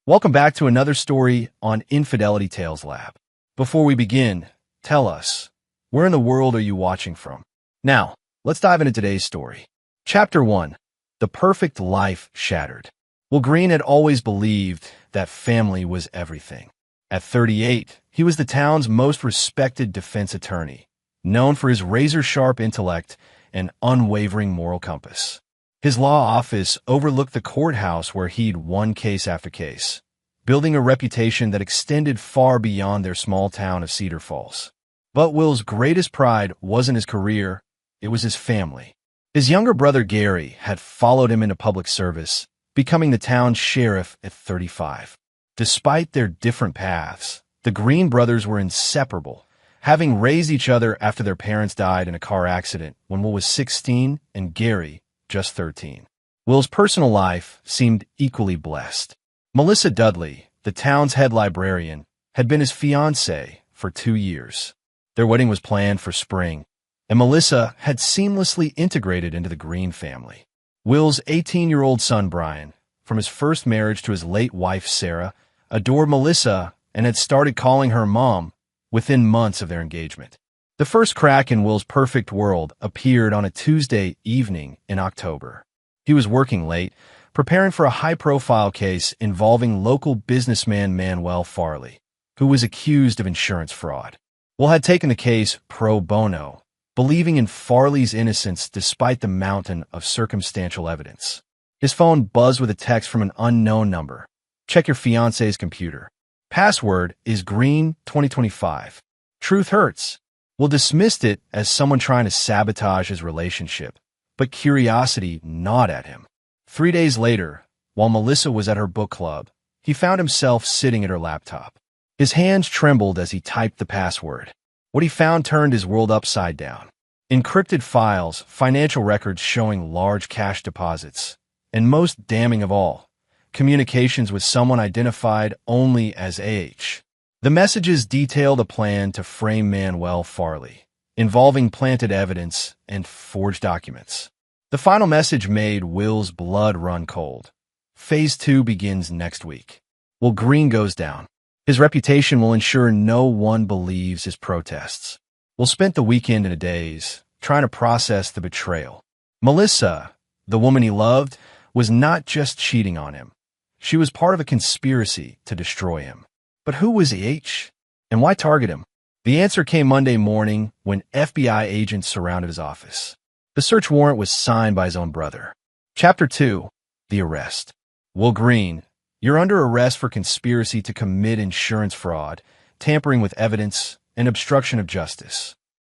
Welcome back to another story on Infidelity Tales Lab. Before we begin, tell us, where in the world are you watching from? Now, let's dive into today's story. Chapter 1. The Perfect Life Shattered. Will Green had always believed that family was everything. At 38, he was the town's most respected defense attorney, known for his razor-sharp intellect and unwavering moral compass. His law office overlooked the courthouse where he'd won case after case, building a reputation that extended far beyond their small town of Cedar Falls. But Will's greatest pride wasn't his career, it was his family. His younger brother Gary had followed him into public service, becoming the town's sheriff at 35. Despite their different paths, the Green brothers were inseparable, having raised each other after their parents died in a car accident when Will was 16 and Gary just 13. Will's personal life seemed equally blessed. Melissa Dudley, the town's head librarian, had been his fiancée for 2 years. Their wedding was planned for spring, and Melissa had seamlessly integrated into the Green family. Will's 18-year-old son Brian, from his first marriage to his late wife Sarah, adored Melissa and had started calling her mom within months of their engagement. The first crack in Will's perfect world appeared on a Tuesday evening in October. He was working late, preparing for a high-profile case involving local businessman Manuel Farley, who was accused of insurance fraud. Will had taken the case pro bono, believing in Farley's innocence despite the mountain of circumstantial evidence. His phone buzzed with a text from an unknown number. Check your fiancé's computer. Password is Green 2025. Truth hurts. Will dismissed it as someone trying to sabotage his relationship, but curiosity gnawed at him. 3 days later, while Melissa was at her book club, he found himself sitting at her laptop. His hands trembled as he typed the password. What he found turned his world upside down. Encrypted files, financial records showing large cash deposits, and most damning of all, communications with someone identified only as AH. The messages detailed a plan to frame Manuel Farley, involving planted evidence and forged documents. The final message made Will's blood run cold. Phase 2 begins next week. Will Green goes down. His reputation will ensure no one believes his protests. Will spent the weekend in a daze, trying to process the betrayal. Melissa, the woman he loved, was not just cheating on him. She was part of a conspiracy to destroy him. But who was H? And why target him? The answer came Monday morning when FBI agents surrounded his office. The search warrant was signed by his own brother. Chapter 2. The Arrest. Will Green, you're under arrest for conspiracy to commit insurance fraud, tampering with evidence, and obstruction of justice.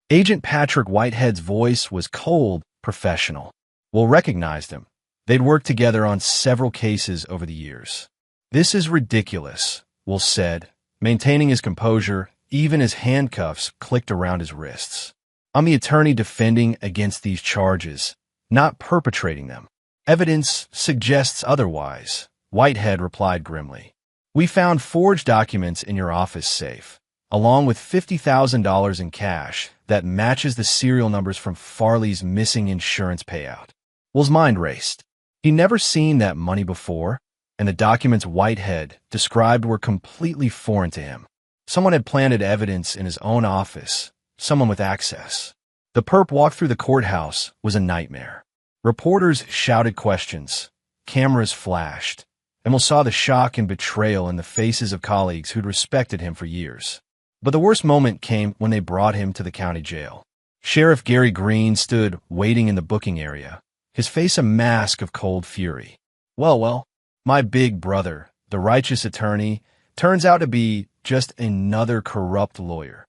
Agent Patrick Whitehead's voice was cold, professional. Will recognized him. They'd worked together on several cases over the years. This is ridiculous, Will said, maintaining his composure even as handcuffs clicked around his wrists. I'm the attorney defending against these charges, not perpetrating them. Evidence suggests otherwise, Whitehead replied grimly. We found forged documents in your office safe, along with $50,000 in cash that matches the serial numbers from Farley's missing insurance payout. Will's mind raced. He'd never seen that money before, and the documents Whitehead described were completely foreign to him. Someone had planted evidence in his own office, someone with access. The perp walk through the courthouse was a nightmare. Reporters shouted questions, cameras flashed, and Will saw the shock and betrayal in the faces of colleagues who'd respected him for years. But the worst moment came when they brought him to the county jail. Sheriff Gary Green stood waiting in the booking area, his face a mask of cold fury. Well, my big brother, the righteous attorney, turns out to be just another corrupt lawyer.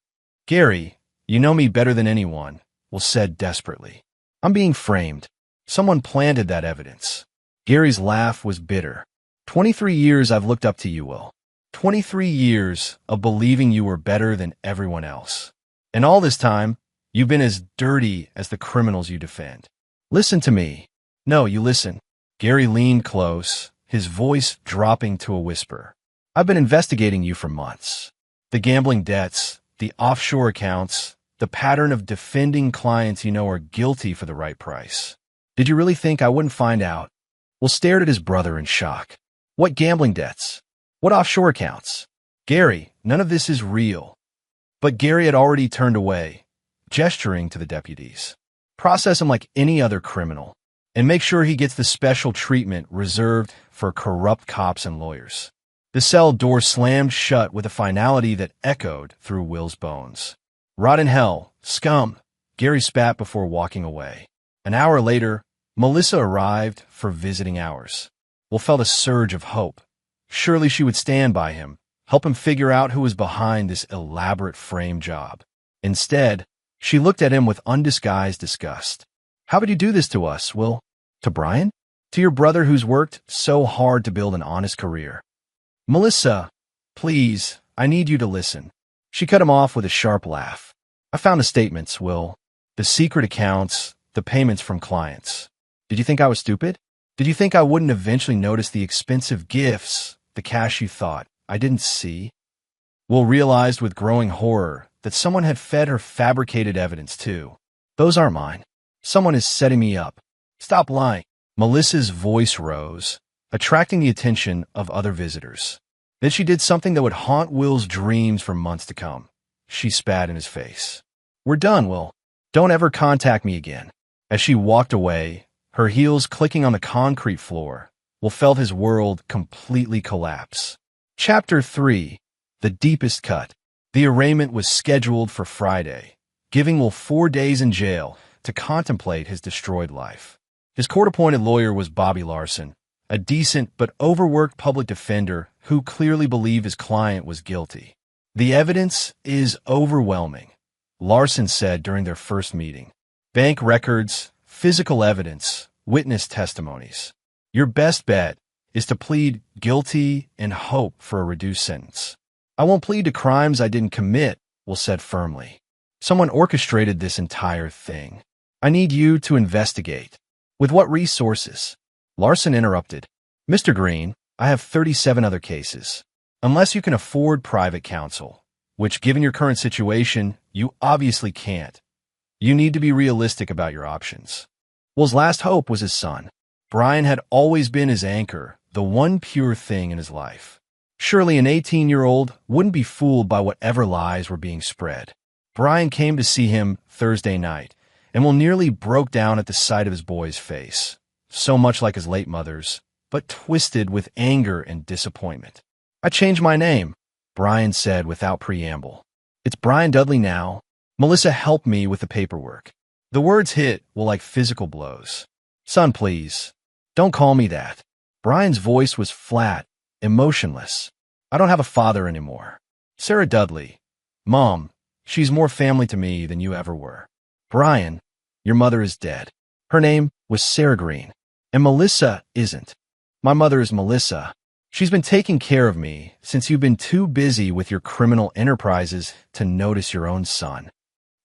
Gary, you know me better than anyone, Will said desperately. I'm being framed. Someone planted that evidence. Gary's laugh was bitter. 23 years I've looked up to you, Will. 23 years of believing you were better than everyone else. And all this time, you've been as dirty as the criminals you defend. Listen to me. No, you listen. Gary leaned close, his voice dropping to a whisper. I've been investigating you for months. The gambling debts, the offshore accounts, the pattern of defending clients you know are guilty for the right price. Did you really think I wouldn't find out? Will stared at his brother in shock. What gambling debts? What offshore accounts? Gary, none of this is real. But Gary had already turned away, gesturing to the deputies. Process him like any other criminal, and make sure he gets the special treatment reserved for corrupt cops and lawyers. The cell door slammed shut with a finality that echoed through Will's bones. Rot in hell, scum, Gary spat before walking away. An hour later, Melissa arrived for visiting hours. Will felt a surge of hope. Surely she would stand by him, help him figure out who was behind this elaborate frame job. Instead, she looked at him with undisguised disgust. How would you do this to us, Will? To Brian? To your brother who's worked so hard to build an honest career? Melissa, please, I need you to listen. She cut him off with a sharp laugh. I found the statements, Will. The secret accounts, the payments from clients. Did you think I was stupid? Did you think I wouldn't eventually notice the expensive gifts, the cash you thought I didn't see? Will realized with growing horror that someone had fed her fabricated evidence too. Those aren't mine. Someone is setting me up. Stop lying. Melissa's voice rose, attracting the attention of other visitors. Then she did something that would haunt Will's dreams for months to come. She spat in his face. We're done, Will. Don't ever contact me again. As she walked away, her heels clicking on the concrete floor, Will felt his world completely collapse. Chapter 3. The Deepest Cut. The arraignment was scheduled for Friday, giving Will 4 days in jail to contemplate his destroyed life. His court-appointed lawyer was Bobby Larson, a decent but overworked public defender who clearly believed his client was guilty. The evidence is overwhelming, Larson said during their first meeting. Bank records, physical evidence, witness testimonies. Your best bet is to plead guilty and hope for a reduced sentence. I won't plead to crimes I didn't commit, Will said firmly. Someone orchestrated this entire thing. I need you to investigate. With what resources? Larson interrupted. Mr. Green, I have 37 other cases. Unless you can afford private counsel, which given your current situation, you obviously can't. You need to be realistic about your options. Will's last hope was his son. Brian had always been his anchor, the one pure thing in his life. Surely an 18-year-old wouldn't be fooled by whatever lies were being spread. Brian came to see him Thursday night, and Will nearly broke down at the sight of his boy's face, so much like his late mother's, but twisted with anger and disappointment. I changed my name, Brian said without preamble. It's Brian Dudley now. Melissa helped me with the paperwork. The words hit Will like physical blows. Son, please, don't call me that. Brian's voice was flat, emotionless. I don't have a father anymore. Sarah Dudley. Mom, she's more family to me than you ever were. Brian, your mother is dead. Her name was Sarah Green, and Melissa isn't. My mother is Melissa. She's been taking care of me since you've been too busy with your criminal enterprises to notice your own son.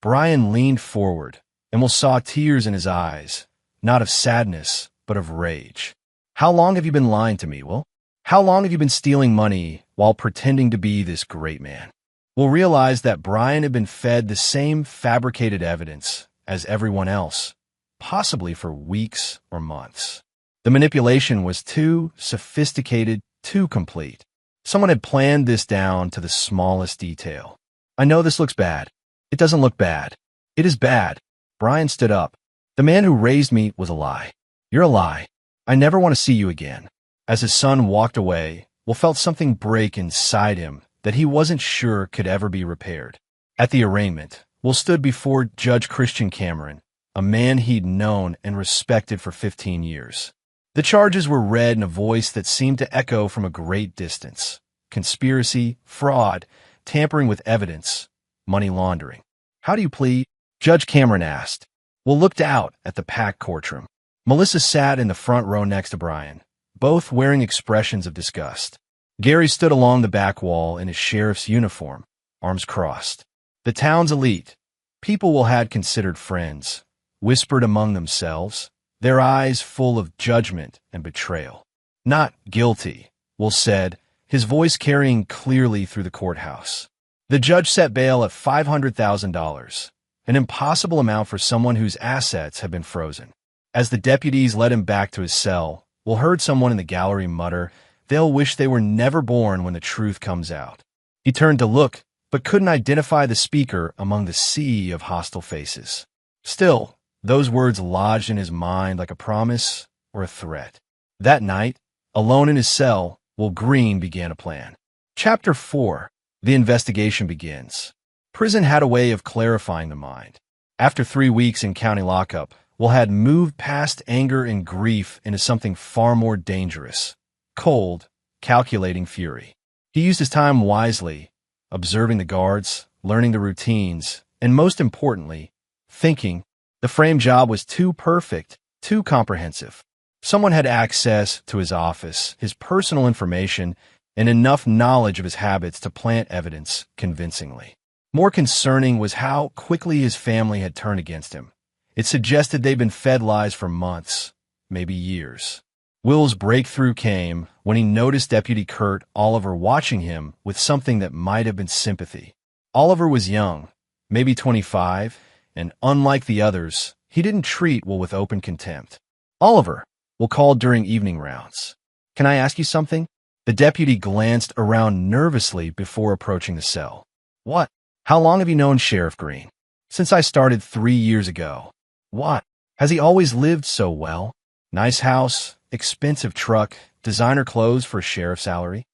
Brian leaned forward, and Will saw tears in his eyes, not of sadness, but of rage. How long have you been lying to me, Will? How long have you been stealing money while pretending to be this great man? Will realized that Brian had been fed the same fabricated evidence as everyone else, possibly for weeks or months. The manipulation was too sophisticated, too complete. Someone had planned this down to the smallest detail. I know this looks bad. It doesn't look bad. It is bad. Brian stood up. The man who raised me was a lie. You're a lie. I never want to see you again. As his son walked away, Will felt something break inside him that he wasn't sure could ever be repaired. At the arraignment, Will stood before Judge Christian Cameron, a man he'd known and respected for 15 years. The charges were read in a voice that seemed to echo from a great distance. Conspiracy, fraud, tampering with evidence, money laundering. How do you plead? Judge Cameron asked. Will looked out at the packed courtroom. Melissa sat in the front row next to Brian, both wearing expressions of disgust. Gary stood along the back wall in his sheriff's uniform, arms crossed. The town's elite, people Will had considered friends, whispered among themselves, their eyes full of judgment and betrayal. Not guilty, Will said, his voice carrying clearly through the courthouse. The judge set bail at $500,000, an impossible amount for someone whose assets had been frozen. As the deputies led him back to his cell, Will heard someone in the gallery mutter, They'll wish they were never born when the truth comes out. He turned to look, but couldn't identify the speaker among the sea of hostile faces. Still, those words lodged in his mind like a promise or a threat. That night, alone in his cell, Will Green began a plan. Chapter 4. The investigation begins. Prison had a way of clarifying the mind. After 3 weeks in county lockup, Will had moved past anger and grief into something far more dangerous. Cold, calculating fury. He used his time wisely, observing the guards, learning the routines, and most importantly, thinking. The frame job was too perfect, too comprehensive. Someone had access to his office, his personal information, and enough knowledge of his habits to plant evidence convincingly. More concerning was how quickly his family had turned against him. It suggested they'd been fed lies for months, maybe years. Will's breakthrough came when he noticed Deputy Kurt Oliver watching him with something that might have been sympathy. Oliver was young, maybe 25, and unlike the others, he didn't treat Will with open contempt. Oliver, Will called during evening rounds. Can I ask you something? The deputy glanced around nervously before approaching the cell. What? How long have you known Sheriff Green? Since I started 3 years ago. What? Has he always lived so well? Nice house, expensive truck, designer clothes for a sheriff's salary?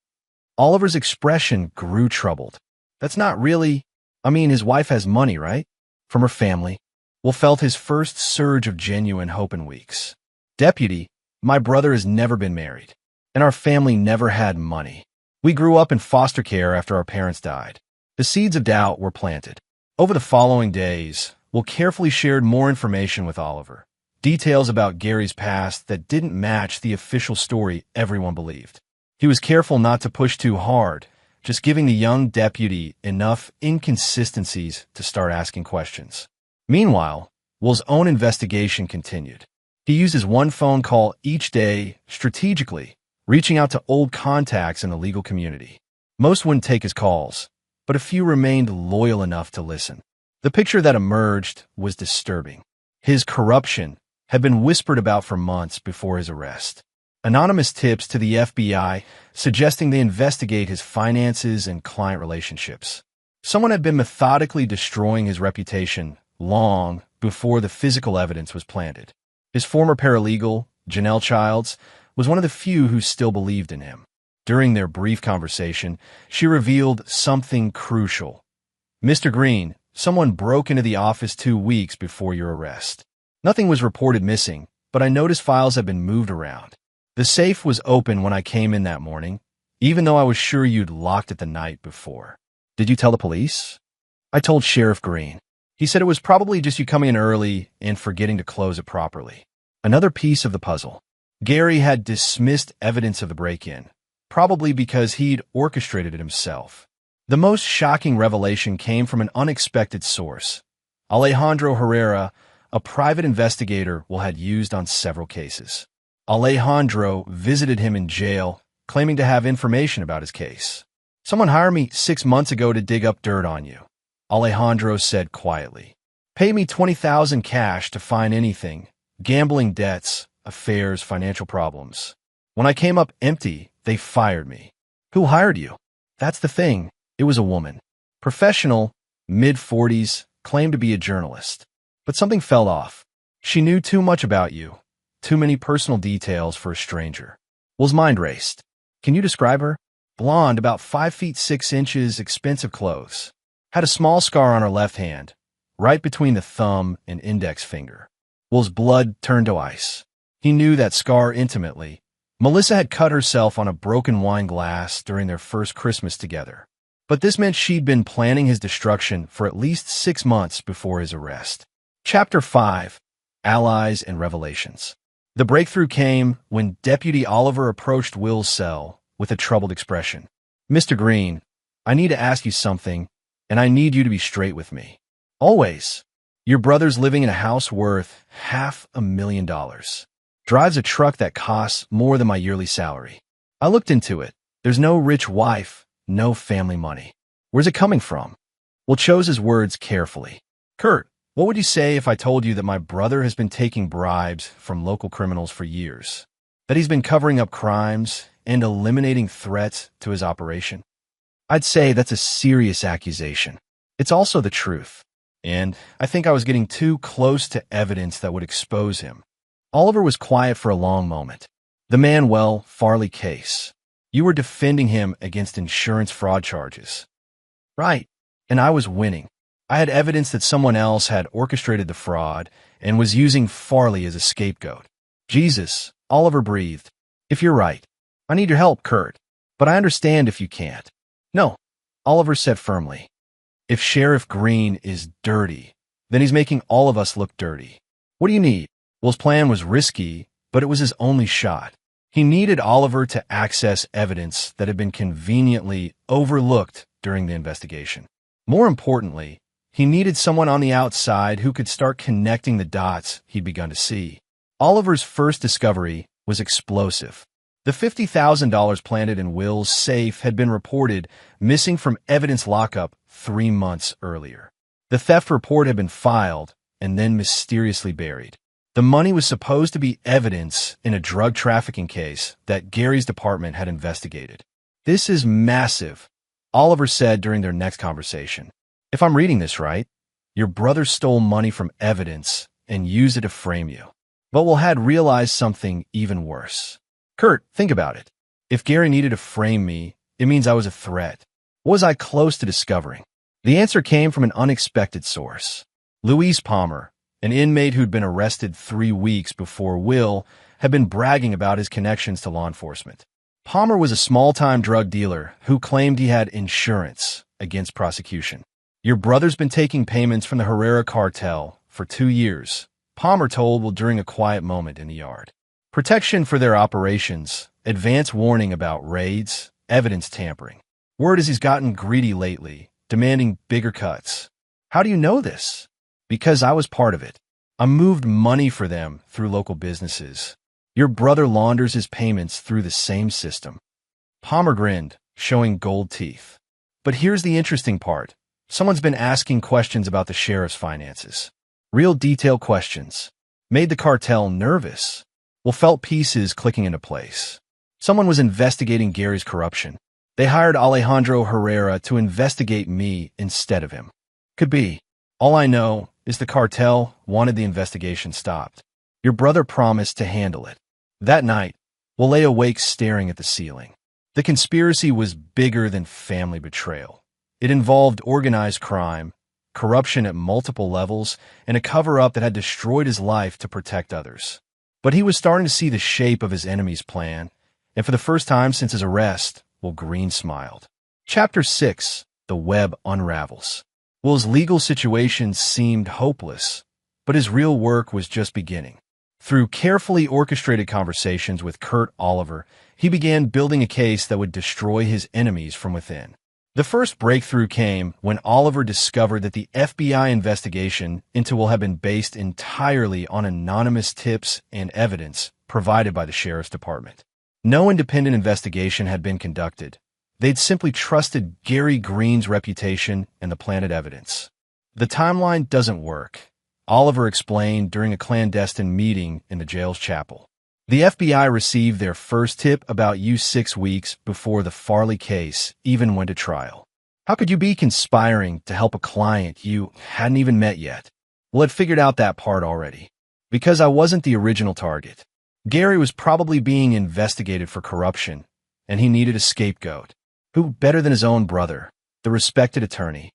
Oliver's expression grew troubled. That's not really... his wife has money, right? From her family. Will felt his first surge of genuine hope in weeks. Deputy, my brother has never been married, and our family never had money. We grew up in foster care after our parents died. The seeds of doubt were planted. Over the following days, Will carefully shared more information with Oliver. Details about Gary's past that didn't match the official story everyone believed. He was careful not to push too hard, just giving the young deputy enough inconsistencies to start asking questions. Meanwhile, Will's own investigation continued. He used his one phone call each day strategically, reaching out to old contacts in the legal community. Most wouldn't take his calls, but a few remained loyal enough to listen. The picture that emerged was disturbing. His corruption had been whispered about for months before his arrest. Anonymous tips to the FBI suggesting they investigate his finances and client relationships. Someone had been methodically destroying his reputation long before the physical evidence was planted. His former paralegal, Janelle Childs, was one of the few who still believed in him. During their brief conversation, she revealed something crucial. Mr. Green, someone broke into the office 2 weeks before your arrest. Nothing was reported missing, but I noticed files had been moved around. The safe was open when I came in that morning, even though I was sure you'd locked it the night before. Did you tell the police? I told Sheriff Green. He said it was probably just you coming in early and forgetting to close it properly. Another piece of the puzzle. Gary had dismissed evidence of the break-in, probably because he'd orchestrated it himself. The most shocking revelation came from an unexpected source. Alejandro Herrera, a private investigator Will had used on several cases. Alejandro visited him in jail, claiming to have information about his case. Someone hired me 6 months ago to dig up dirt on you, Alejandro said quietly. Pay me $20,000 cash to find anything, gambling debts, affairs, financial problems. When I came up empty, they fired me. Who hired you? That's the thing. It was a woman. Professional, mid-40s, claimed to be a journalist. But something fell off. She knew too much about you. Too many personal details for a stranger. Will's mind raced. Can you describe her? Blonde, about 5 feet 6 inches, expensive clothes. Had a small scar on her left hand, right between the thumb and index finger. Will's blood turned to ice. He knew that scar intimately. Melissa had cut herself on a broken wine glass during their first Christmas together. But this meant she'd been planning his destruction for at least 6 months before his arrest. Chapter 5. Allies and Revelations. The breakthrough came when Deputy Oliver approached Will's cell with a troubled expression. Mr. Green, I need to ask you something, and I need you to be straight with me. Always. Your brother's living in a house worth $500,000. Drives a truck that costs more than my yearly salary. I looked into it. There's no rich wife, no family money. Where's it coming from? Will chose his words carefully. Kurt, what would you say if I told you that my brother has been taking bribes from local criminals for years? That he's been covering up crimes, and eliminating threats to his operation? I'd say that's a serious accusation. It's also the truth. And I think I was getting too close to evidence that would expose him. Oliver was quiet for a long moment. The Manuel Farley case. You were defending him against insurance fraud charges. Right. And I was winning. I had evidence that someone else had orchestrated the fraud and was using Farley as a scapegoat. Jesus, Oliver breathed. If you're right, I need your help, Kurt. But I understand if you can't. No, Oliver said firmly. If Sheriff Green is dirty, then he's making all of us look dirty. What do you need? Will's plan was risky, but it was his only shot. He needed Oliver to access evidence that had been conveniently overlooked during the investigation. More importantly, he needed someone on the outside who could start connecting the dots he'd begun to see. Oliver's first discovery was explosive. The $50,000 planted in Will's safe had been reported missing from evidence lockup 3 months earlier. The theft report had been filed and then mysteriously buried. The money was supposed to be evidence in a drug trafficking case that Gary's department had investigated. This is massive, Oliver said during their next conversation. If I'm reading this right, your brother stole money from evidence and used it to frame you. But Will had realized something even worse. Kurt, think about it. If Gary needed to frame me, it means I was a threat. What was I close to discovering? The answer came from an unexpected source. Louise Palmer, an inmate who'd been arrested 3 weeks before Will, had been bragging about his connections to law enforcement. Palmer was a small-time drug dealer who claimed he had insurance against prosecution. Your brother's been taking payments from the Herrera cartel for 2 years, Palmer told Will during a quiet moment in the yard. Protection for their operations, advance warning about raids, evidence tampering. Word is he's gotten greedy lately, demanding bigger cuts. How do you know this? Because I was part of it. I moved money for them through local businesses. Your brother launders his payments through the same system. Palmer grinned, showing gold teeth. But here's the interesting part. Someone's been asking questions about the sheriff's finances. Real detailed questions. Made the cartel nervous. Will felt pieces clicking into place. Someone was investigating Gary's corruption. They hired Alejandro Herrera to investigate me instead of him. Could be. All I know is the cartel wanted the investigation stopped. Your brother promised to handle it. That night, Will lay awake staring at the ceiling. The conspiracy was bigger than family betrayal. It involved organized crime, corruption at multiple levels, and a cover-up that had destroyed his life to protect others. But he was starting to see the shape of his enemy's plan, and for the first time since his arrest, Will Green smiled. Chapter 6. The Web Unravels. Will's legal situation seemed hopeless, but his real work was just beginning. Through carefully orchestrated conversations with Kurt Oliver, he began building a case that would destroy his enemies from within. The first breakthrough came when Oliver discovered that the FBI investigation into Will had been based entirely on anonymous tips and evidence provided by the sheriff's department. No independent investigation had been conducted. They'd simply trusted Gary Green's reputation and the planted evidence. The timeline doesn't work, Oliver explained during a clandestine meeting in the jail's chapel. The FBI received their first tip about you 6 weeks before the Farley case even went to trial. How could you be conspiring to help a client you hadn't even met yet? Well, I'd figured out that part already. Because I wasn't the original target. Gary was probably being investigated for corruption, and he needed a scapegoat. Who better than his own brother, the respected attorney?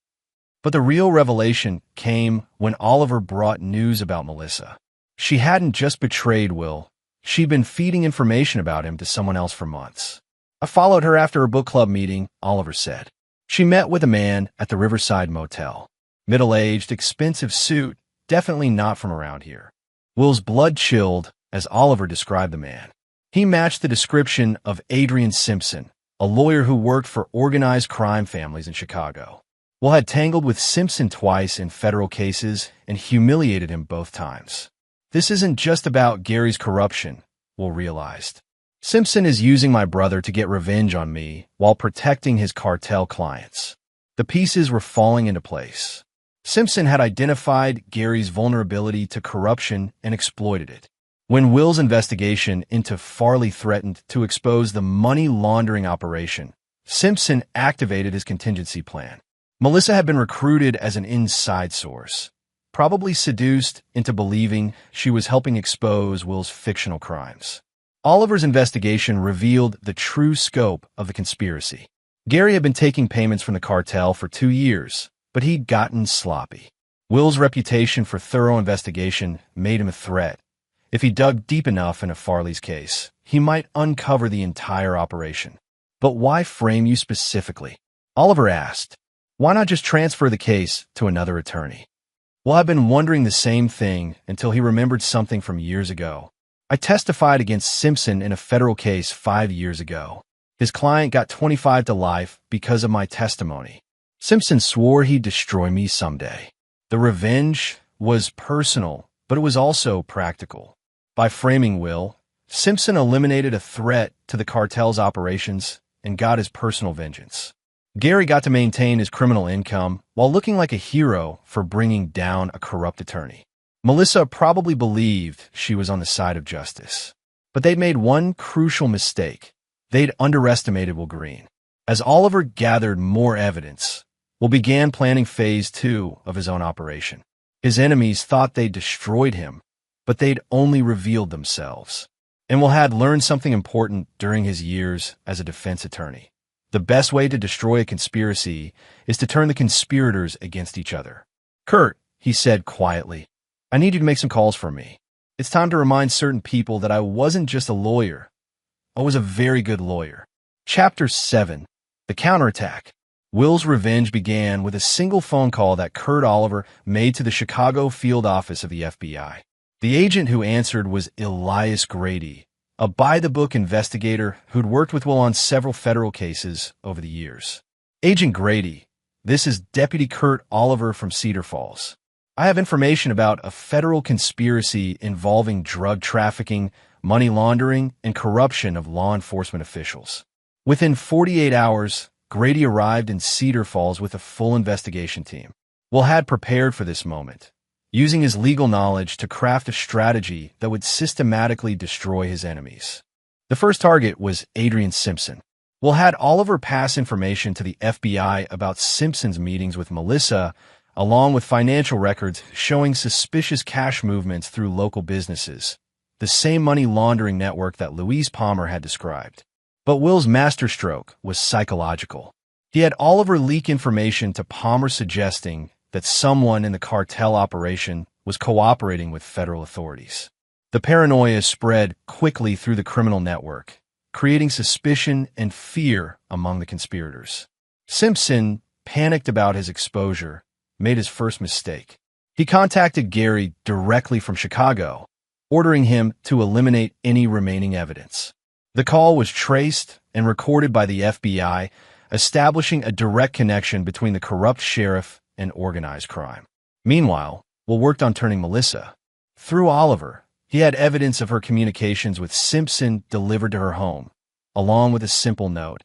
But the real revelation came when Oliver brought news about Melissa. She hadn't just betrayed Will. She'd been feeding information about him to someone else for months. I followed her after a book club meeting, Oliver said. She met with a man at the Riverside Motel. Middle-aged, expensive suit, definitely not from around here. Will's blood chilled as Oliver described the man. He matched the description of Adrian Simpson, a lawyer who worked for organized crime families in Chicago. Will had tangled with Simpson twice in federal cases and humiliated him both times. This isn't just about Gary's corruption, Will realized. Simpson is using my brother to get revenge on me while protecting his cartel clients. The pieces were falling into place. Simpson had identified Gary's vulnerability to corruption and exploited it. When Will's investigation into Farley threatened to expose the money laundering operation, Simpson activated his contingency plan. Melissa had been recruited as an inside source, probably seduced into believing she was helping expose Will's fictional crimes. Oliver's investigation revealed the true scope of the conspiracy. Gary had been taking payments from the cartel for 2 years, but he'd gotten sloppy. Will's reputation for thorough investigation made him a threat. If he dug deep enough into Farley's case, he might uncover the entire operation. But why frame you specifically? Oliver asked. Why not just transfer the case to another attorney? Well, I've been wondering the same thing until he remembered something from years ago. I testified against Simpson in a federal case 5 years ago. His client got 25 to life because of my testimony. Simpson swore he'd destroy me someday. The revenge was personal, but it was also practical. By framing Will, Simpson eliminated a threat to the cartel's operations and got his personal vengeance. Gary got to maintain his criminal income while looking like a hero for bringing down a corrupt attorney. Melissa probably believed she was on the side of justice. But they'd made one crucial mistake. They'd underestimated Will Green. As Oliver gathered more evidence, Will began planning phase 2 of his own operation. His enemies thought they'd destroyed him, but they'd only revealed themselves. And Will had learned something important during his years as a defense attorney. The best way to destroy a conspiracy is to turn the conspirators against each other. Kurt, he said quietly, I need you to make some calls for me. It's time to remind certain people that I wasn't just a lawyer. I was a very good lawyer. Chapter 7. The Counterattack. Will's revenge began with a single phone call that Kurt Oliver made to the Chicago field office of the FBI. The agent who answered was Elias Grady, a by-the-book investigator who'd worked with Will on several federal cases over the years. Agent Grady, this is Deputy Kurt Oliver from Cedar Falls. I have information about a federal conspiracy involving drug trafficking, money laundering, and corruption of law enforcement officials. Within 48 hours, Grady arrived in Cedar Falls with a full investigation team. Will had prepared for this moment, using his legal knowledge to craft a strategy that would systematically destroy his enemies. The first target was Adrian Simpson. Will had Oliver pass information to the FBI about Simpson's meetings with Melissa, along with financial records showing suspicious cash movements through local businesses, the same money laundering network that Louise Palmer had described. But Will's masterstroke was psychological. He had Oliver leak information to Palmer suggesting that someone in the cartel operation was cooperating with federal authorities. The paranoia spread quickly through the criminal network, creating suspicion and fear among the conspirators. Simpson, panicked about his exposure, made his first mistake. He contacted Gary directly from Chicago, ordering him to eliminate any remaining evidence. The call was traced and recorded by the FBI, establishing a direct connection between the corrupt sheriff and organized crime. Meanwhile, Will worked on turning Melissa. Through Oliver, he had evidence of her communications with Simpson delivered to her home, along with a simple note.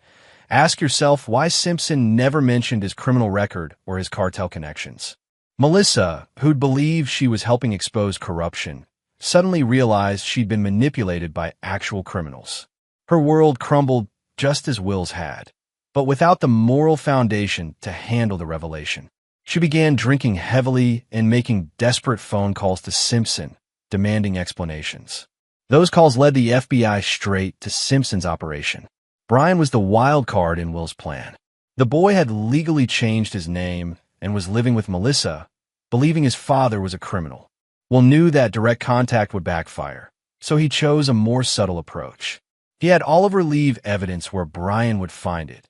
Ask yourself why Simpson never mentioned his criminal record or his cartel connections. Melissa, who'd believed she was helping expose corruption, suddenly realized she'd been manipulated by actual criminals. Her world crumbled just as Will's had, but without the moral foundation to handle the revelation. She began drinking heavily and making desperate phone calls to Simpson, demanding explanations. Those calls led the FBI straight to Simpson's operation. Brian was the wild card in Will's plan. The boy had legally changed his name and was living with Melissa, believing his father was a criminal. Will knew that direct contact would backfire, so he chose a more subtle approach. He had Oliver leave evidence where Brian would find it.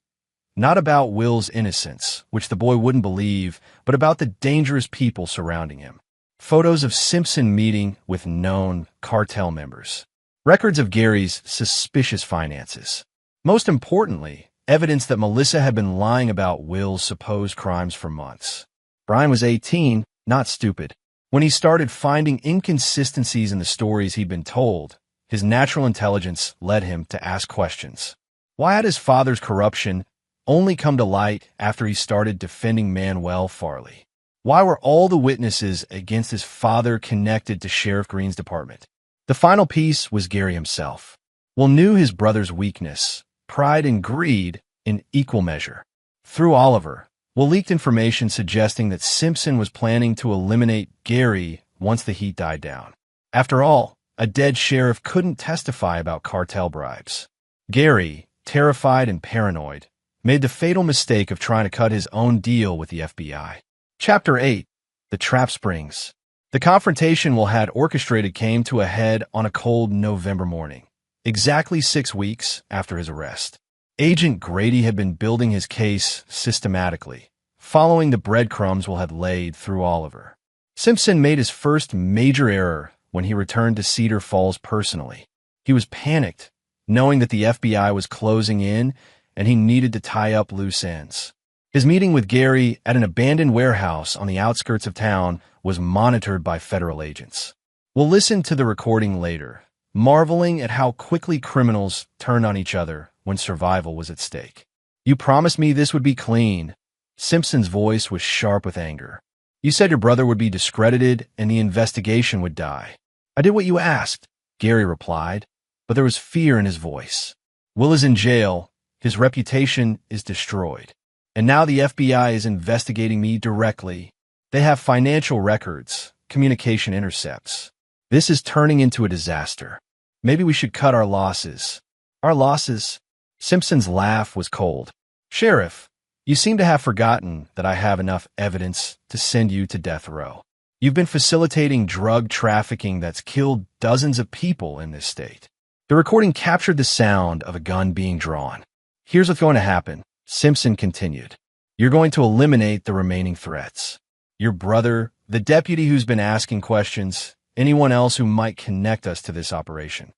Not about Will's innocence, which the boy wouldn't believe, but about the dangerous people surrounding him. Photos of Simpson meeting with known cartel members. Records of Gary's suspicious finances. Most importantly, evidence that Melissa had been lying about Will's supposed crimes for months. Brian was 18, not stupid. When he started finding inconsistencies in the stories he'd been told, his natural intelligence led him to ask questions. Why had his father's corruption only come to light after he started defending Manuel Farley? Why were all the witnesses against his father connected to Sheriff Green's department? The final piece was Gary himself. Will knew his brother's weakness, pride and greed in equal measure. Through Oliver, Will leaked information suggesting that Simpson was planning to eliminate Gary once the heat died down. After all, a dead sheriff couldn't testify about cartel bribes. Gary, terrified and paranoid, made the fatal mistake of trying to cut his own deal with the FBI. Chapter 8. The Trap Springs. The confrontation Will had orchestrated came to a head on a cold November morning, exactly 6 weeks after his arrest. Agent Grady had been building his case systematically, following the breadcrumbs Will had laid through Oliver. Simpson made his first major error when he returned to Cedar Falls personally. He was panicked, knowing that the FBI was closing in and he needed to tie up loose ends. His meeting with Gary at an abandoned warehouse on the outskirts of town was monitored by federal agents. We'll listen to the recording later, marveling at how quickly criminals turned on each other when survival was at stake. You promised me this would be clean. Simpson's voice was sharp with anger. You said your brother would be discredited and the investigation would die. I did what you asked, Gary replied, but there was fear in his voice. Will is in jail. His reputation is destroyed. And now the FBI is investigating me directly. They have financial records, communication intercepts. This is turning into a disaster. Maybe we should cut our losses. Our losses? Simpson's laugh was cold. Sheriff, you seem to have forgotten that I have enough evidence to send you to death row. You've been facilitating drug trafficking that's killed dozens of people in this state. The recording captured the sound of a gun being drawn. Here's what's going to happen, Simpson continued. You're going to eliminate the remaining threats. Your brother, the deputy who's been asking questions, anyone else who might connect us to this operation.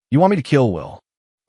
You want me to kill Will.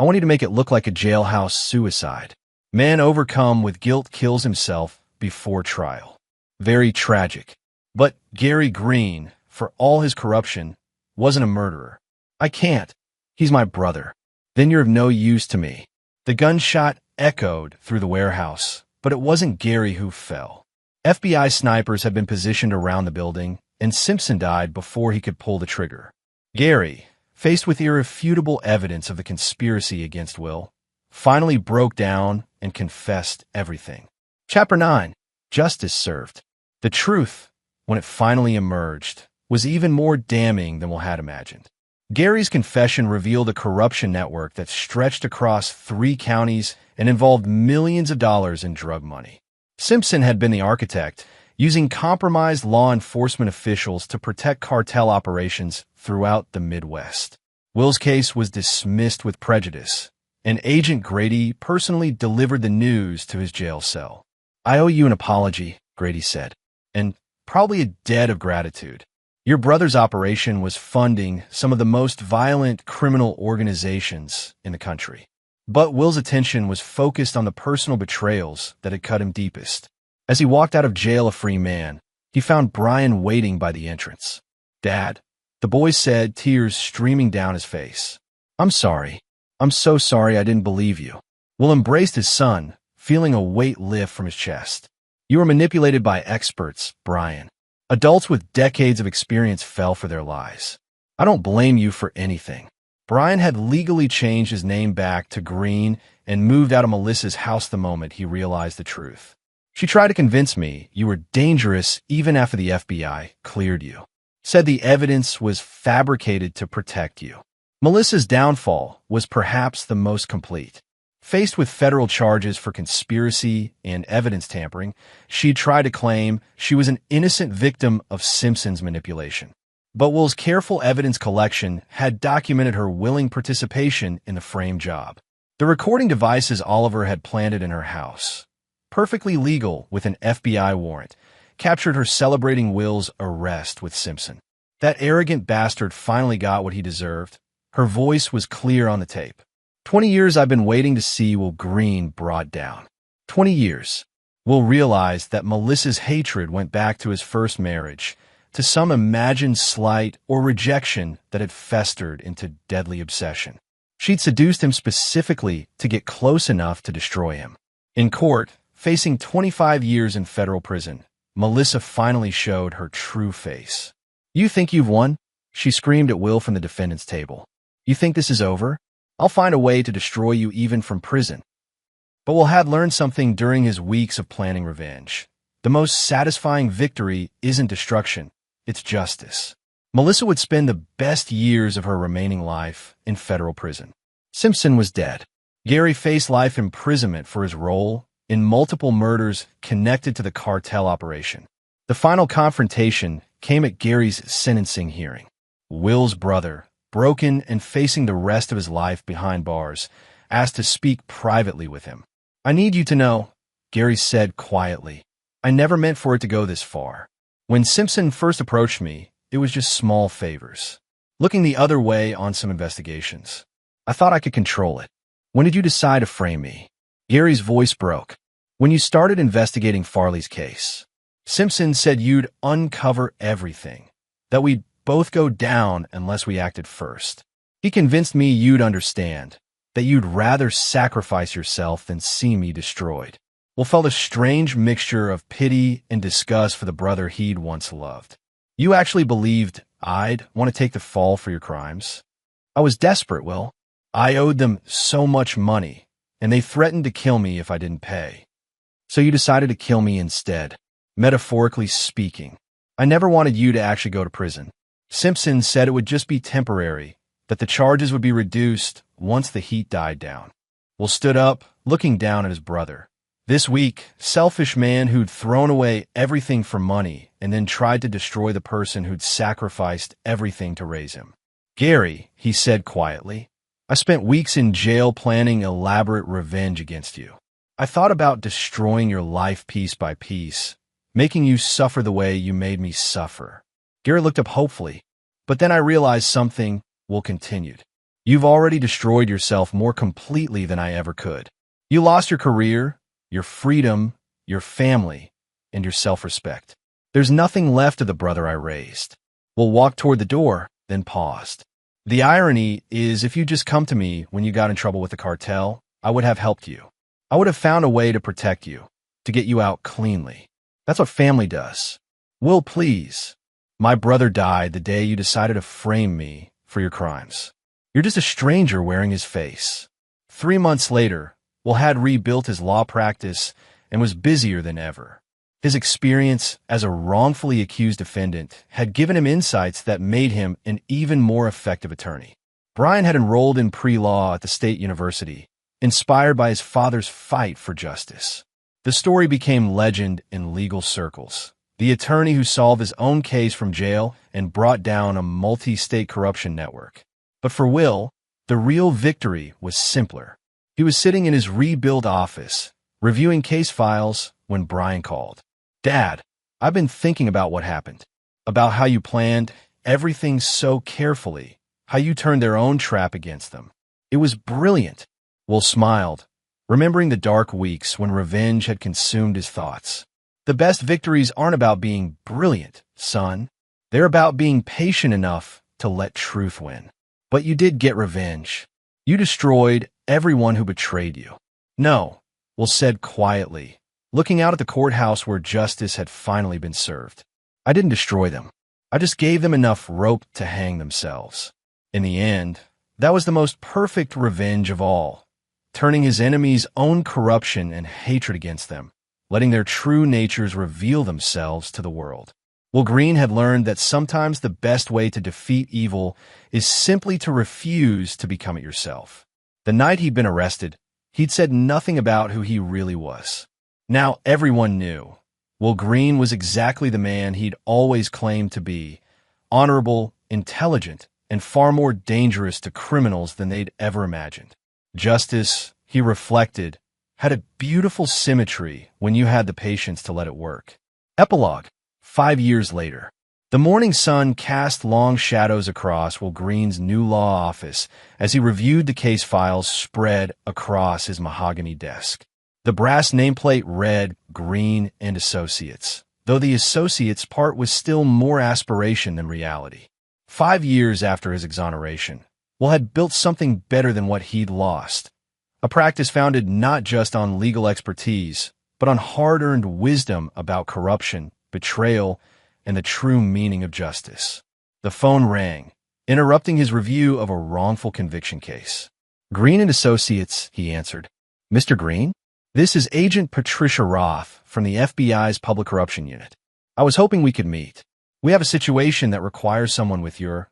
I want you to make it look like a jailhouse suicide. Man overcome with guilt kills himself before trial. Very tragic. But Gary Green, for all his corruption, wasn't a murderer. I can't. He's my brother. Then you're of no use to me. The gunshot echoed through the warehouse, but it wasn't Gary who fell. FBI snipers had been positioned around the building, and Simpson died before he could pull the trigger. Gary, faced with irrefutable evidence of the conspiracy against Will, finally broke down and confessed everything. Chapter 9. Justice Served. The truth, when it finally emerged, was even more damning than Will had imagined. Gary's confession revealed a corruption network that stretched across 3 counties and involved millions of dollars in drug money. Simpson had been the architect, using compromised law enforcement officials to protect cartel operations throughout the Midwest. Will's case was dismissed with prejudice, and Agent Grady personally delivered the news to his jail cell. I owe you an apology, Grady said, and probably a debt of gratitude. Your brother's operation was funding some of the most violent criminal organizations in the country. But Will's attention was focused on the personal betrayals that had cut him deepest. As he walked out of jail a free man, he found Brian waiting by the entrance. Dad, the boy said, tears streaming down his face. I'm sorry. I'm so sorry I didn't believe you. Will embraced his son, feeling a weight lift from his chest. You were manipulated by experts, Brian. Adults with decades of experience fell for their lies. I don't blame you for anything. Brian had legally changed his name back to Green and moved out of Melissa's house the moment he realized the truth. She tried to convince me you were dangerous even after the FBI cleared you. Said the evidence was fabricated to protect you. Melissa's downfall was perhaps the most complete. Faced with federal charges for conspiracy and evidence tampering, she tried to claim she was an innocent victim of Simpson's manipulation. But Will's careful evidence collection had documented her willing participation in the frame job. The recording devices Oliver had planted in her house, perfectly legal with an FBI warrant, captured her celebrating Will's arrest with Simpson. That arrogant bastard finally got what he deserved. Her voice was clear on the tape. 20 years I've been waiting to see Will Green brought down. 20 years. Will realized that Melissa's hatred went back to his first marriage, to some imagined slight or rejection that had festered into deadly obsession. She'd seduced him specifically to get close enough to destroy him. In court, facing 25 years in federal prison, Melissa finally showed her true face. You think you've won? She screamed at Will from the defendant's table. "You think this is over? I'll find a way to destroy you even from prison." But Will had learned something during his weeks of planning revenge. The most satisfying victory isn't destruction, it's justice. Melissa would spend the best years of her remaining life in federal prison. Simpson was dead. Gary faced life imprisonment for his role in multiple murders connected to the cartel operation. The final confrontation came at Gary's sentencing hearing. Will's brother, broken and facing the rest of his life behind bars, asked to speak privately with him. "I need you to know," Gary said quietly, "I never meant for it to go this far. When Simpson first approached me, it was just small favors. Looking the other way on some investigations. I thought I could control it. When did you decide to frame me?" Gary's voice broke. "When you started investigating Farley's case. Simpson said you'd uncover everything, that we'd both go down unless we acted first. He convinced me you'd understand, that you'd rather sacrifice yourself than see me destroyed." Will felt a strange mixture of pity and disgust for the brother he'd once loved. "You actually believed I'd want to take the fall for your crimes?" "I was desperate, Will. I owed them so much money, and they threatened to kill me if I didn't pay. So you decided to kill me instead, metaphorically speaking. I never wanted you to actually go to prison. Simpson said it would just be temporary, that the charges would be reduced once the heat died down." Will stood up, looking down at his brother. This weak, selfish man who'd thrown away everything for money and then tried to destroy the person who'd sacrificed everything to raise him. "Gary," he said quietly, "I spent weeks in jail planning elaborate revenge against you. I thought about destroying your life piece by piece, making you suffer the way you made me suffer." Gary looked up hopefully, "But then I realized something," Will continued. "You've already destroyed yourself more completely than I ever could. You lost your career, your freedom, your family, and your self-respect. There's nothing left of the brother I raised." Will walked toward the door, then paused. "The irony is if you'd just come to me when you got in trouble with the cartel, I would have helped you. I would have found a way to protect you, to get you out cleanly. That's what family does. Will, please. My brother died the day you decided to frame me for your crimes. You're just a stranger wearing his face." 3 months later, Will had rebuilt his law practice and was busier than ever. His experience as a wrongfully accused defendant had given him insights that made him an even more effective attorney. Brian had enrolled in pre-law at the state university, inspired by his father's fight for justice. The story became legend in legal circles. The attorney who solved his own case from jail and brought down a multi-state corruption network. But for Will, the real victory was simpler. He was sitting in his rebuilt office, reviewing case files, when Brian called. "Dad, I've been thinking about what happened, about how you planned everything so carefully, how you turned their own trap against them. It was brilliant." Will smiled, remembering the dark weeks when revenge had consumed his thoughts. "The best victories aren't about being brilliant, son. They're about being patient enough to let truth win. But you did get revenge. You destroyed everyone who betrayed you." "No," Will said quietly, looking out at the courthouse where justice had finally been served. "I didn't destroy them. I just gave them enough rope to hang themselves. In the end, that was the most perfect revenge of all, turning his enemies' own corruption and hatred against them, letting their true natures reveal themselves to the world." Will Green had learned that sometimes the best way to defeat evil is simply to refuse to become it yourself. The night he'd been arrested, he'd said nothing about who he really was. Now everyone knew. Will Green was exactly the man he'd always claimed to be, honorable, intelligent, and far more dangerous to criminals than they'd ever imagined. Justice, he reflected, had a beautiful symmetry when you had the patience to let it work. Epilogue. 5 years later. The morning sun cast long shadows across Will Green's new law office as he reviewed the case files spread across his mahogany desk. The brass nameplate read Green and Associates, though the Associates part was still more aspiration than reality. 5 years after his exoneration, Will had built something better than what he'd lost. A practice founded not just on legal expertise, but on hard-earned wisdom about corruption, betrayal, and the true meaning of justice. The phone rang, interrupting his review of a wrongful conviction case. "Green and Associates," he answered. "Mr. Green? This is Agent Patricia Roth from the FBI's Public Corruption Unit. I was hoping we could meet. We have a situation that requires someone with your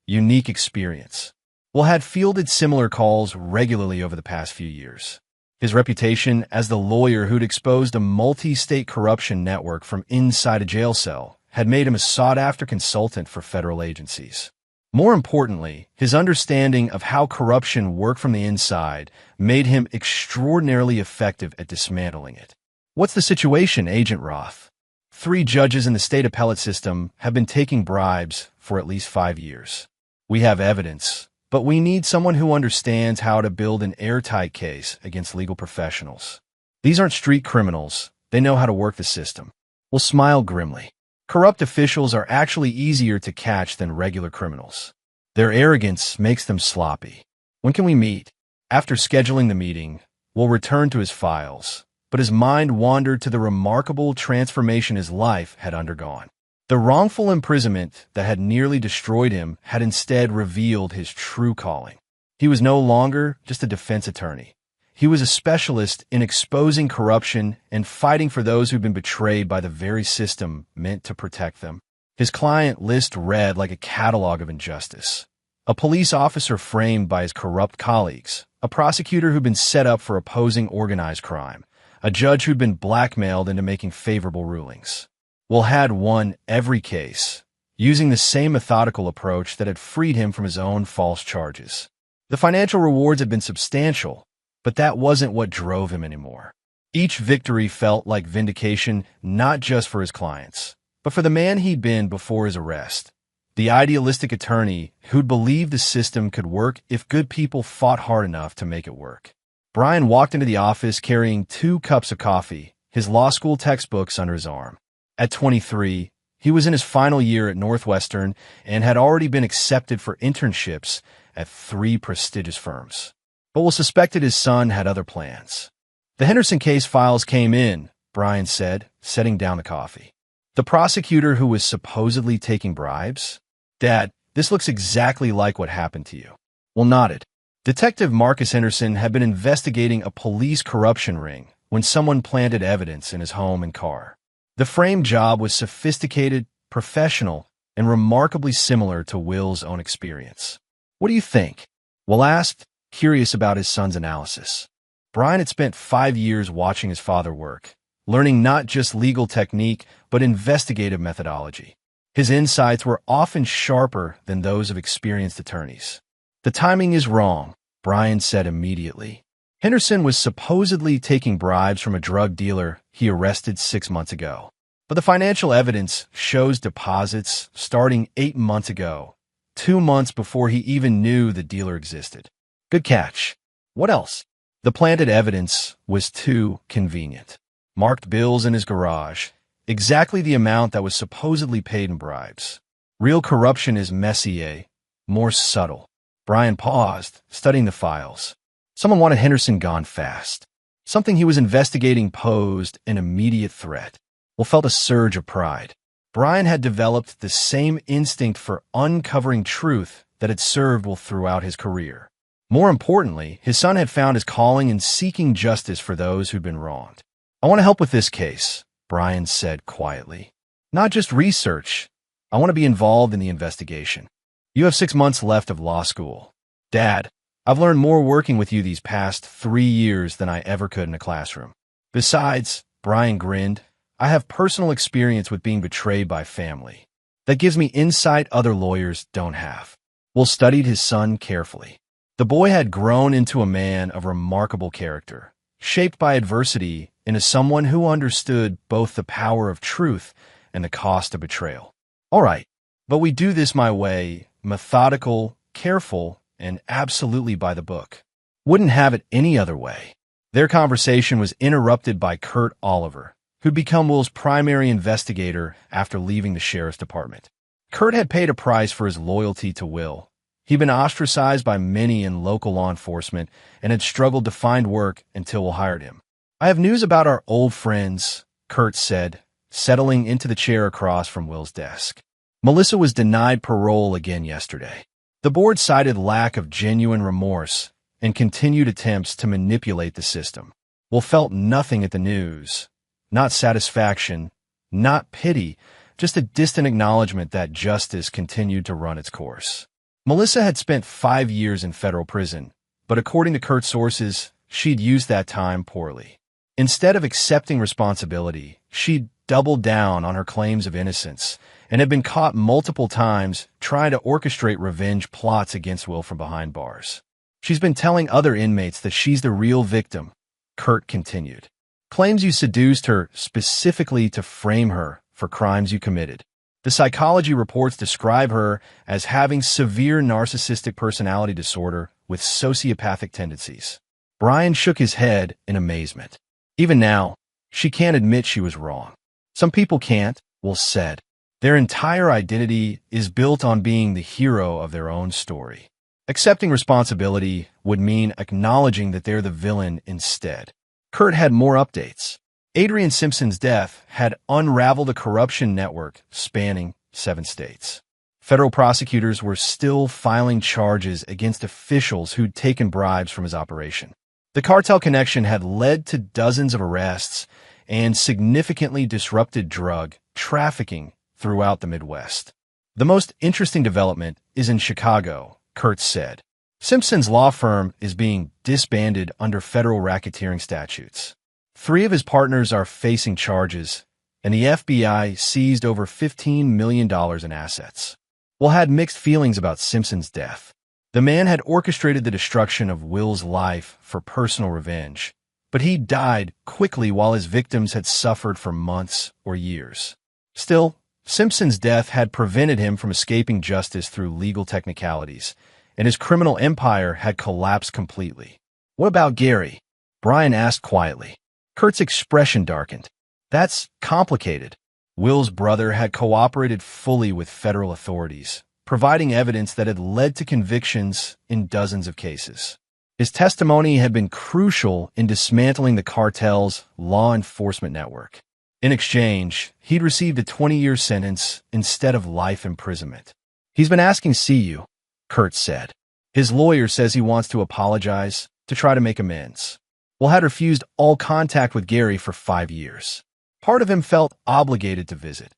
unique experience." Will had fielded similar calls regularly over the past few years. His reputation as the lawyer who'd exposed a multi-state corruption network from inside a jail cell had made him a sought-after consultant for federal agencies. More importantly, his understanding of how corruption worked from the inside made him extraordinarily effective at dismantling it. "What's the situation, Agent Roth?" 3 judges in the state appellate system have been taking bribes for at least 5 years. "We have evidence, but we need someone who understands how to build an airtight case against legal professionals. These aren't street criminals. They know how to work the system." Will smiled grimly. "Corrupt officials are actually easier to catch than regular criminals. Their arrogance makes them sloppy. When can we meet?" After scheduling the meeting, Will returned to his files, but his mind wandered to the remarkable transformation his life had undergone. The wrongful imprisonment that had nearly destroyed him had instead revealed his true calling. He was no longer just a defense attorney. He was a specialist in exposing corruption and fighting for those who'd been betrayed by the very system meant to protect them. His client list read like a catalog of injustice. A police officer framed by his corrupt colleagues, a prosecutor who'd been set up for opposing organized crime, a judge who'd been blackmailed into making favorable rulings. Will had won every case, using the same methodical approach that had freed him from his own false charges. The financial rewards had been substantial, but that wasn't what drove him anymore. Each victory felt like vindication not just for his clients, but for the man he'd been before his arrest. The idealistic attorney who'd believed the system could work if good people fought hard enough to make it work. Brian walked into the office carrying 2 cups of coffee, his law school textbooks under his arm. At 23, he was in his final year at Northwestern and had already been accepted for internships at 3 prestigious firms. But Will suspected his son had other plans. "The Henderson case files came in," Brian said, setting down the coffee. "The prosecutor who was supposedly taking bribes?" "Dad, this looks exactly like what happened to you." Will nodded. Detective Marcus Henderson had been investigating a police corruption ring when someone planted evidence in his home and car. The frame job was sophisticated, professional, and remarkably similar to Will's own experience. "What do you think?" Will asked, curious about his son's analysis. Brian had spent 5 years watching his father work, learning not just legal technique, but investigative methodology. His insights were often sharper than those of experienced attorneys. "The timing is wrong," Brian said immediately. Henderson was supposedly taking bribes from a drug dealer he arrested 6 months ago. But the financial evidence shows deposits starting 8 months ago, 2 months before he even knew the dealer existed. Good catch. What else? The planted evidence was too convenient. Marked bills in his garage, exactly the amount that was supposedly paid in bribes. Real corruption is messier, more subtle. Brian paused, studying the files. Someone wanted Henderson gone fast. Something he was investigating posed an immediate threat. Will felt a surge of pride. Brian had developed the same instinct for uncovering truth that had served Will throughout his career. More importantly, his son had found his calling in seeking justice for those who'd been wronged. "I want to help with this case," Brian said quietly. "Not just research. I want to be involved in the investigation. You have 6 months left of law school. Dad, I've learned more working with you these past 3 years than I ever could in a classroom. Besides," Brian grinned, "I have personal experience with being betrayed by family. That gives me insight other lawyers don't have." Will studied his son carefully. The boy had grown into a man of remarkable character, shaped by adversity into someone who understood both the power of truth and the cost of betrayal. "All right, but we do this my way, methodical, careful, and absolutely by the book. Wouldn't have it any other way." Their conversation was interrupted by Kurt Oliver, who'd become Will's primary investigator after leaving the sheriff's department. Kurt had paid a price for his loyalty to Will. He'd been ostracized by many in local law enforcement and had struggled to find work until Will hired him. "I have news about our old friends," Kurt said, settling into the chair across from Will's desk. Melissa was denied parole again yesterday. The board cited lack of genuine remorse and continued attempts to manipulate the system. Will felt nothing at the news. Not satisfaction, not pity, just a distant acknowledgement that justice continued to run its course. Melissa had spent 5 years in federal prison, but according to Kurt's sources, she'd used that time poorly. Instead of accepting responsibility, she'd doubled down on her claims of innocence and had been caught multiple times trying to orchestrate revenge plots against Will from behind bars. She's been telling other inmates that she's the real victim, Kurt continued. Claims you seduced her specifically to frame her for crimes you committed. The psychology reports describe her as having severe narcissistic personality disorder with sociopathic tendencies. Brian shook his head in amazement. Even now, she can't admit she was wrong. Some people can't, Will said. Their entire identity is built on being the hero of their own story. Accepting responsibility would mean acknowledging that they're the villain instead. Kurt had more updates. Adrian Simpson's death had unraveled a corruption network spanning 7 states. Federal prosecutors were still filing charges against officials who'd taken bribes from his operation. The cartel connection had led to dozens of arrests and significantly disrupted drug trafficking throughout the Midwest. The most interesting development is in Chicago, Kurt said. Simpson's law firm is being disbanded under federal racketeering statutes. 3 of his partners are facing charges, and the FBI seized over $15 million in assets. Will had mixed feelings about Simpson's death. The man had orchestrated the destruction of Will's life for personal revenge, but he died quickly while his victims had suffered for months or years. Still, Simpson's death had prevented him from escaping justice through legal technicalities, and his criminal empire had collapsed completely. What about Gary? Brian asked quietly. Kurt's expression darkened. That's complicated. Will's brother had cooperated fully with federal authorities, providing evidence that had led to convictions in dozens of cases. His testimony had been crucial in dismantling the cartel's law enforcement network. In exchange, he'd received a 20-year sentence instead of life imprisonment. He's been asking to see you, Kurt said. His lawyer says he wants to apologize to try to make amends. Will had refused all contact with Gary for 5 years. Part of him felt obligated to visit.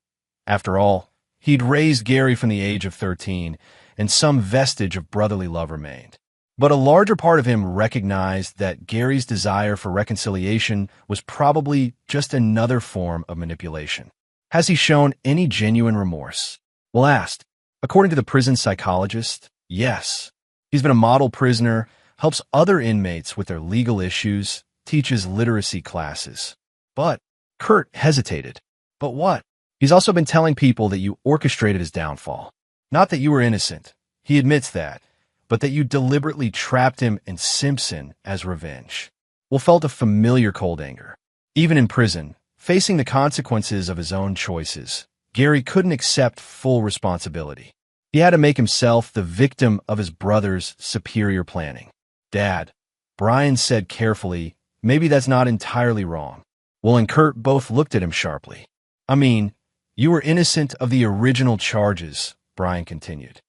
After all, he'd raised Gary from the age of 13, and some vestige of brotherly love remained. But a larger part of him recognized that Gary's desire for reconciliation was probably just another form of manipulation. Has he shown any genuine remorse? Will asked. According to the prison psychologist, yes. He's been a model prisoner, helps other inmates with their legal issues, teaches literacy classes. But Kurt hesitated. But what? He's also been telling people that you orchestrated his downfall. Not that you were innocent. He admits that. But that you deliberately trapped him and Simpson as revenge. Will felt a familiar cold anger. Even in prison, facing the consequences of his own choices, Gary couldn't accept full responsibility. He had to make himself the victim of his brother's superior planning. Dad, Brian said carefully, maybe that's not entirely wrong. Will and Kurt both looked at him sharply. I mean, you were innocent of the original charges, Brian continued.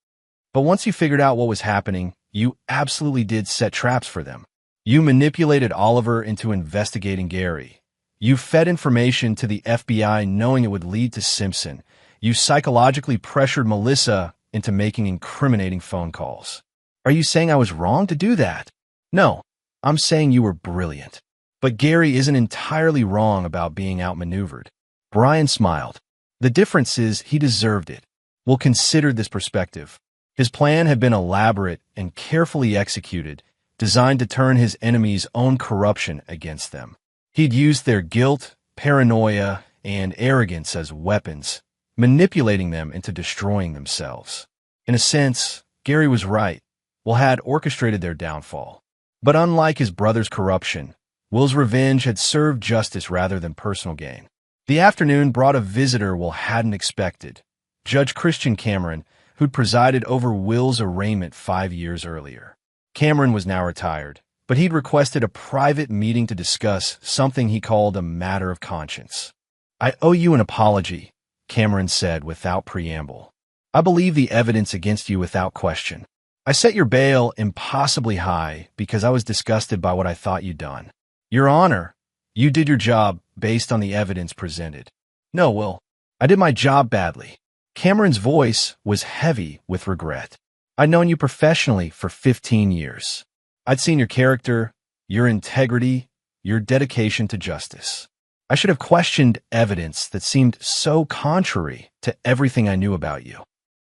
But once you figured out what was happening, you absolutely did set traps for them. You manipulated Oliver into investigating Gary. You fed information to the FBI knowing it would lead to Simpson. You psychologically pressured Melissa into making incriminating phone calls. Are you saying I was wrong to do that? No, I'm saying you were brilliant. But Gary isn't entirely wrong about being outmaneuvered. Brian smiled. The difference is he deserved it. We'll consider this perspective. His plan had been elaborate and carefully executed, designed to turn his enemies' own corruption against them. He'd used their guilt, paranoia, and arrogance as weapons, manipulating them into destroying themselves. In a sense, Gary was right. Will had orchestrated their downfall. But unlike his brother's corruption, Will's revenge had served justice rather than personal gain. The afternoon brought a visitor Will hadn't expected, Judge Christian Cameron, who'd presided over Will's arraignment 5 years earlier. Cameron was now retired, but he'd requested a private meeting to discuss something he called a matter of conscience. I owe you an apology, Cameron said without preamble. I believe the evidence against you without question. I set your bail impossibly high because I was disgusted by what I thought you'd done. Your Honor, you did your job based on the evidence presented. No, Will. I did my job badly. Cameron's voice was heavy with regret. I'd known you professionally for 15 years. I'd seen your character, your integrity, your dedication to justice. I should have questioned evidence that seemed so contrary to everything I knew about you.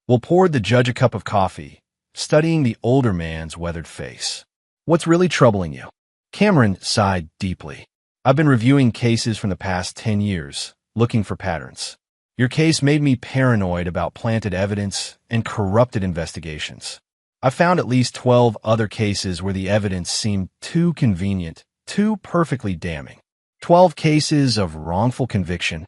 Will poured the judge a cup of coffee, studying the older man's weathered face. What's really troubling you? Cameron sighed deeply. I've been reviewing cases from the past 10 years, looking for patterns. Your case made me paranoid about planted evidence and corrupted investigations. I found at least 12 other cases where the evidence seemed too convenient, too perfectly damning. 12 cases of wrongful conviction,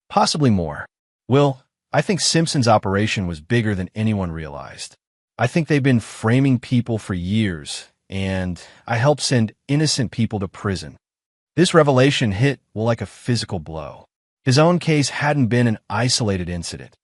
possibly more. Will, I think Simpson's operation was bigger than anyone realized. I think they've been framing people for years, and I helped send innocent people to prison. This revelation hit Will like a physical blow. His own case hadn't been an isolated incident.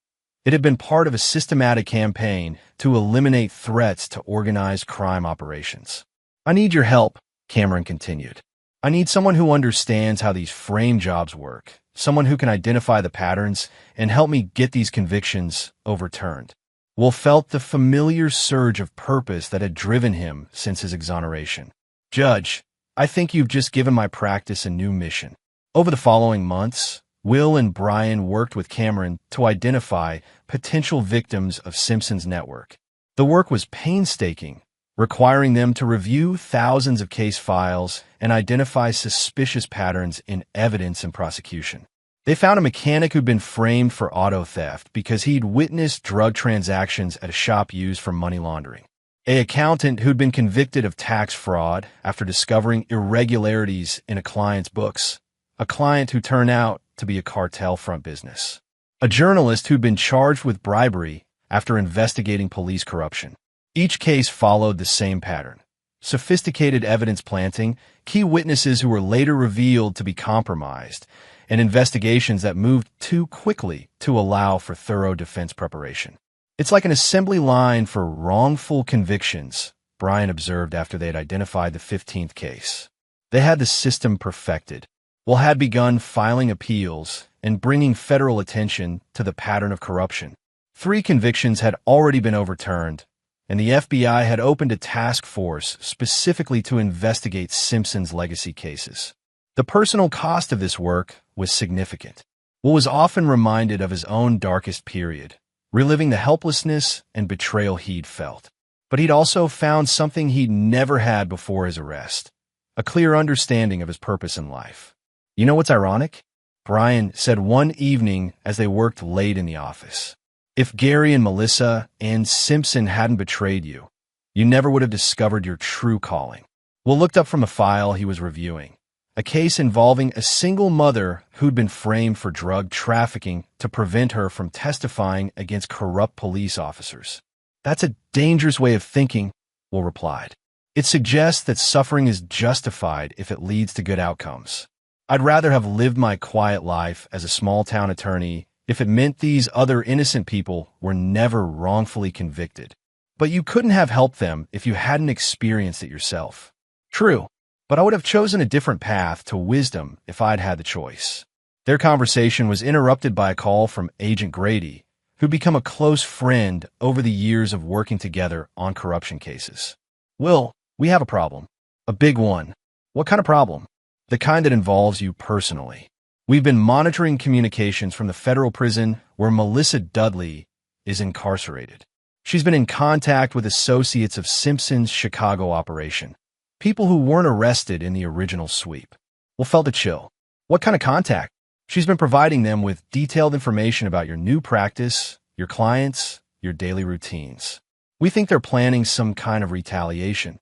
It had been part of a systematic campaign to eliminate threats to organized crime operations. I need your help, Cameron continued. I need someone who understands how these frame jobs work, someone who can identify the patterns and help me get these convictions overturned. Will felt the familiar surge of purpose that had driven him since his exoneration. Judge, I think you've just given my practice a new mission. Over the following months, Will and Brian worked with Cameron to identify potential victims of Simpson's network. The work was painstaking, requiring them to review thousands of case files and identify suspicious patterns in evidence and prosecution. They found a mechanic who'd been framed for auto theft because he'd witnessed drug transactions at a shop used for money laundering. An accountant who'd been convicted of tax fraud after discovering irregularities in a client's books. A client who turned out to be a cartel front business. A journalist who'd been charged with bribery after investigating police corruption. Each case followed the same pattern. Sophisticated evidence planting, key witnesses who were later revealed to be compromised, and investigations that moved too quickly to allow for thorough defense preparation. It's like an assembly line for wrongful convictions, Brian observed after they had identified the 15th case. They had the system perfected. Will had begun filing appeals and bringing federal attention to the pattern of corruption. 3 convictions had already been overturned, and the FBI had opened a task force specifically to investigate Simpson's legacy cases. The personal cost of this work was significant. Will was often reminded of his own darkest period, reliving the helplessness and betrayal he'd felt. But he'd also found something he'd never had before his arrest, a clear understanding of his purpose in life. You know what's ironic? Brian said one evening as they worked late in the office. If Gary and Melissa and Simpson hadn't betrayed you, you never would have discovered your true calling. Will looked up from a file he was reviewing, a case involving a single mother who'd been framed for drug trafficking to prevent her from testifying against corrupt police officers. That's a dangerous way of thinking, Will replied. It suggests that suffering is justified if it leads to good outcomes. I'd rather have lived my quiet life as a small-town attorney if it meant these other innocent people were never wrongfully convicted. But you couldn't have helped them if you hadn't experienced it yourself. True, but I would have chosen a different path to wisdom if I'd had the choice. Their conversation was interrupted by a call from Agent Grady, who'd become a close friend over the years of working together on corruption cases. Will, we have a problem. A big one. What kind of problem? The kind that involves you personally. We've been monitoring communications from the federal prison where Melissa Dudley is incarcerated. She's been in contact with associates of Simpson's Chicago operation, people who weren't arrested in the original sweep. Will felt a chill. What kind of contact? She's been providing them with detailed information about your new practice, your clients, your daily routines. We think they're planning some kind of retaliation.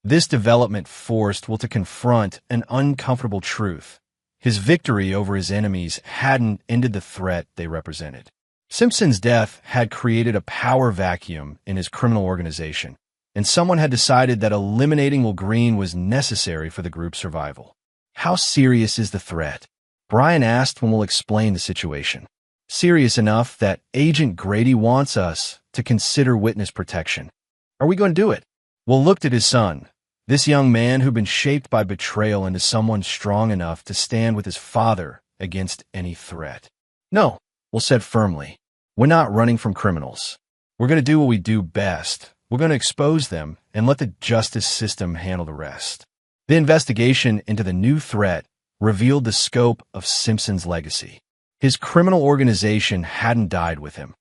This development forced Will to confront an uncomfortable truth. His victory over his enemies hadn't ended the threat they represented. Simpson's death had created a power vacuum in his criminal organization, and someone had decided that eliminating Will Green was necessary for the group's survival. How serious is the threat? Brian asked when Will explained the situation. Serious enough that Agent Grady wants us to consider witness protection. Are we going to do it? Will looked at his son, this young man who'd been shaped by betrayal into someone strong enough to stand with his father against any threat. No, Will said firmly. We're not running from criminals. We're going to do what we do best. We're going to expose them and let the justice system handle the rest. The investigation into the new threat revealed the scope of Simpson's legacy. His criminal organization hadn't died with him.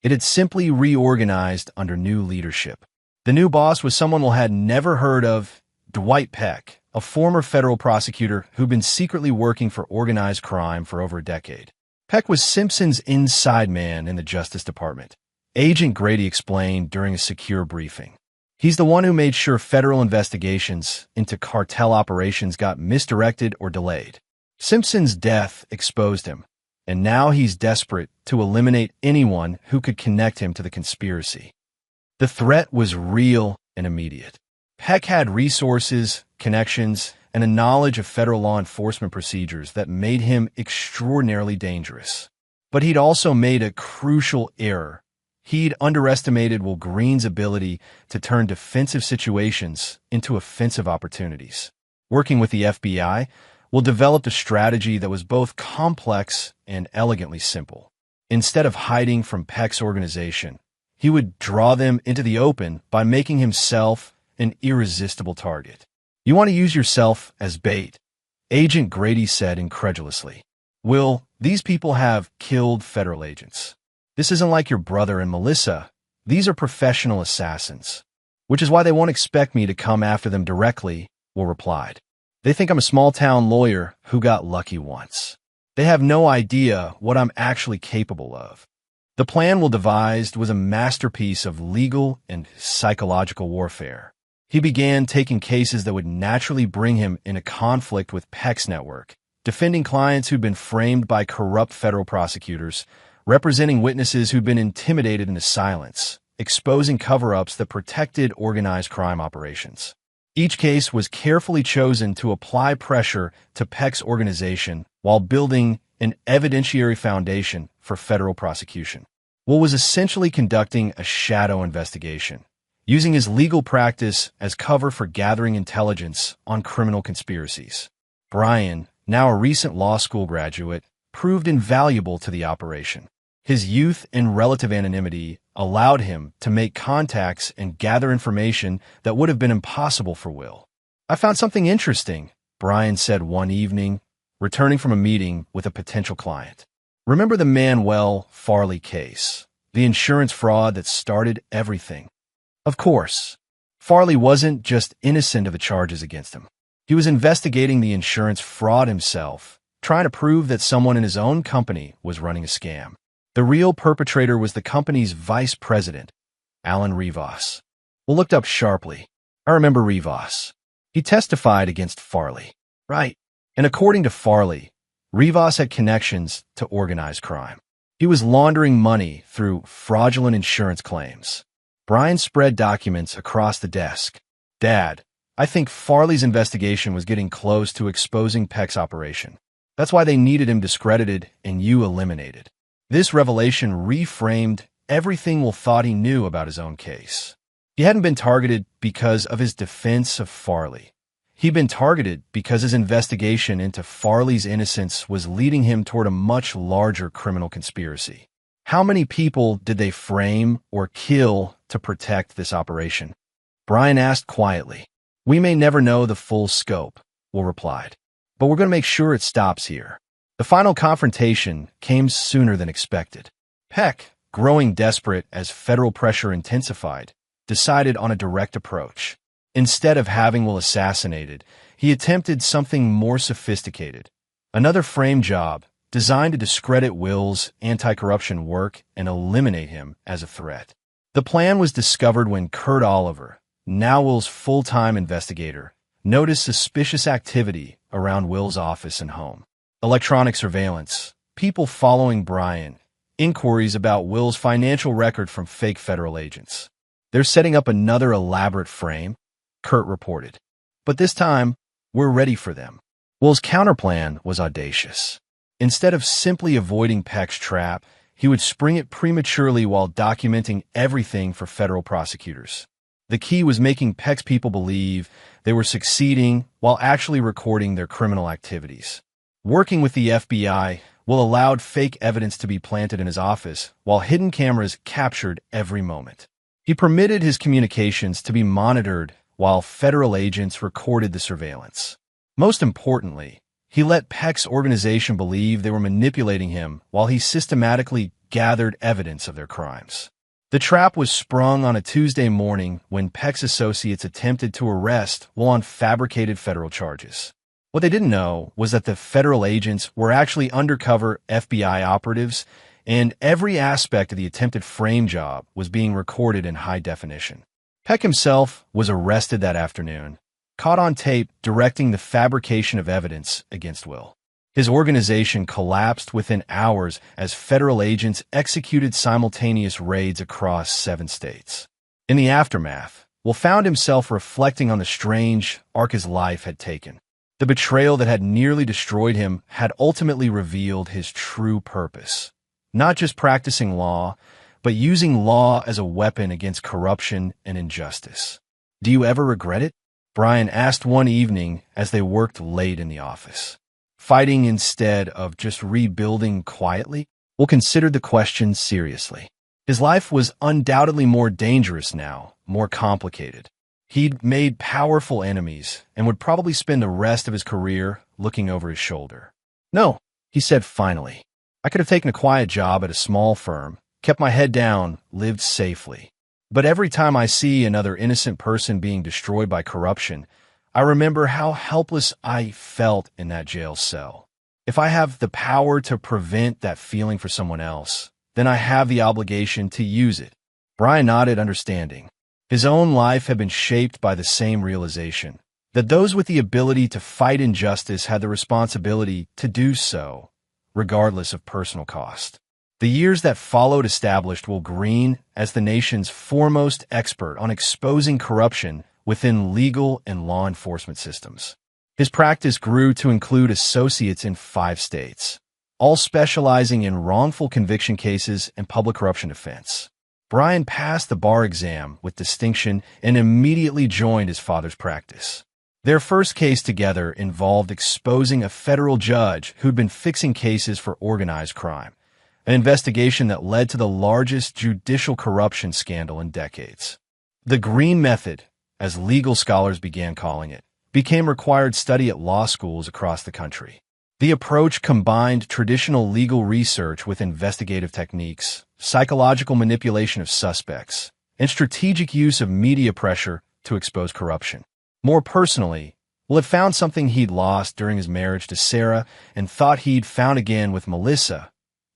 It had simply reorganized under new leadership. The new boss was someone Will had never heard of, Dwight Peck, a former federal prosecutor who'd been secretly working for organized crime for over a decade. Peck was Simpson's inside man in the Justice Department. Agent Grady explained during a secure briefing. He's the one who made sure federal investigations into cartel operations got misdirected or delayed. Simpson's death exposed him, and now he's desperate to eliminate anyone who could connect him to the conspiracy. The threat was real and immediate. Peck had resources, connections, and a knowledge of federal law enforcement procedures that made him extraordinarily dangerous. But he'd also made a crucial error. He'd underestimated Will Green's ability to turn defensive situations into offensive opportunities. Working with the FBI, Will developed a strategy that was both complex and elegantly simple. Instead of hiding from Peck's organization, he would draw them into the open by making himself an irresistible target. You want to use yourself as bait, Agent Grady said incredulously. Will, these people have killed federal agents. This isn't like your brother and Melissa. These are professional assassins. Which is why they won't expect me to come after them directly, Will replied. They think I'm a small-town lawyer who got lucky once. They have no idea what I'm actually capable of. The plan Will devised was a masterpiece of legal and psychological warfare. He began taking cases that would naturally bring him in a conflict with Peck's network, defending clients who'd been framed by corrupt federal prosecutors, representing witnesses who'd been intimidated into silence, exposing cover-ups that protected organized crime operations. Each case was carefully chosen to apply pressure to Peck's organization while building an evidentiary foundation for federal prosecution. Will was essentially conducting a shadow investigation, using his legal practice as cover for gathering intelligence on criminal conspiracies. Brian, now a recent law school graduate, proved invaluable to the operation. His youth and relative anonymity allowed him to make contacts and gather information that would have been impossible for Will. I found something interesting, Brian said one evening, returning from a meeting with a potential client. Remember the Manuel Farley case, the insurance fraud that started everything? Of course, Farley wasn't just innocent of the charges against him. He was investigating the insurance fraud himself, trying to prove that someone in his own company was running a scam. The real perpetrator was the company's vice president, Alan Rivas. Will looked up sharply. I remember Rivas. He testified against Farley. Right. And according to Farley, Rivas had connections to organized crime. He was laundering money through fraudulent insurance claims. Brian spread documents across the desk. Dad, I think Farley's investigation was getting close to exposing Peck's operation. That's why they needed him discredited and you eliminated. This revelation reframed everything Will thought he knew about his own case. He hadn't been targeted because of his defense of Farley. He'd been targeted because his investigation into Farley's innocence was leading him toward a much larger criminal conspiracy. How many people did they frame or kill to protect this operation? Brian asked quietly. We may never know the full scope, Will replied, but we're going to make sure it stops here. The final confrontation came sooner than expected. Peck, growing desperate as federal pressure intensified, decided on a direct approach. Instead of having Will assassinated, he attempted something more sophisticated. Another frame job designed to discredit Will's anti-corruption work and eliminate him as a threat. The plan was discovered when Kurt Oliver, now Will's full-time investigator, noticed suspicious activity around Will's office and home. Electronic surveillance, people following Brian, inquiries about Will's financial record from fake federal agents. They're setting up another elaborate frame, Kurt reported. But this time, we're ready for them. Will's counterplan was audacious. Instead of simply avoiding Peck's trap, He would spring it prematurely while documenting everything for federal prosecutors. The key was making Peck's people believe they were succeeding while actually recording their criminal activities. Working with the FBI, Will allowed fake evidence to be planted in his office, while hidden cameras captured every moment. He permitted his communications to be monitored while federal agents recorded the surveillance. Most importantly, he let Peck's organization believe they were manipulating him while he systematically gathered evidence of their crimes. The trap was sprung on a Tuesday morning when Peck's associates attempted to arrest Will on fabricated federal charges. What they didn't know was that the federal agents were actually undercover FBI operatives, and every aspect of the attempted frame job was being recorded in high definition. Peck himself was arrested that afternoon, caught on tape directing the fabrication of evidence against Will. His organization collapsed within hours as federal agents executed simultaneous raids across 7 states. In the aftermath, Will found himself reflecting on the strange arc his life had taken. The betrayal that had nearly destroyed him had ultimately revealed his true purpose. Not just practicing law, but using law as a weapon against corruption and injustice. "Do you ever regret it?" Brian asked one evening as they worked late in the office. Fighting instead of just rebuilding quietly? Will considered the question seriously. His life was undoubtedly more dangerous now, more complicated. He'd made powerful enemies and would probably spend the rest of his career looking over his shoulder. "No," he said finally. "I could have taken a quiet job at a small firm, kept my head down, lived safely. But every time I see another innocent person being destroyed by corruption, I remember how helpless I felt in that jail cell. If I have the power to prevent that feeling for someone else, then I have the obligation to use it." Brian nodded, understanding. His own life had been shaped by the same realization, that those with the ability to fight injustice had the responsibility to do so, regardless of personal cost. The years that followed established Will Green as the nation's foremost expert on exposing corruption within legal and law enforcement systems. His practice grew to include associates in 5 states, all specializing in wrongful conviction cases and public corruption defense. Brian passed the bar exam with distinction and immediately joined his father's practice. Their first case together involved exposing a federal judge who'd been fixing cases for organized crime, an investigation that led to the largest judicial corruption scandal in decades. The Green Method, as legal scholars began calling it, became required study at law schools across the country. The approach combined traditional legal research with investigative techniques, psychological manipulation of suspects, and strategic use of media pressure to expose corruption. More personally, Will had found something he'd lost during his marriage to Sarah and thought he'd found again with Melissa: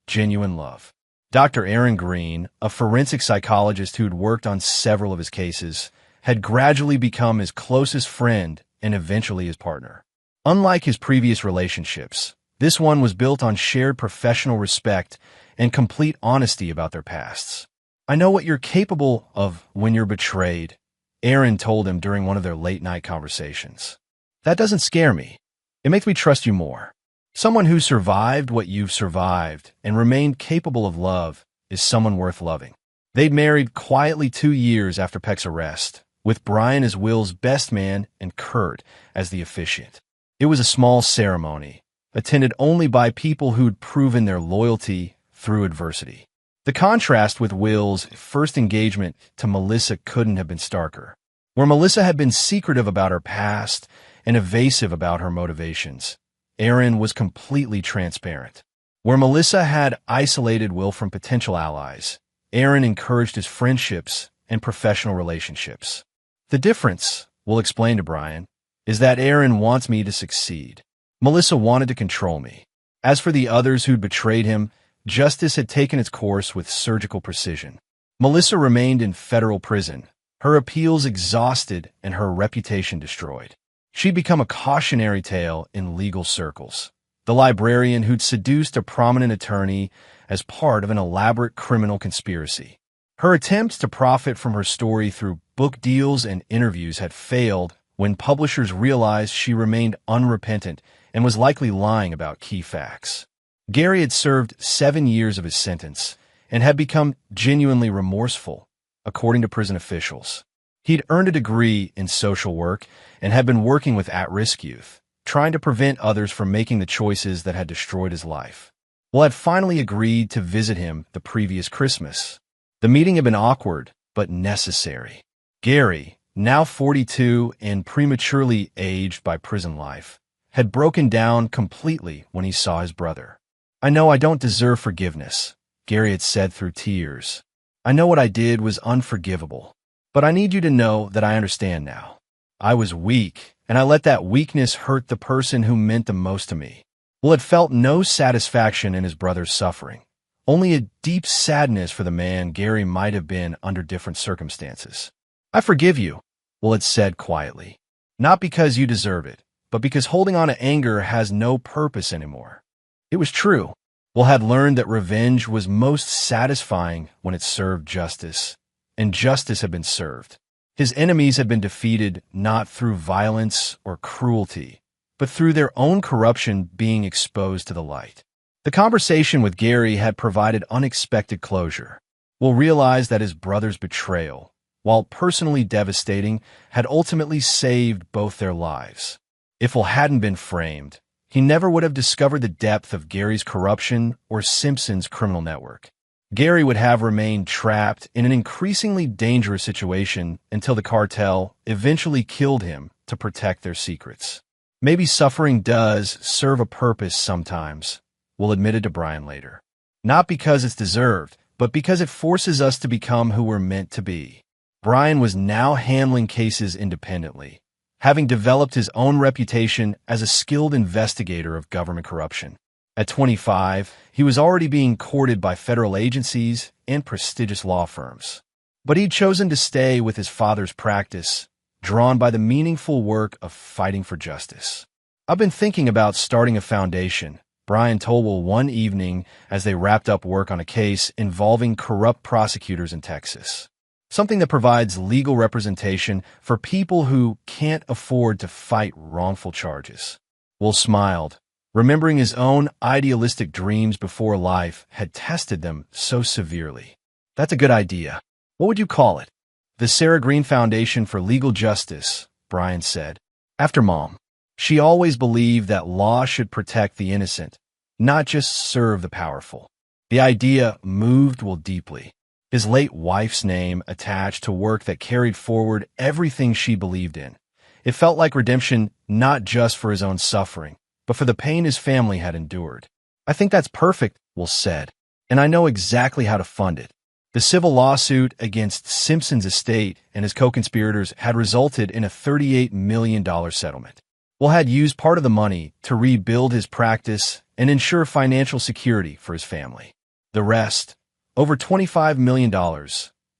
genuine love. Dr. Aaron Green, a forensic psychologist who'd worked on several of his cases, had gradually become his closest friend and eventually his partner. Unlike his previous relationships, this one was built on shared professional respect and complete honesty about their pasts. "I know what you're capable of when you're betrayed," Aaron told him during one of their late-night conversations. "That doesn't scare me. It makes me trust you more. Someone who survived what you've survived and remained capable of love is someone worth loving." They'd married quietly 2 years after Peck's arrest, with Brian as Will's best man and Kurt as the officiant. It was a small ceremony, attended only by people who'd proven their loyalty through adversity. The contrast with Will's first engagement to Melissa couldn't have been starker. Where Melissa had been secretive about her past and evasive about her motivations, Aaron was completely transparent. Where Melissa had isolated Will from potential allies, Aaron encouraged his friendships and professional relationships. "The difference," Will explain to Brian, "is that Aaron wants me to succeed. Melissa wanted to control me. As for the others who'd betrayed him, justice had taken its course with surgical precision. Melissa remained in federal prison, her appeals exhausted and her reputation destroyed. She'd become a cautionary tale in legal circles, the librarian who'd seduced a prominent attorney as part of an elaborate criminal conspiracy. Her attempts to profit from her story through book deals and interviews had failed when publishers realized she remained unrepentant and was likely lying about key facts. Gary had served 7 years of his sentence and had become genuinely remorseful, according to prison officials. He'd earned a degree in social work and had been working with at-risk youth, trying to prevent others from making the choices that had destroyed his life. Will had finally agreed to visit him the previous Christmas. The meeting had been awkward, but necessary. Gary, now 42 and prematurely aged by prison life, had broken down completely when he saw his brother. "I know I don't deserve forgiveness," Gary had said through tears. "I know what I did was unforgivable, but I need you to know that I understand now. I was weak, and I let that weakness hurt the person who meant the most to me." Will had felt no satisfaction in his brother's suffering, only a deep sadness for the man Gary might have been under different circumstances. "I forgive you," Will had said quietly. "Not because you deserve it, but because holding on to anger has no purpose anymore." It was true. Will had learned that revenge was most satisfying when it served justice, and justice had been served. His enemies had been defeated not through violence or cruelty, but through their own corruption being exposed to the light. The conversation with Gary had provided unexpected closure. Will realized that his brother's betrayal, while personally devastating, had ultimately saved both their lives. If Will hadn't been framed, he never would have discovered the depth of Gary's corruption or Simpson's criminal network. Gary would have remained trapped in an increasingly dangerous situation until the cartel eventually killed him to protect their secrets. "Maybe suffering does serve a purpose sometimes," Will admitted to Brian later. "Not because it's deserved, but because it forces us to become who we're meant to be." Brian was now handling cases independently, having developed his own reputation as a skilled investigator of government corruption. At 25, he was already being courted by federal agencies and prestigious law firms. But he'd chosen to stay with his father's practice, drawn by the meaningful work of fighting for justice. "I've been thinking about starting a foundation," Brian told Will one evening as they wrapped up work on a case involving corrupt prosecutors in Texas. "Something that provides legal representation for people who can't afford to fight wrongful charges." Will smiled, remembering his own idealistic dreams before life had tested them so severely. "That's a good idea. What would you call it?" "The Sarah Green Foundation for Legal Justice," Brian said. "After Mom. She always believed that law should protect the innocent, not just serve the powerful." The idea moved Will deeply. His late wife's name attached to work that carried forward everything she believed in. It felt like redemption not just for his own suffering, but for the pain his family had endured. "I think that's perfect," Will said, "and I know exactly how to fund it." The civil lawsuit against Simpson's estate and his co-conspirators had resulted in a $38 million settlement. Will had used part of the money to rebuild his practice and ensure financial security for his family. The rest, over $25 million,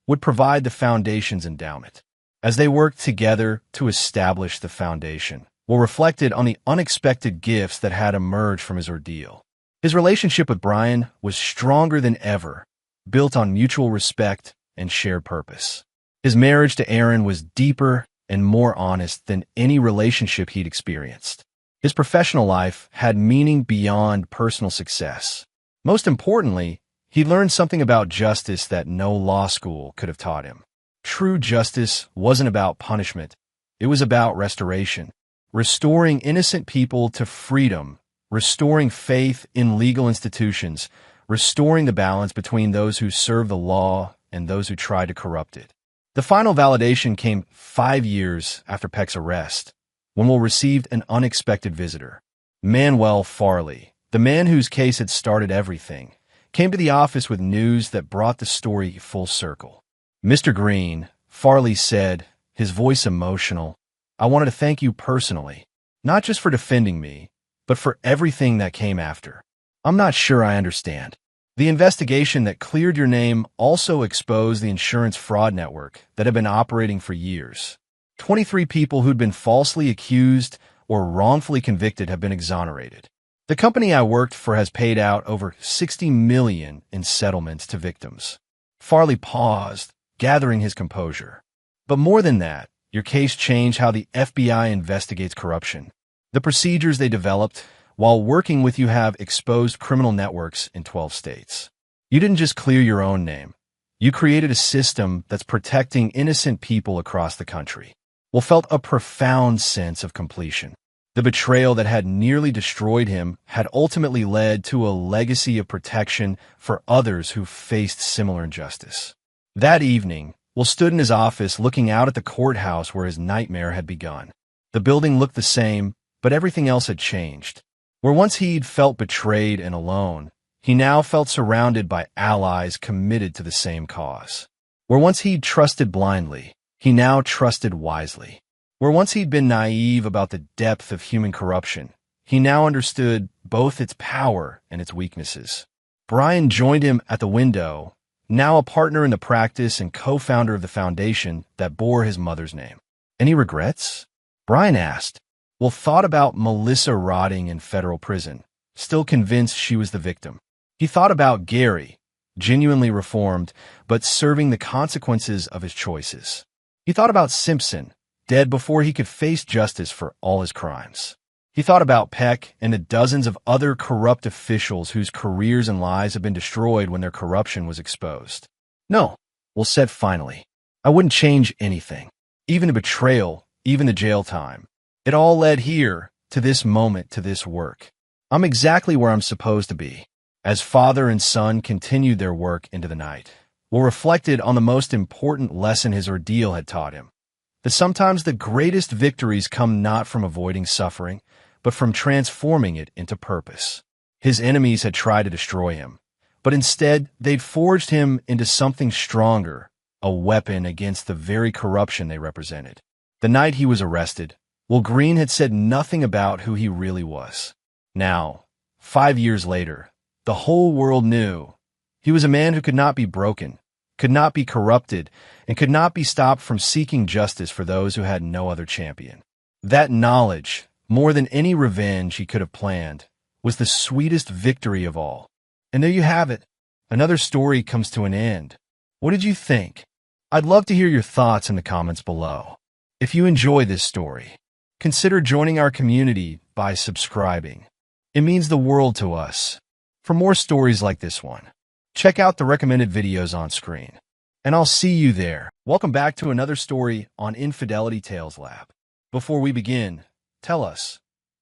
would provide the foundation's endowment. As they worked together to establish the foundation, Will reflected on the unexpected gifts that had emerged from his ordeal. His relationship with Brian was stronger than ever, built on mutual respect and shared purpose. His marriage to Erin was deeper and more honest than any relationship he'd experienced. His professional life had meaning beyond personal success. Most importantly, he learned something about justice that no law school could have taught him. True justice wasn't about punishment. It was about restoration, restoring innocent people to freedom, restoring faith in legal institutions, restoring the balance between those who serve the law and those who try to corrupt it. The final validation came 5 years after Peck's arrest, when Will received an unexpected visitor. Manuel Farley, the man whose case had started everything, came to the office with news that brought the story full circle. "Mr. Green," Farley said, his voice emotional, "I wanted to thank you personally, not just for defending me, but for everything that came after. I'm not sure I understand. The investigation that cleared your name also exposed the insurance fraud network that had been operating for years. 23 people who'd been falsely accused or wrongfully convicted have been exonerated. The company I worked for has paid out over $60 million in settlements to victims." Farley paused, gathering his composure. "But more than that, your case changed how the FBI investigates corruption. The procedures they developed, while working with you have exposed criminal networks in 12 states. You didn't just clear your own name. You created a system that's protecting innocent people across the country. Will felt a profound sense of completion. The betrayal that had nearly destroyed him had ultimately led to a legacy of protection for others who faced similar injustice. That evening, Will stood in his office looking out at the courthouse where his nightmare had begun. The building looked the same, but everything else had changed. Where once he'd felt betrayed and alone, he now felt surrounded by allies committed to the same cause. Where once he'd trusted blindly, he now trusted wisely. Where once he'd been naive about the depth of human corruption, he now understood both its power and its weaknesses. Brian joined him at the window, now a partner in the practice and co-founder of the foundation that bore his mother's name. Any regrets? Brian asked. Will thought about Melissa rotting in federal prison, still convinced she was the victim. He thought about Gary, genuinely reformed, but serving the consequences of his choices. He thought about Simpson, dead before he could face justice for all his crimes. He thought about Peck and the dozens of other corrupt officials whose careers and lives had been destroyed when their corruption was exposed. No, Will said finally, I wouldn't change anything. Even the betrayal, even the jail time. It all led here, to this moment, to this work. I'm exactly where I'm supposed to be. As father and son continued their work into the night, Will reflected on the most important lesson his ordeal had taught him. That sometimes the greatest victories come not from avoiding suffering, but from transforming it into purpose. His enemies had tried to destroy him, but instead they'd forged him into something stronger, a weapon against the very corruption they represented. The night he was arrested, Will Green had said nothing about who he really was. Now, 5 years later, the whole world knew. He was a man who could not be broken, could not be corrupted, and could not be stopped from seeking justice for those who had no other champion. That knowledge, more than any revenge he could have planned, was the sweetest victory of all. And there you have it. Another story comes to an end. What did you think? I'd love to hear your thoughts in the comments below. If you enjoy this story, consider joining our community by subscribing. It means the world to us. For more stories like this one, check out the recommended videos on screen. And I'll see you there. Welcome back to another story on Infidelity Tales Lab. Before we begin, tell us,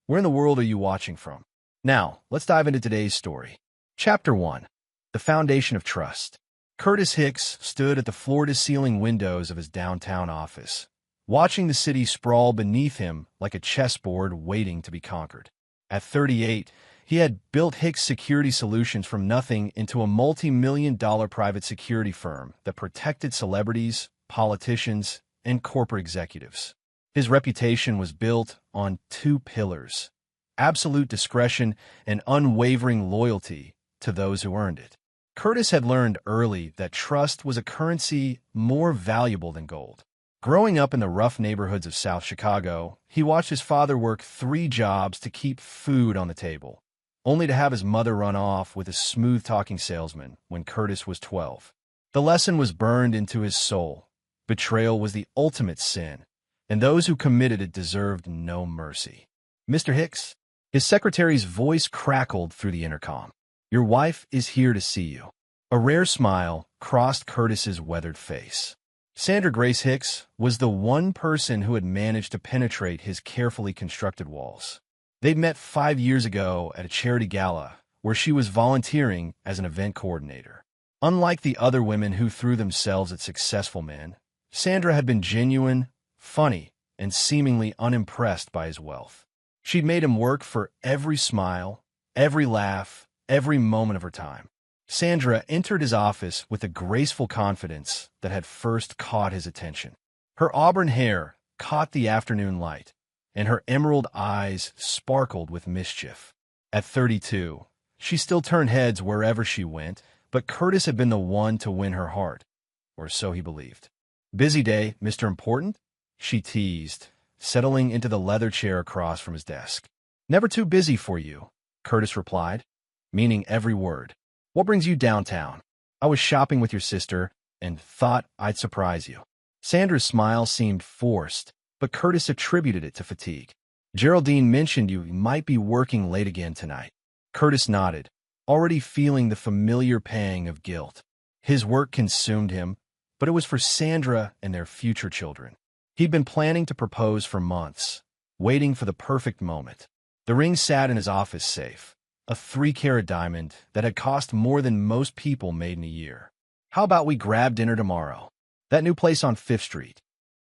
where in the world are you watching from? Now, let's dive into today's story. Chapter 1. The Foundation of Trust. Curtis Hicks stood at the floor-to-ceiling windows of his downtown office, watching the city sprawl beneath him like a chessboard waiting to be conquered. At 38, he had built Hicks Security Solutions from nothing into a multi-million-dollar private security firm that protected celebrities, politicians, and corporate executives. His reputation was built on 2 pillars: absolute discretion and unwavering loyalty to those who earned it. Curtis had learned early that trust was a currency more valuable than gold. Growing up in the rough neighborhoods of South Chicago, he watched his father work 3 jobs to keep food on the table, only to have his mother run off with a smooth-talking salesman when Curtis was 12. The lesson was burned into his soul. Betrayal was the ultimate sin, and those who committed it deserved no mercy. Mr. Hicks, his secretary's voice crackled through the intercom. Your wife is here to see you. A rare smile crossed Curtis's weathered face. Sandra Grace Hicks was the one person who had managed to penetrate his carefully constructed walls. They'd met 5 years ago at a charity gala where she was volunteering as an event coordinator. Unlike the other women who threw themselves at successful men, Sandra had been genuine, funny, and seemingly unimpressed by his wealth. She'd made him work for every smile, every laugh, every moment of her time. Sandra entered his office with a graceful confidence that had first caught his attention. Her auburn hair caught the afternoon light, and her emerald eyes sparkled with mischief. At 32, she still turned heads wherever she went, but Curtis had been the one to win her heart, or so he believed. Busy day, Mr. Important? She teased, settling into the leather chair across from his desk. Never too busy for you, Curtis replied, meaning every word. What brings you downtown? I was shopping with your sister and thought I'd surprise you. Sandra's smile seemed forced, but Curtis attributed it to fatigue. Geraldine mentioned you might be working late again tonight. Curtis nodded, already feeling the familiar pang of guilt. His work consumed him, but it was for Sandra and their future children. He'd been planning to propose for months, waiting for the perfect moment. The ring sat in his office safe, a 3-carat diamond that had cost more than most people made in a year. How about we grab dinner tomorrow? That new place on 5th Street,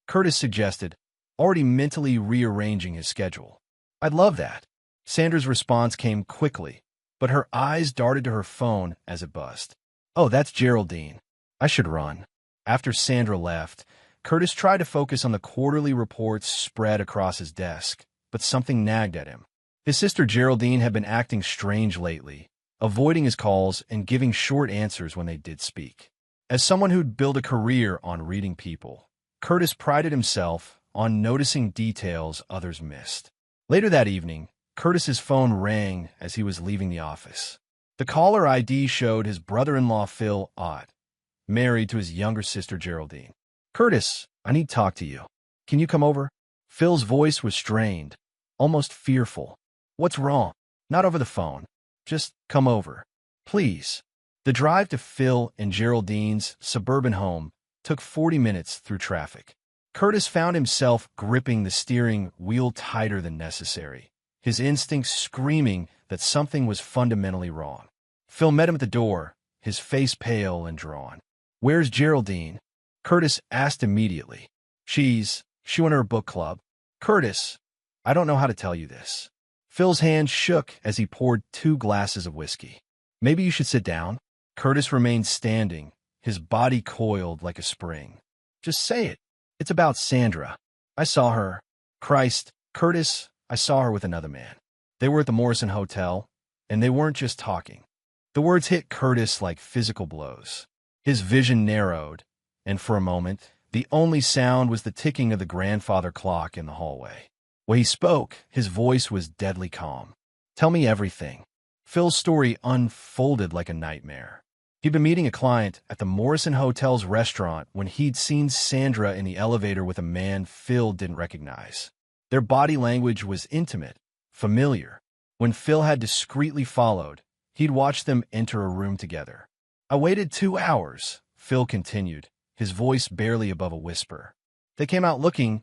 Curtis suggested, already mentally rearranging his schedule. I'd love that. Sandra's response came quickly, but her eyes darted to her phone as it buzzed. Oh, that's Geraldine. I should run. After Sandra left, Curtis tried to focus on the quarterly reports spread across his desk, but something nagged at him. His sister Geraldine had been acting strange lately, avoiding his calls and giving short answers when they did speak. As someone who'd built a career on reading people, Curtis prided himself on noticing details others missed. Later that evening, Curtis's phone rang as he was leaving the office. The caller ID showed his brother-in-law Phil Ott, married to his younger sister Geraldine. Curtis, I need to talk to you. Can you come over? Phil's voice was strained, almost fearful. What's wrong? Not over the phone. Just come over. Please. The drive to Phil and Geraldine's suburban home took 40 minutes through traffic. Curtis found himself gripping the steering wheel tighter than necessary, his instincts screaming that something was fundamentally wrong. Phil met him at the door, his face pale and drawn. Where's Geraldine? Curtis asked immediately. She went to her book club. Curtis, I don't know how to tell you this. Phil's hand shook as he poured 2 glasses of whiskey. Maybe you should sit down. Curtis remained standing, his body coiled like a spring. Just say it. It's about Sandra. I saw her. Christ, Curtis, I saw her with another man. They were at the Morrison Hotel, and they weren't just talking. The words hit Curtis like physical blows. His vision narrowed, and for a moment, the only sound was the ticking of the grandfather clock in the hallway. When he spoke, his voice was deadly calm. Tell me everything. Phil's story unfolded like a nightmare. He'd been meeting a client at the Morrison Hotel's restaurant when he'd seen Sandra in the elevator with a man Phil didn't recognize. Their body language was intimate, familiar. When Phil had discreetly followed, he'd watched them enter a room together. I waited 2 hours, Phil continued, his voice barely above a whisper. They came out looking,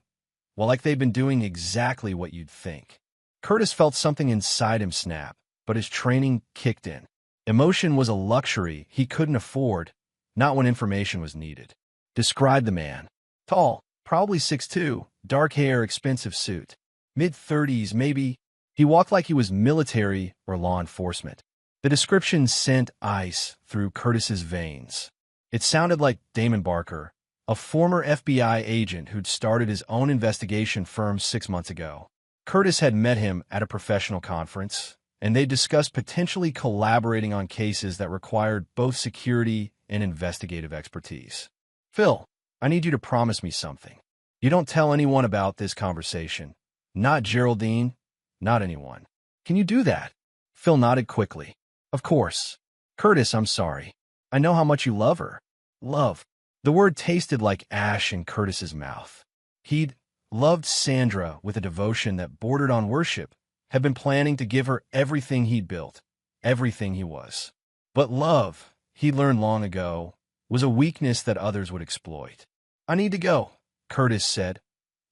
well, like they'd been doing exactly what you'd think. Curtis felt something inside him snap, but his training kicked in. Emotion was a luxury he couldn't afford, not when information was needed. Describe the man. Tall, probably 6'2", dark hair, expensive suit. Mid-30s, maybe. He walked like he was military or law enforcement. The description sent ice through Curtis's veins. It sounded like Damon Barker, a former FBI agent who'd started his own investigation firm 6 months ago. Curtis had met him at a professional conference, and they discussed potentially collaborating on cases that required both security and investigative expertise. Phil, I need you to promise me something. You don't tell anyone about this conversation. Not Geraldine, not anyone. Can you do that? Phil nodded quickly. Of course. Curtis, I'm sorry. I know how much you love her. Love. The word tasted like ash in Curtis's mouth. He'd loved Sandra with a devotion that bordered on worship, had been planning to give her everything he'd built, everything he was. But love, he learned long ago, was a weakness that others would exploit. I need to go, Curtis said,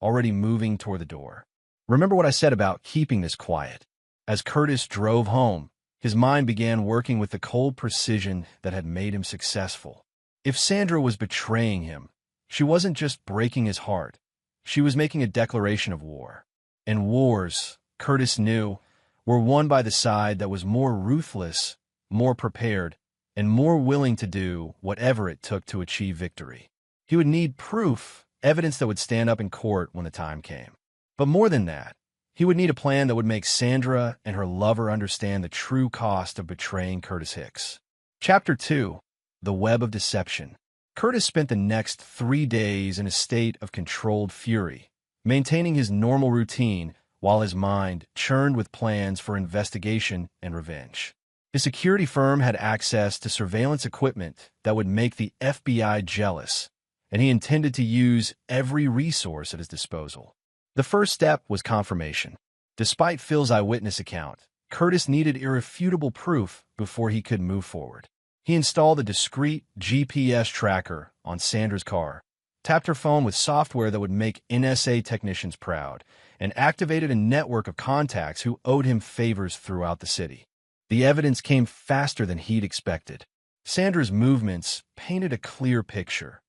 already moving toward the door. Remember what I said about keeping this quiet. As Curtis drove home, his mind began working with the cold precision that had made him successful. If Sandra was betraying him, she wasn't just breaking his heart. She was making a declaration of war. And wars, Curtis knew, were won by the side that was more ruthless, more prepared, and more willing to do whatever it took to achieve victory. He would need proof, evidence that would stand up in court when the time came. But more than that, he would need a plan that would make Sandra and her lover understand the true cost of betraying Curtis Hicks. Chapter 2. The Web of Deception. Curtis spent the next 3 days in a state of controlled fury, maintaining his normal routine while his mind churned with plans for investigation and revenge. His security firm had access to surveillance equipment that would make the FBI jealous, and he intended to use every resource at his disposal. The first step was confirmation. Despite Phil's eyewitness account, Curtis needed irrefutable proof before he could move forward. He installed a discreet GPS tracker on Sandra's car, tapped her phone with software that would make NSA technicians proud, and activated a network of contacts who owed him favors throughout the city. The evidence came faster than he'd expected. Sandra's movements painted a clear picture.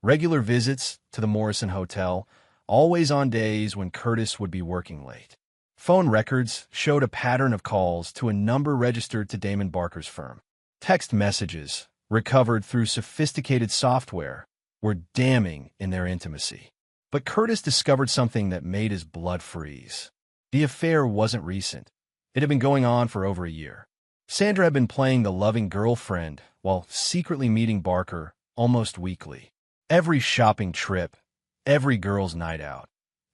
Regular visits to the Morrison Hotel, always on days when Curtis would be working late. Phone records showed a pattern of calls to a number registered to Damon Barker's firm. Text messages, recovered through sophisticated software, were damning in their intimacy. But Curtis discovered something that made his blood freeze. The affair wasn't recent. It had been going on for over a year. Sandra had been playing the loving girlfriend while secretly meeting Barker almost weekly. Every shopping trip, every girls' night out,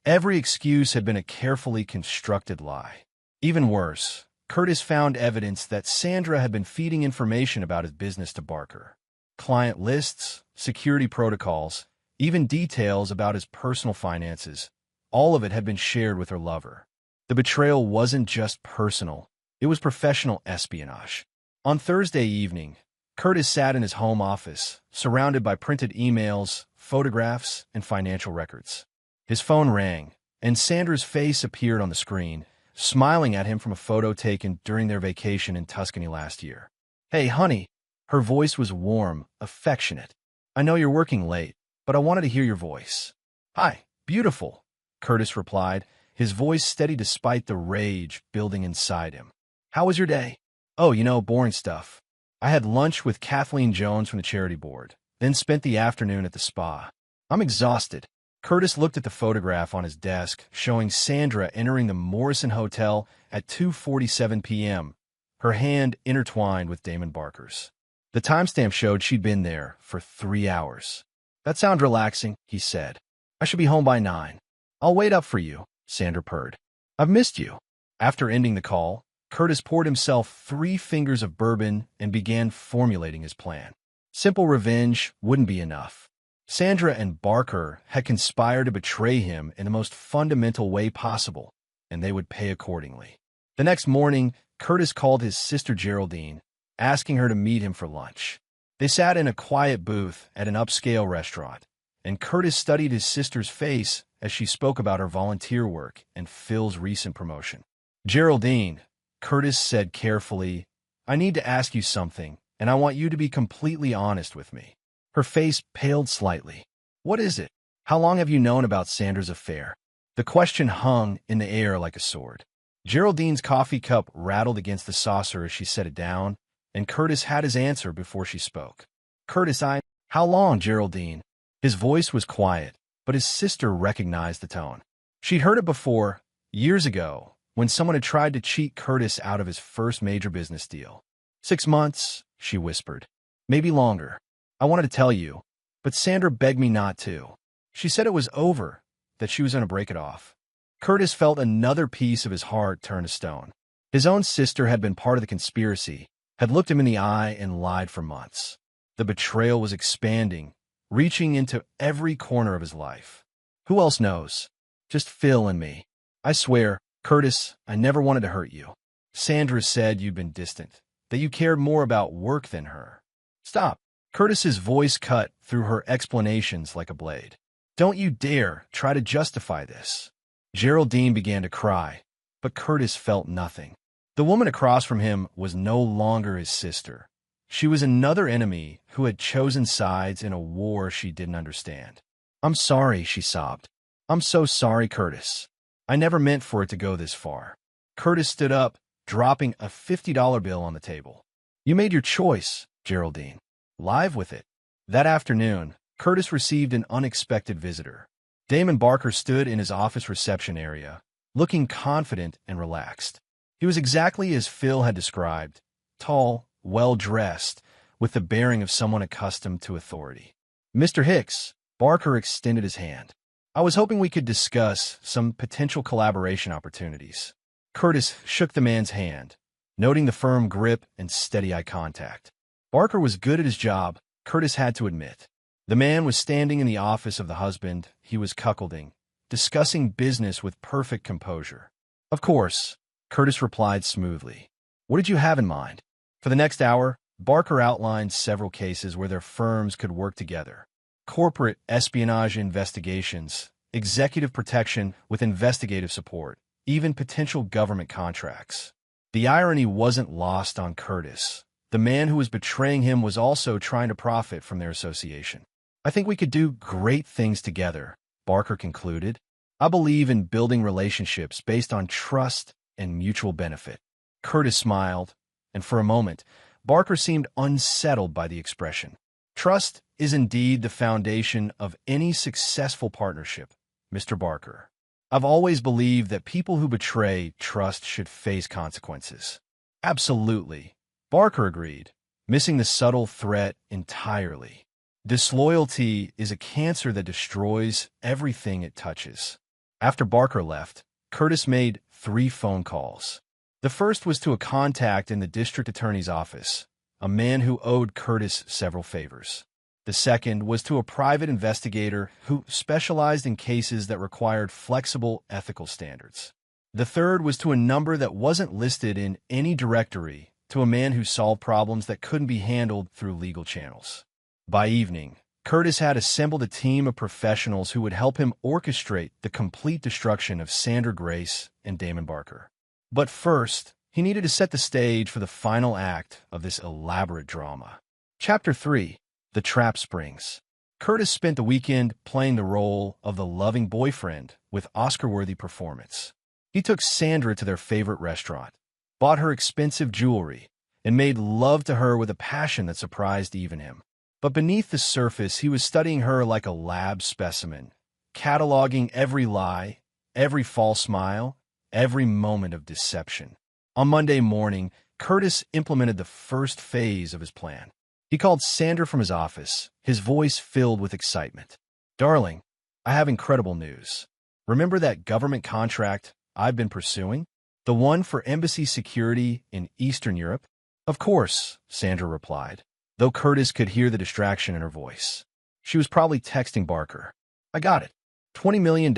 every excuse had been a carefully constructed lie. Even worse, Curtis found evidence that Sandra had been feeding information about his business to Barker. Client lists, security protocols, even details about his personal finances, all of it had been shared with her lover. The betrayal wasn't just personal, it was professional espionage. On Thursday evening, Curtis sat in his home office, surrounded by printed emails, photographs, and financial records. His phone rang, and Sandra's face appeared on the screen, smiling at him from a photo taken during their vacation in Tuscany last year. "Hey, honey." Her voice was warm, affectionate. "I know you're working late, but I wanted to hear your voice." "Hi, beautiful," Curtis replied, his voice steady despite the rage building inside him. "How was your day?" "Oh, boring stuff. I had lunch with Kathleen Jones from the charity board, then spent the afternoon at the spa. I'm exhausted." Curtis looked at the photograph on his desk, showing Sandra entering the Morrison Hotel at 2:47 p.m., her hand intertwined with Damon Barker's. The timestamp showed she'd been there for 3 hours. "That sounds relaxing," he said. "I should be home by 9. I'll wait up for you," Sandra purred. "I've missed you." After ending the call, Curtis poured himself 3 fingers of bourbon and began formulating his plan. Simple revenge wouldn't be enough. Sandra and Barker had conspired to betray him in the most fundamental way possible, and they would pay accordingly. The next morning, Curtis called his sister Geraldine, asking her to meet him for lunch. They sat in a quiet booth at an upscale restaurant, and Curtis studied his sister's face as she spoke about her volunteer work and Phil's recent promotion. "Geraldine," Curtis said carefully, "I need to ask you something, and I want you to be completely honest with me." Her face paled slightly. "What is it? How long have you known about Sandra's affair?" The question hung in the air like a sword. Geraldine's coffee cup rattled against the saucer as she set it down, and Curtis had his answer before she spoke. How long, Geraldine?" His voice was quiet, but his sister recognized the tone. She'd heard it before, years ago, when someone had tried to cheat Curtis out of his first major business deal. 6 months, she whispered. "Maybe longer. I wanted to tell you, but Sandra begged me not to. She said it was over, that she was going to break it off." Curtis felt another piece of his heart turn to stone. His own sister had been part of the conspiracy, had looked him in the eye and lied for months. The betrayal was expanding, reaching into every corner of his life. "Who else knows? Just Phil and me. I swear, Curtis, I never wanted to hurt you. Sandra said you'd been distant, that you cared more about work than her." "Stop." Curtis's voice cut through her explanations like a blade. "Don't you dare try to justify this." Geraldine began to cry, but Curtis felt nothing. The woman across from him was no longer his sister. She was another enemy who had chosen sides in a war she didn't understand. "I'm sorry," she sobbed. "I'm so sorry, Curtis. I never meant for it to go this far." Curtis stood up, dropping a $50 bill on the table. "You made your choice, Geraldine. Live with it." That afternoon, Curtis received an unexpected visitor. Damon Barker stood in his office reception area, looking confident and relaxed. He was exactly as Phil had described, tall, well-dressed, with the bearing of someone accustomed to authority. "Mr. Hicks," Barker extended his hand. "I was hoping we could discuss some potential collaboration opportunities." Curtis shook the man's hand, noting the firm grip and steady eye contact. Barker was good at his job, Curtis had to admit. The man was standing in the office of the husband he was cuckolding, discussing business with perfect composure. Of course, Curtis replied smoothly. What did you have in mind? For the next hour, Barker outlined several cases where their firms could work together. Corporate espionage investigations, executive protection with investigative support, even potential government contracts. The irony wasn't lost on Curtis. The man who was betraying him was also trying to profit from their association. I think we could do great things together, Barker concluded. I believe in building relationships based on trust and mutual benefit. Curtis smiled, and for a moment, Barker seemed unsettled by the expression. Trust is indeed the foundation of any successful partnership, Mr. Barker. I've always believed that people who betray trust should face consequences. Absolutely, Barker agreed, missing the subtle threat entirely. Disloyalty is a cancer that destroys everything it touches. After Barker left, Curtis made 3 phone calls. The first was to a contact in the district attorney's office, a man who owed Curtis several favors. The second was to a private investigator who specialized in cases that required flexible ethical standards. The third was to a number that wasn't listed in any directory, to a man who solved problems that couldn't be handled through legal channels. By evening, Curtis had assembled a team of professionals who would help him orchestrate the complete destruction of Sandra Grace and Damon Barker. But first, he needed to set the stage for the final act of this elaborate drama. Chapter 3. The Trap Springs. Curtis spent the weekend playing the role of the loving boyfriend with Oscar-worthy performance. He took Sandra to their favorite restaurant, bought her expensive jewelry, and made love to her with a passion that surprised even him. But beneath the surface, he was studying her like a lab specimen, cataloging every lie, every false smile, every moment of deception. On Monday morning, Curtis implemented the first phase of his plan. He called Sandra from his office, his voice filled with excitement. "Darling, I have incredible news. Remember that government contract I've been pursuing? The one for embassy security in Eastern Europe?" "Of course," Sandra replied, though Curtis could hear the distraction in her voice. She was probably texting Barker. "I got it. $20 million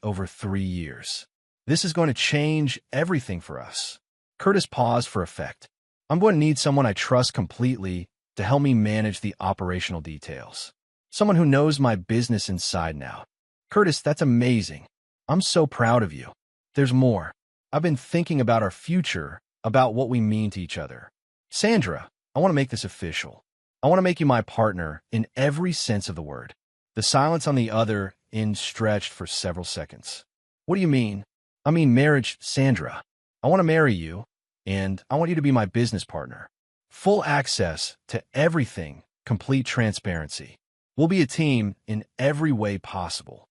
over 3 years. This is going to change everything for us." Curtis paused for effect. "I'm going to need someone I trust completely to help me manage the operational details. Someone who knows my business inside and out." "Curtis, that's amazing. I'm so proud of you. There's more. I've been thinking about our future, about what we mean to each other. Sandra, I want to make this official. I want to make you my partner in every sense of the word." The silence on the other end stretched for several seconds. "What do you mean?" "I mean marriage, Sandra. I want to marry you, and I want you to be my business partner. Full access to everything, complete transparency. We'll be a team in every way possible."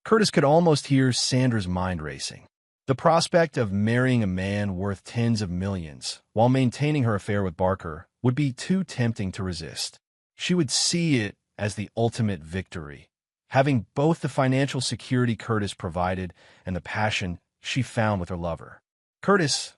Curtis could almost hear Sandra's mind racing. The prospect of marrying a man worth tens of millions while maintaining her affair with Barker would be too tempting to resist. She would see it as the ultimate victory, having both the financial security Curtis provided and the passion she found with her lover. "Curtis,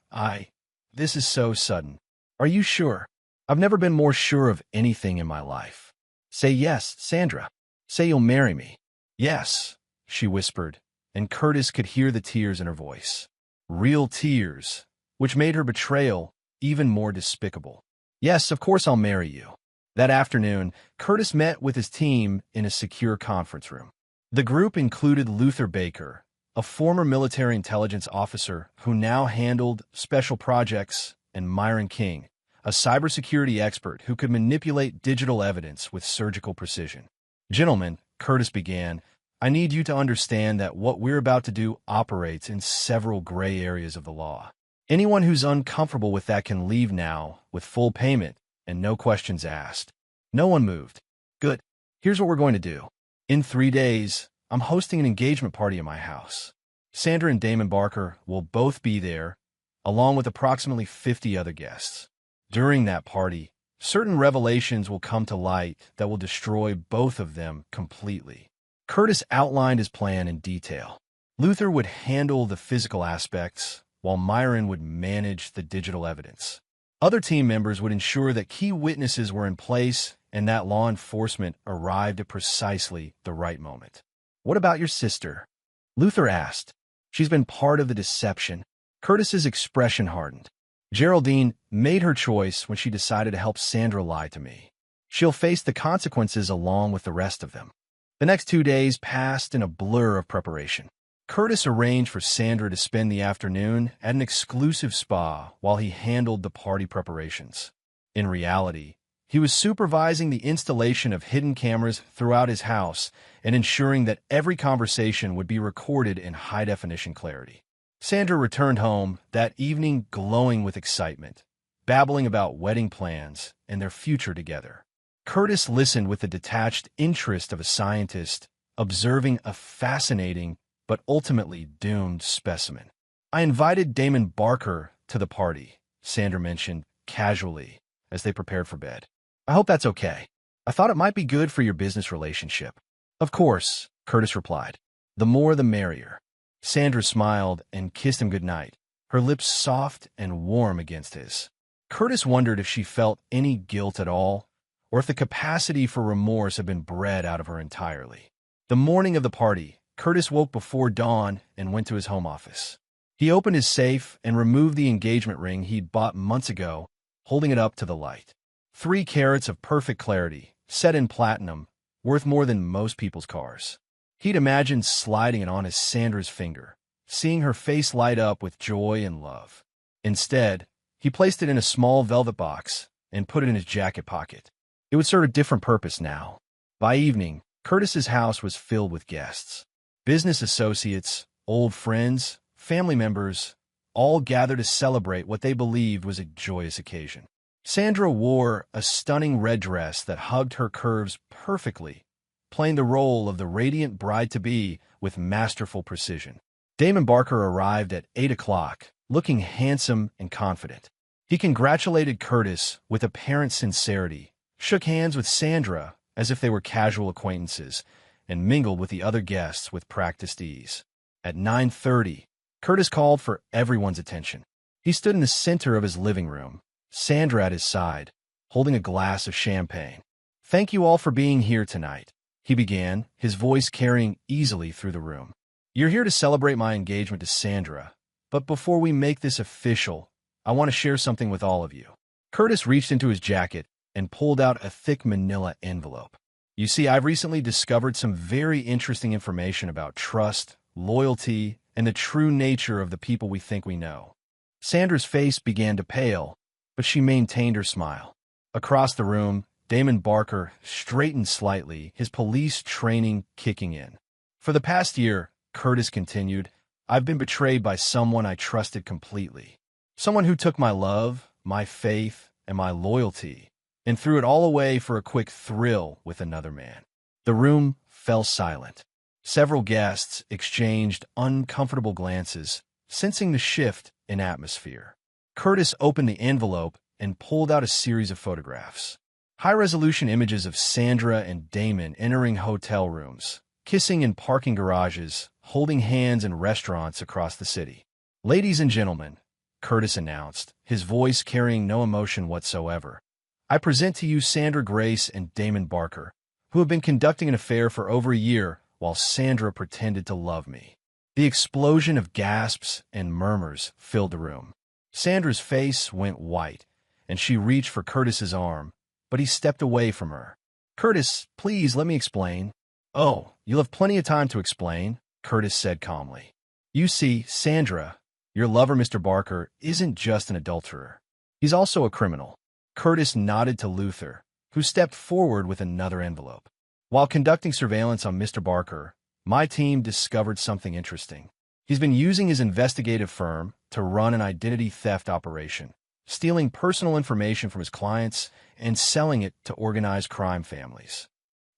this is so sudden. Are you sure?" "I've never been more sure of anything in my life." "Say yes, Sandra. Say you'll marry me." "Yes," she whispered, and Curtis could hear the tears in her voice. Real tears, which made her betrayal even more despicable. "Yes, of course I'll marry you." That afternoon, Curtis met with his team in a secure conference room. The group included Luther Baker, a former military intelligence officer who now handled special projects, and Myron King, a cybersecurity expert who could manipulate digital evidence with surgical precision. "Gentlemen," Curtis began, "I need you to understand that what we're about to do operates in several gray areas of the law. Anyone who's uncomfortable with that can leave now with full payment and no questions asked." No one moved. "Good. Here's what we're going to do. In 3 days, I'm hosting an engagement party at my house. Sandra and Damon Barker will both be there, along with approximately 50 other guests. During that party, certain revelations will come to light that will destroy both of them completely." Curtis outlined his plan in detail. Luther would handle the physical aspects, while Myron would manage the digital evidence. Other team members would ensure that key witnesses were in place and that law enforcement arrived at precisely the right moment. "What about your sister?" Luther asked. "She's been part of the deception." Curtis's expression hardened. Geraldine made her choice when she decided to help Sandra lie to me. She'll face the consequences along with the rest of them. The next 2 days passed in a blur of preparation. Curtis arranged for Sandra to spend the afternoon at an exclusive spa while he handled the party preparations. In reality, he was supervising the installation of hidden cameras throughout his house and ensuring that every conversation would be recorded in high-definition clarity. Sandra returned home that evening glowing with excitement, babbling about wedding plans and their future together. Curtis listened with the detached interest of a scientist, observing a fascinating but ultimately doomed specimen. "I invited Damon Barker to the party," Sandra mentioned casually as they prepared for bed. "I hope that's okay. I thought it might be good for your business relationship." "Of course," Curtis replied. "The more the merrier." Sandra smiled and kissed him goodnight, her lips soft and warm against his. Curtis wondered if she felt any guilt at all, or if the capacity for remorse had been bred out of her entirely. The morning of the party, Curtis woke before dawn and went to his home office. He opened his safe and removed the engagement ring he'd bought months ago, holding it up to the light. 3 carats of perfect clarity, set in platinum, worth more than most people's cars. He'd imagined sliding it on his Sandra's finger, seeing her face light up with joy and love. Instead, he placed it in a small velvet box and put it in his jacket pocket. It would serve a different purpose now. By evening, Curtis's house was filled with guests. Business associates, old friends, family members, all gathered to celebrate what they believed was a joyous occasion. Sandra wore a stunning red dress that hugged her curves perfectly, playing the role of the radiant bride-to-be with masterful precision. Damon Barker arrived at 8 o'clock, looking handsome and confident. He congratulated Curtis with apparent sincerity, shook hands with Sandra as if they were casual acquaintances, and mingled with the other guests with practiced ease. At 9:30, Curtis called for everyone's attention. He stood in the center of his living room, Sandra at his side, holding a glass of champagne. "Thank you all for being here tonight," he began, his voice carrying easily through the room. "You're here to celebrate my engagement to Sandra, but before we make this official, I want to share something with all of you." Curtis reached into his jacket and pulled out a thick manila envelope. "You see, I've recently discovered some very interesting information about trust, loyalty, and the true nature of the people we think we know." Sandra's face began to pale, but she maintained her smile. Across the room, Damon Barker straightened slightly, his police training kicking in. "For the past year," Curtis continued, "I've been betrayed by someone I trusted completely. Someone who took my love, my faith, and my loyalty, and threw it all away for a quick thrill with another man." The room fell silent. Several guests exchanged uncomfortable glances, sensing the shift in atmosphere. Curtis opened the envelope and pulled out a series of photographs. High-resolution images of Sandra and Damon entering hotel rooms, kissing in parking garages, holding hands in restaurants across the city. "Ladies and gentlemen," Curtis announced, his voice carrying no emotion whatsoever, "I present to you Sandra Grace and Damon Barker, who have been conducting an affair for over a year while Sandra pretended to love me." The explosion of gasps and murmurs filled the room. Sandra's face went white, and she reached for Curtis's arm, but he stepped away from her. "Curtis, please let me explain." "Oh, you'll have plenty of time to explain," Curtis said calmly. "You see, Sandra, your lover, Mr. Barker, isn't just an adulterer. He's also a criminal." Curtis nodded to Luther, who stepped forward with another envelope. "While conducting surveillance on Mr. Barker, my team discovered something interesting. He's been using his investigative firm to run an identity theft operation, stealing personal information from his clients and selling it to organized crime families."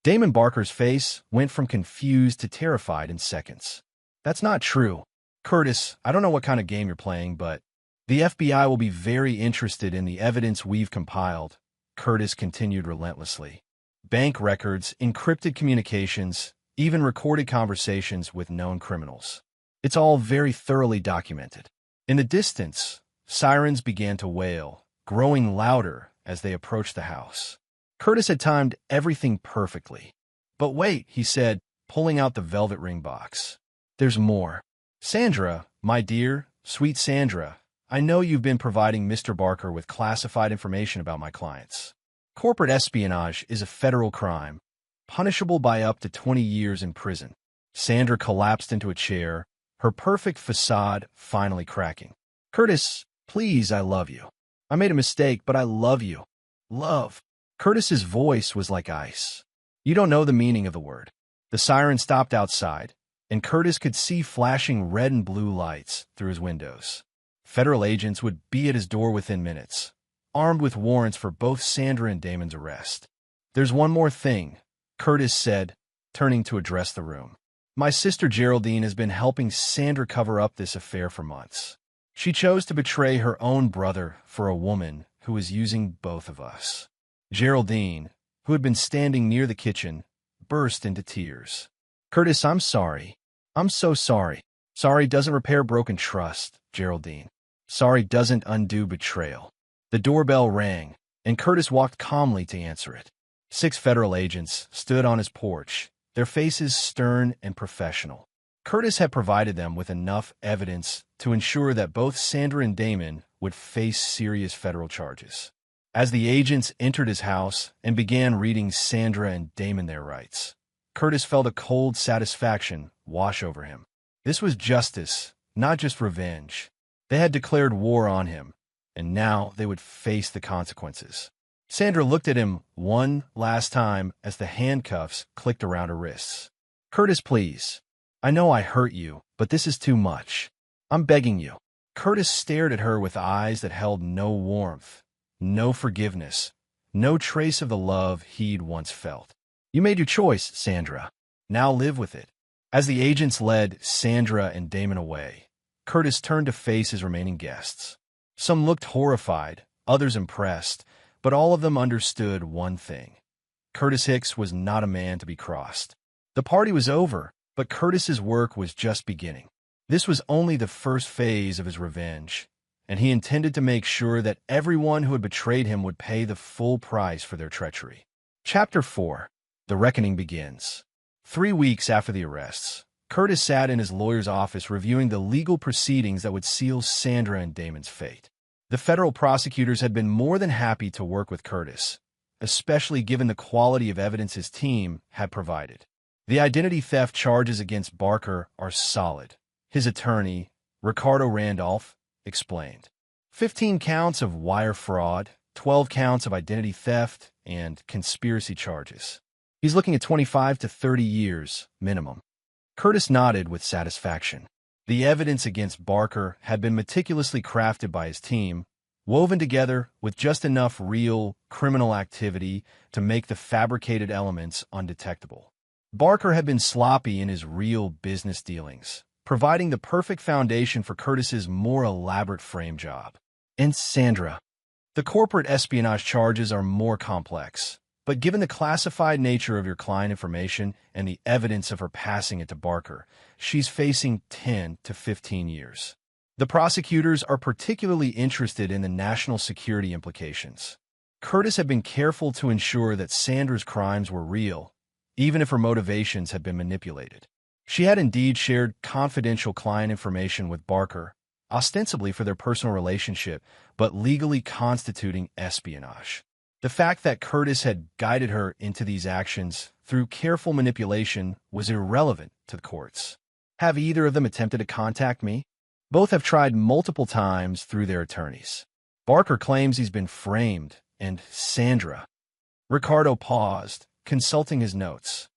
Damon Barker's face went from confused to terrified in seconds. "That's not true. Curtis, I don't know what kind of game you're playing, but the FBI will be very interested in the evidence we've compiled," Curtis continued relentlessly. "Bank records, encrypted communications, even recorded conversations with known criminals. It's all very thoroughly documented." In the distance, sirens began to wail, growing louder as they approached the house. Curtis had timed everything perfectly. "But wait," he said, pulling out the velvet ring box. "There's more. Sandra, my dear, Sweet Sandra, I know you've been providing Mr. Barker with classified information about my clients. Corporate espionage is a federal crime, punishable by up to 20 years in prison. Sandra collapsed into a chair, her perfect facade finally cracking. Curtis, please, I love you. I made a mistake, but I love you. Love. Curtis's voice was like ice. You don't know the meaning of the word. The siren stopped outside, and Curtis could see flashing red and blue lights through his windows. Federal agents would be at his door within minutes, armed with warrants for both Sandra and Damon's arrest. There's one more thing, Curtis said, turning to address the room. My sister Geraldine has been helping Sandra cover up this affair for months. She chose to betray her own brother for a woman who was using both of us. Geraldine, who had been standing near the kitchen, burst into tears. Curtis, I'm sorry. I'm so sorry. Sorry doesn't repair broken trust, Geraldine. Sorry doesn't undo betrayal. The doorbell rang, and Curtis walked calmly to answer it. 6 federal agents stood on his porch, their faces stern and professional. Curtis had provided them with enough evidence to ensure that both Sandra and Damon would face serious federal charges. As the agents entered his house and began reading Sandra and Damon their rights, Curtis felt a cold satisfaction wash over him. This was justice, not just revenge. They had declared war on him, and now they would face the consequences. Sandra looked at him one last time as the handcuffs clicked around her wrists. Curtis, please. I know I hurt you, but this is too much. I'm begging you. Curtis stared at her with eyes that held no warmth, no forgiveness, no trace of the love he'd once felt. You made your choice, Sandra. Now live with it. As the agents led Sandra and Damon away, Curtis turned to face his remaining guests. Some looked horrified, others impressed, but all of them understood one thing. Curtis Hicks was not a man to be crossed. The party was over, but Curtis's work was just beginning. This was only the first phase of his revenge, and he intended to make sure that everyone who had betrayed him would pay the full price for their treachery. Chapter 4. The Reckoning begins. 3 weeks after the arrests, Curtis sat in his lawyer's office reviewing the legal proceedings that would seal Sandra and Damon's fate. The federal prosecutors had been more than happy to work with Curtis, especially given the quality of evidence his team had provided. The identity theft charges against Barker are solid, his attorney, Ricardo Randolph, explained. 15 counts of wire fraud, 12 counts of identity theft, and conspiracy charges. He's looking at 25 to 30 years minimum. Curtis nodded with satisfaction. The evidence against Barker had been meticulously crafted by his team, woven together with just enough real criminal activity to make the fabricated elements undetectable. Barker had been sloppy in his real business dealings, providing the perfect foundation for Curtis's more elaborate frame job. And Sandra. The corporate espionage charges are more complex, but given the classified nature of your client information and the evidence of her passing it to Barker, she's facing 10 to 15 years. The prosecutors are particularly interested in the national security implications. Curtis had been careful to ensure that Sandra's crimes were real, even if her motivations had been manipulated. She had indeed shared confidential client information with Barker, ostensibly for their personal relationship, but legally constituting espionage. The fact that Curtis had guided her into these actions through careful manipulation was irrelevant to the courts. Have either of them attempted to contact me? Both have tried multiple times through their attorneys. Barker claims he's been framed, and Sandra. Ricardo paused, consulting his notes.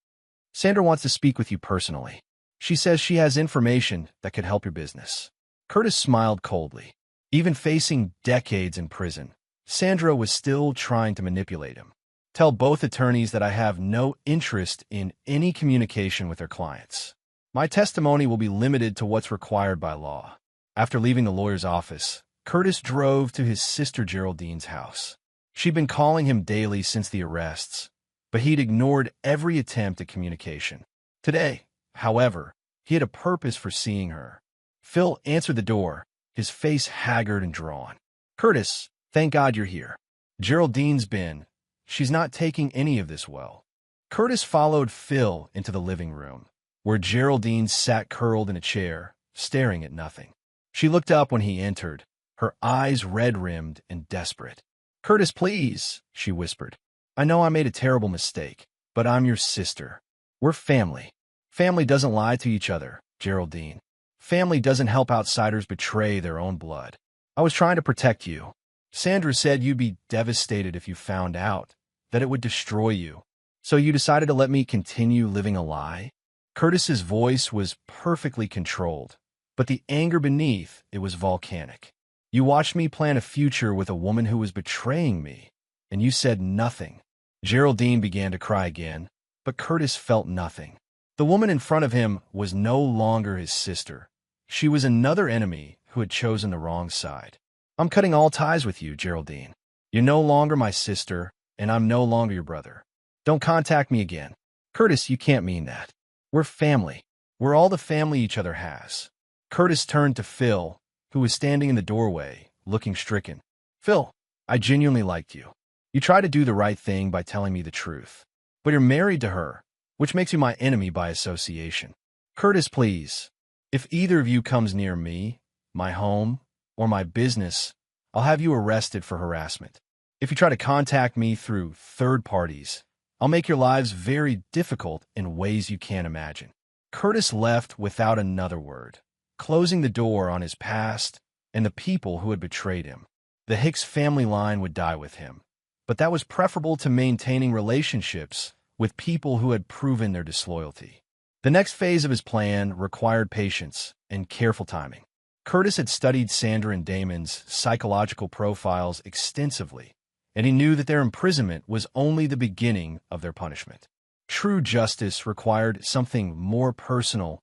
Sandra wants to speak with you personally. She says she has information that could help your business. Curtis smiled coldly. Even facing decades in prison, Sandra was still trying to manipulate him. Tell both attorneys that I have no interest in any communication with their clients. My testimony will be limited to what's required by law. After leaving the lawyer's office, Curtis drove to his sister Geraldine's house. She'd been calling him daily since the arrests, but he'd ignored every attempt at communication. Today, however, he had a purpose for seeing her. Phil answered the door, his face haggard and drawn. Curtis, thank God you're here. Geraldine's been. She's not taking any of this well. Curtis followed Phil into the living room, where Geraldine sat curled in a chair, staring at nothing. She looked up when he entered, her eyes red-rimmed and desperate. "Curtis, please," she whispered. "I know I made a terrible mistake, but I'm your sister. We're family. Family doesn't lie to each other, Geraldine. Family doesn't help outsiders betray their own blood. I was trying to protect you. Sandra said you'd be devastated if you found out, that it would destroy you. So you decided to let me continue living a lie?" Curtis's voice was perfectly controlled, but the anger beneath it was volcanic. "You watched me plan a future with a woman who was betraying me, and you said nothing." Geraldine began to cry again, but Curtis felt nothing. The woman in front of him was no longer his sister. She was another enemy who had chosen the wrong side. "I'm cutting all ties with you, Geraldine. You're no longer my sister, and I'm no longer your brother. Don't contact me again." "Curtis, you can't mean that. We're family. We're all the family each other has." Curtis turned to Phil, who was standing in the doorway, looking stricken. "Phil, I genuinely liked you. You tried to do the right thing by telling me the truth. But you're married to her, which makes you my enemy by association. Curtis, please. If either of you comes near me, my home, or my business, I'll have you arrested for harassment. If you try to contact me through third parties, I'll make your lives very difficult in ways you can't imagine." Curtis left without another word, closing the door on his past and the people who had betrayed him. The Hicks family line would die with him, but that was preferable to maintaining relationships with people who had proven their disloyalty. The next phase of his plan required patience and careful timing. Curtis had studied Sandra and Damon's psychological profiles extensively, and he knew that their imprisonment was only the beginning of their punishment. True justice required something more personal,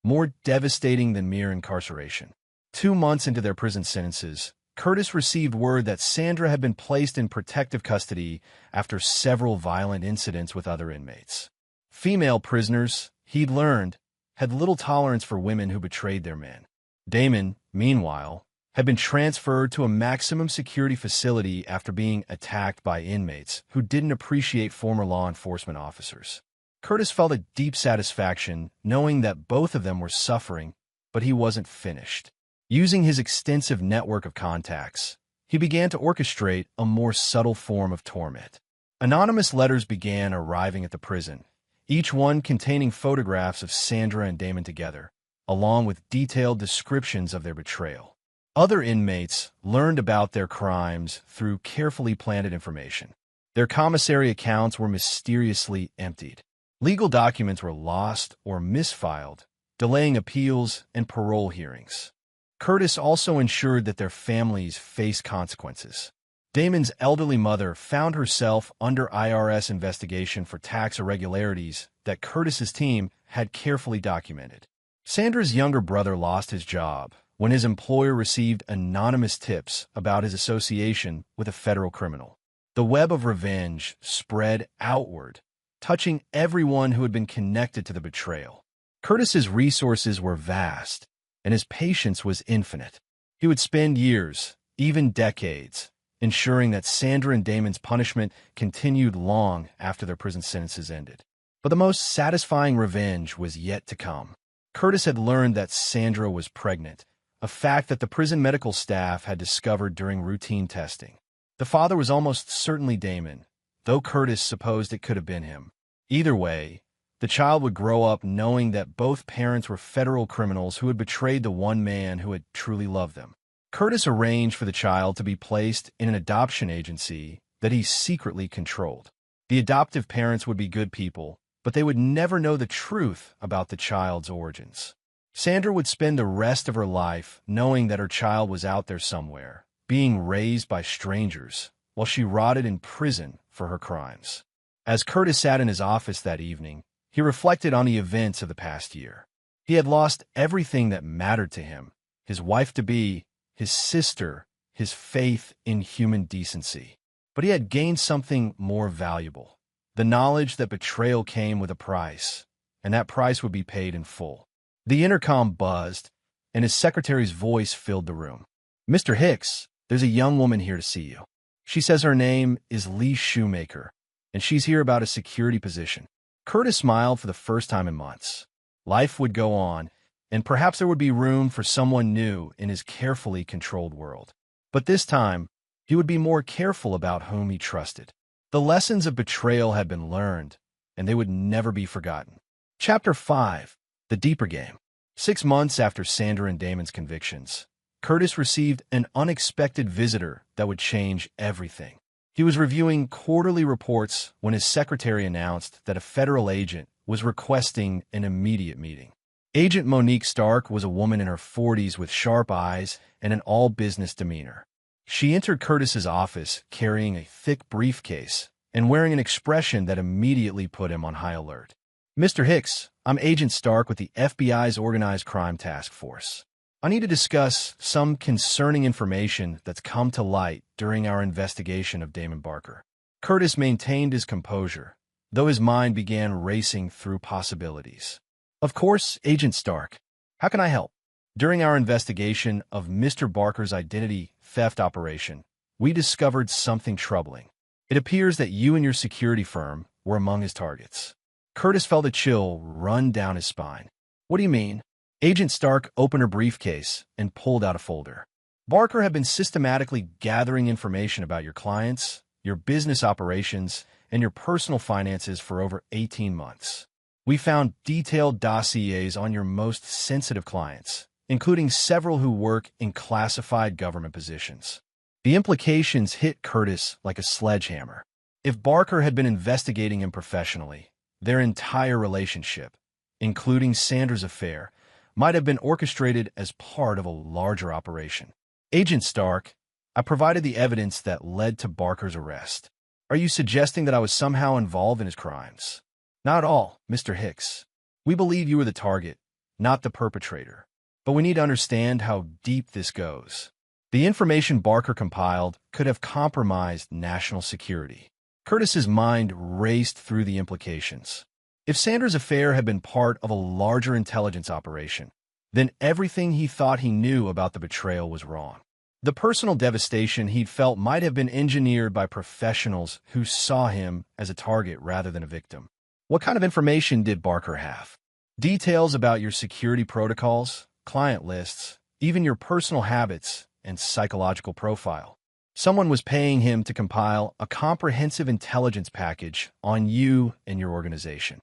more devastating than mere incarceration. 2 months into their prison sentences, Curtis received word that Sandra had been placed in protective custody after several violent incidents with other inmates. Female prisoners, he'd learned, had little tolerance for women who betrayed their men. Damon, meanwhile, had been transferred to a maximum security facility after being attacked by inmates who didn't appreciate former law enforcement officers. Curtis felt a deep satisfaction knowing that both of them were suffering, but he wasn't finished. Using his extensive network of contacts, he began to orchestrate a more subtle form of torment. Anonymous letters began arriving at the prison, each one containing photographs of Sandra and Damon together, along with detailed descriptions of their betrayal. Other inmates learned about their crimes through carefully planted information. Their commissary accounts were mysteriously emptied. Legal documents were lost or misfiled, delaying appeals and parole hearings. Curtis also ensured that their families faced consequences. Damon's elderly mother found herself under IRS investigation for tax irregularities that Curtis's team had carefully documented. Sandra's younger brother lost his job when his employer received anonymous tips about his association with a federal criminal. The web of revenge spread outward, touching everyone who had been connected to the betrayal. Curtis's resources were vast, and his patience was infinite. He would spend years, even decades, ensuring that Sandra and Damon's punishment continued long after their prison sentences ended. But the most satisfying revenge was yet to come. Curtis had learned that Sandra was pregnant, a fact that the prison medical staff had discovered during routine testing. The father was almost certainly Damon, though Curtis supposed it could have been him. Either way, the child would grow up knowing that both parents were federal criminals who had betrayed the one man who had truly loved them. Curtis arranged for the child to be placed in an adoption agency that he secretly controlled. The adoptive parents would be good people, but they would never know the truth about the child's origins. Sandra would spend the rest of her life knowing that her child was out there somewhere, being raised by strangers, while she rotted in prison for her crimes. As Curtis sat in his office that evening, he reflected on the events of the past year. He had lost everything that mattered to him: his wife-to-be, his sister, his faith in human decency. But he had gained something more valuable: the knowledge that betrayal came with a price, and that price would be paid in full. The intercom buzzed, and his secretary's voice filled the room. "Mr. Hicks, there's a young woman here to see you. She says her name is Lee Shoemaker, and she's here about a security position." Curtis smiled for the first time in months. Life would go on, and perhaps there would be room for someone new in his carefully controlled world. But this time, he would be more careful about whom he trusted. The lessons of betrayal had been learned, and they would never be forgotten. Chapter 5. The Deeper Game. 6 months after Sandra and Damon's convictions, Curtis received an unexpected visitor that would change everything. He was reviewing quarterly reports when his secretary announced that a federal agent was requesting an immediate meeting. Agent Monique Stark was a woman in her 40s with sharp eyes and an all-business demeanor. She entered Curtis's office carrying a thick briefcase and wearing an expression that immediately put him on high alert. "Mr. Hicks, I'm Agent Stark with the FBI's Organized Crime Task Force. I need to discuss some concerning information that's come to light during our investigation of Damon Barker." Curtis maintained his composure, though his mind began racing through possibilities. "Of course, Agent Stark. How can I help?" "During our investigation of Mr. Barker's identity theft operation, we discovered something troubling. It appears that you and your security firm were among his targets." Curtis felt a chill run down his spine. "What do you mean?" Agent Stark opened her briefcase and pulled out a folder. "Barker had been systematically gathering information about your clients, your business operations, and your personal finances for over 18 months. We found detailed dossiers on your most sensitive clients, including several who work in classified government positions." The implications hit Curtis like a sledgehammer. If Barker had been investigating him professionally, their entire relationship, including Sandra's affair, might have been orchestrated as part of a larger operation. "Agent Stark, I provided the evidence that led to Barker's arrest. Are you suggesting that I was somehow involved in his crimes?" "Not at all, Mr. Hicks. We believe you were the target, not the perpetrator. But we need to understand how deep this goes. The information Barker compiled could have compromised national security." Curtis's mind raced through the implications. If Sandra's affair had been part of a larger intelligence operation, then everything he thought he knew about the betrayal was wrong. The personal devastation he'd felt might have been engineered by professionals who saw him as a target rather than a victim. "What kind of information did Barker have?" "Details about your security protocols, client lists, even your personal habits and psychological profile. Someone was paying him to compile a comprehensive intelligence package on you and your organization."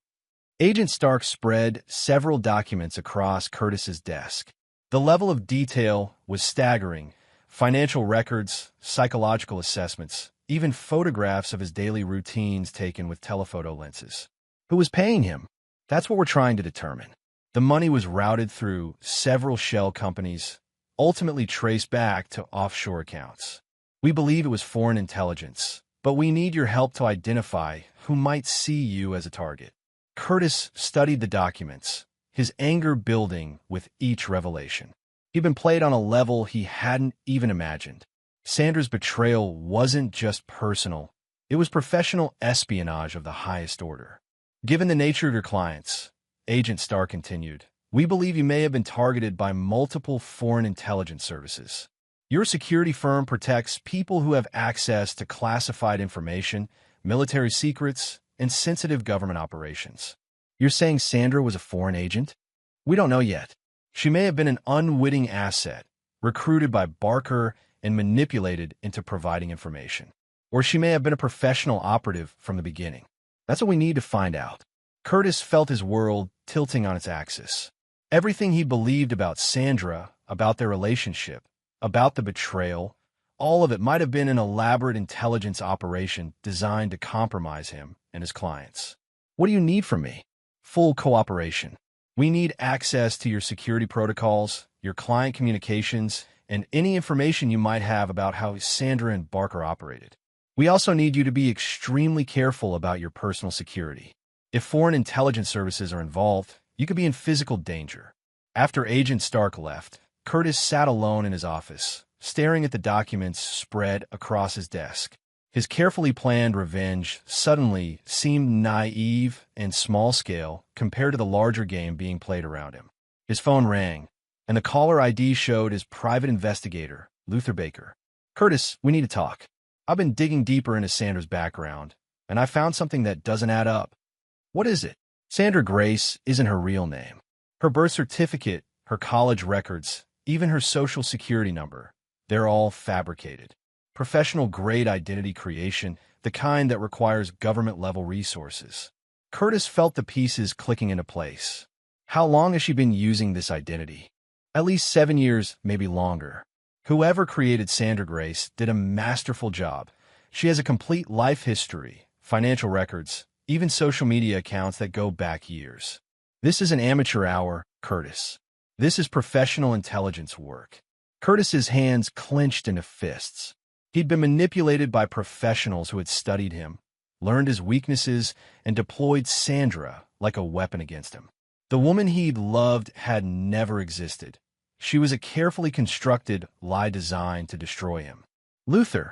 Agent Stark spread several documents across Curtis's desk. The level of detail was staggering. Financial records, psychological assessments, even photographs of his daily routines taken with telephoto lenses. Who was paying him? That's what we're trying to determine. The money was routed through several shell companies, ultimately traced back to offshore accounts. We believe it was foreign intelligence, but we need your help to identify who might see you as a target. Curtis studied the documents, his anger building with each revelation. He'd been played on a level he hadn't even imagined. Sandra's betrayal wasn't just personal, it was professional espionage of the highest order. "Given the nature of your clients," Agent Starr continued, "we believe you may have been targeted by multiple foreign intelligence services. Your security firm protects people who have access to classified information, military secrets, and sensitive government operations." "You're saying Sandra was a foreign agent?" "We don't know yet. She may have been an unwitting asset, recruited by Barker and manipulated into providing information. Or she may have been a professional operative from the beginning. That's what we need to find out." Curtis felt his world tilting on its axis. Everything he believed about Sandra, about their relationship, about the betrayal, all of it might have been an elaborate intelligence operation designed to compromise him and his clients. "What do you need from me?" "Full cooperation. We need access to your security protocols, your client communications, and any information you might have about how Sandra and Barker operated. We also need you to be extremely careful about your personal security. If foreign intelligence services are involved, you could be in physical danger." After Agent Stark left, Curtis sat alone in his office, staring at the documents spread across his desk. His carefully planned revenge suddenly seemed naive and small-scale compared to the larger game being played around him. His phone rang, and the caller ID showed his private investigator, Luther Baker. "Curtis, we need to talk. I've been digging deeper into Sandra's background, and I found something that doesn't add up." "What is it?" "Sandra Grace isn't her real name. Her birth certificate her college records, even her social security number. They're all fabricated. Professional-grade identity creation, the kind that requires government-level resources. Curtis felt the pieces clicking into place. How long has she been using this identity? At least 7 years, maybe longer. Whoever created Sandra Grace did a masterful job. She has a complete life history, financial records, even social media accounts that go back years. This is an amateur hour, Curtis. This is professional intelligence work. Curtis's hands clenched into fists. He'd been manipulated by professionals who had studied him, learned his weaknesses, and deployed Sandra like a weapon against him. The woman he'd loved had never existed. She was a carefully constructed lie designed to destroy him. Luther,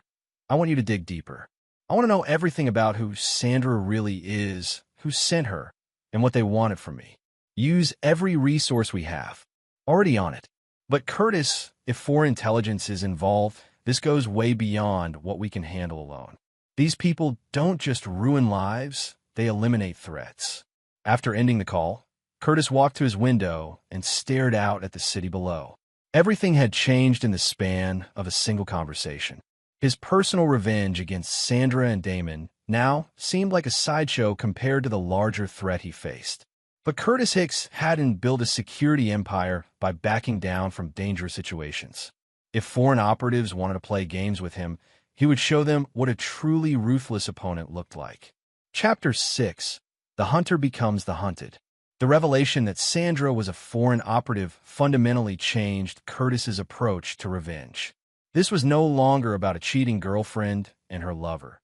I want you to dig deeper. I want to know everything about who Sandra really is, who sent her, and what they wanted from me. Use every resource we have. Already on it. But Curtis, if foreign intelligence is involved, this goes way beyond what we can handle alone. These people don't just ruin lives, they eliminate threats. After ending the call, Curtis walked to his window and stared out at the city below. Everything had changed in the span of a single conversation. His personal revenge against Sandra and Damon now seemed like a sideshow compared to the larger threat he faced. But Curtis Hicks hadn't built a security empire by backing down from dangerous situations. If foreign operatives wanted to play games with him, he would show them what a truly ruthless opponent looked like. Chapter 6. The Hunter Becomes the Hunted. The revelation that Sandra was a foreign operative fundamentally changed Curtis's approach to revenge. This was no longer about a cheating girlfriend and her lover.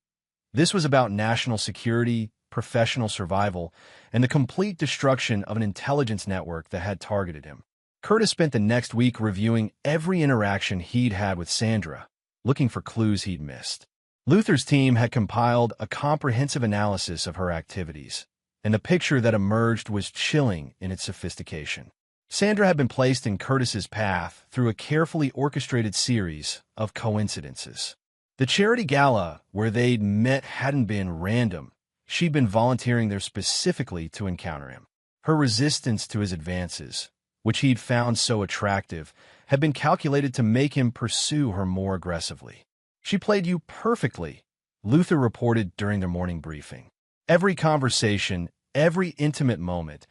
This was about national security, professional survival, and the complete destruction of an intelligence network that had targeted him. Curtis spent the next week reviewing every interaction he'd had with Sandra, looking for clues he'd missed. Luther's team had compiled a comprehensive analysis of her activities, and the picture that emerged was chilling in its sophistication. Sandra had been placed in Curtis's path through a carefully orchestrated series of coincidences. The charity gala where they'd met hadn't been random. She'd been volunteering there specifically to encounter him. Her resistance to his advances, which he'd found so attractive, had been calculated to make him pursue her more aggressively. She played you perfectly, Luther reported during their morning briefing. Every conversation, every intimate moment,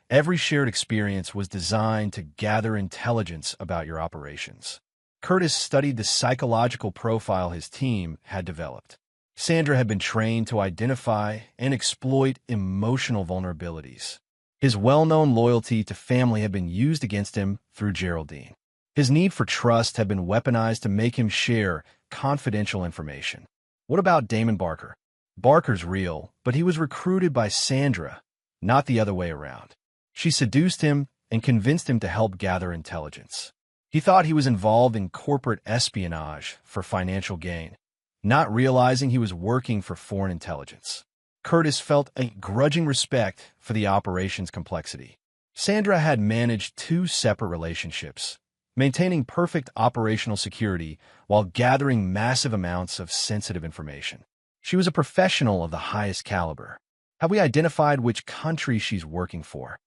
every shared experience was designed to gather intelligence about your operations. Curtis studied the psychological profile his team had developed. Sandra had been trained to identify and exploit emotional vulnerabilities. His well-known loyalty to family had been used against him through Geraldine. His need for trust had been weaponized to make him share confidential information. What about Damon Barker? Barker's real, but he was recruited by Sandra, not the other way around. She seduced him and convinced him to help gather intelligence. He thought he was involved in corporate espionage for financial gain, not realizing he was working for foreign intelligence. Curtis felt a grudging respect for the operation's complexity. Sandra had managed 2 separate relationships, maintaining perfect operational security while gathering massive amounts of sensitive information. She was a professional of the highest caliber. Have we identified which country she's working for?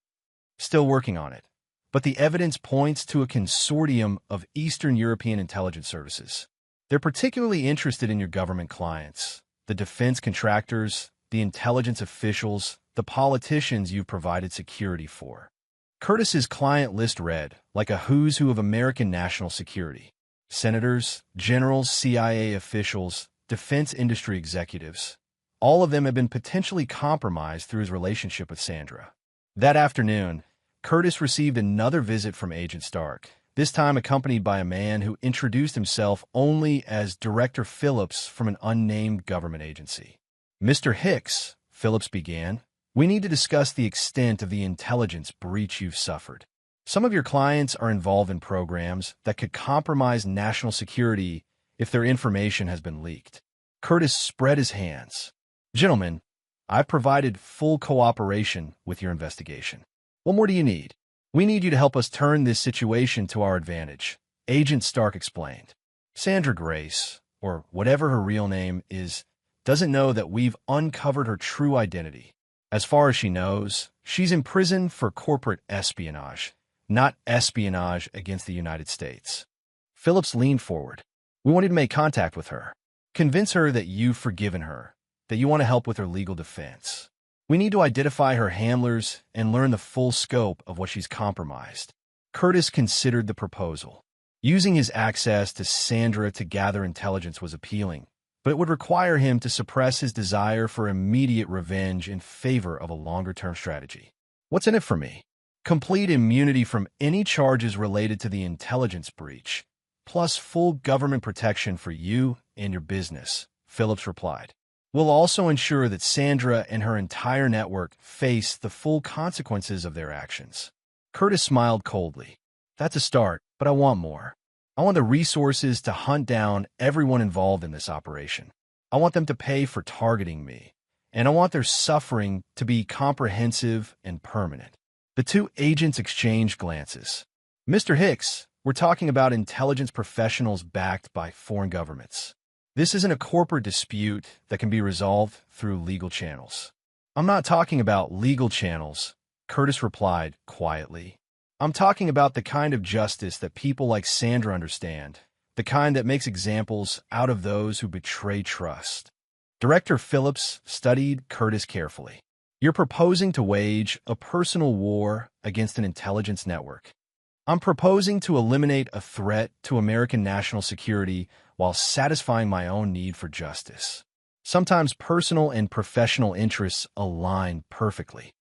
Still working on it, but the evidence points to a consortium of Eastern European intelligence services. They're particularly interested in your government clients, the defense contractors, the intelligence officials, the politicians you've provided security for. Curtis's client list read like a who's who of American national security. Senators, generals, CIA officials, defense industry executives. All of them had been potentially compromised through his relationship with Sandra. That afternoon, Curtis received another visit from Agent Stark, this time accompanied by a man who introduced himself only as Director Phillips from an unnamed government agency. Mr. Hicks, Phillips began, we need to discuss the extent of the intelligence breach you've suffered. Some of your clients are involved in programs that could compromise national security if their information has been leaked. Curtis spread his hands. Gentlemen, I've provided full cooperation with your investigation. What more do you need? We need you to help us turn this situation to our advantage, Agent Stark explained. Sandra Grace, or whatever her real name is, doesn't know that we've uncovered her true identity. As far as she knows, she's in prison for corporate espionage, not espionage against the United States. Phillips leaned forward. We want you to make contact with her. Convince her that you've forgiven her, that you want to help with her legal defense. We need to identify her handlers and learn the full scope of what she's compromised. Curtis considered the proposal. Using his access to Sandra to gather intelligence was appealing, but it would require him to suppress his desire for immediate revenge in favor of a longer-term strategy. What's in it for me? Complete immunity from any charges related to the intelligence breach, plus full government protection for you and your business, Phillips replied. We'll also ensure that Sandra and her entire network face the full consequences of their actions. Curtis smiled coldly. That's a start, but I want more. I want the resources to hunt down everyone involved in this operation. I want them to pay for targeting me, and I want their suffering to be comprehensive and permanent. The two agents exchanged glances. Mr. Hicks, we're talking about intelligence professionals backed by foreign governments. This isn't a corporate dispute that can be resolved through legal channels. I'm not talking about legal channels, Curtis replied quietly. I'm talking about the kind of justice that people like Sandra understand, the kind that makes examples out of those who betray trust. Director Phillips studied Curtis carefully. You're proposing to wage a personal war against an intelligence network. I'm proposing to eliminate a threat to American national security while satisfying my own need for justice. Sometimes personal and professional interests align perfectly.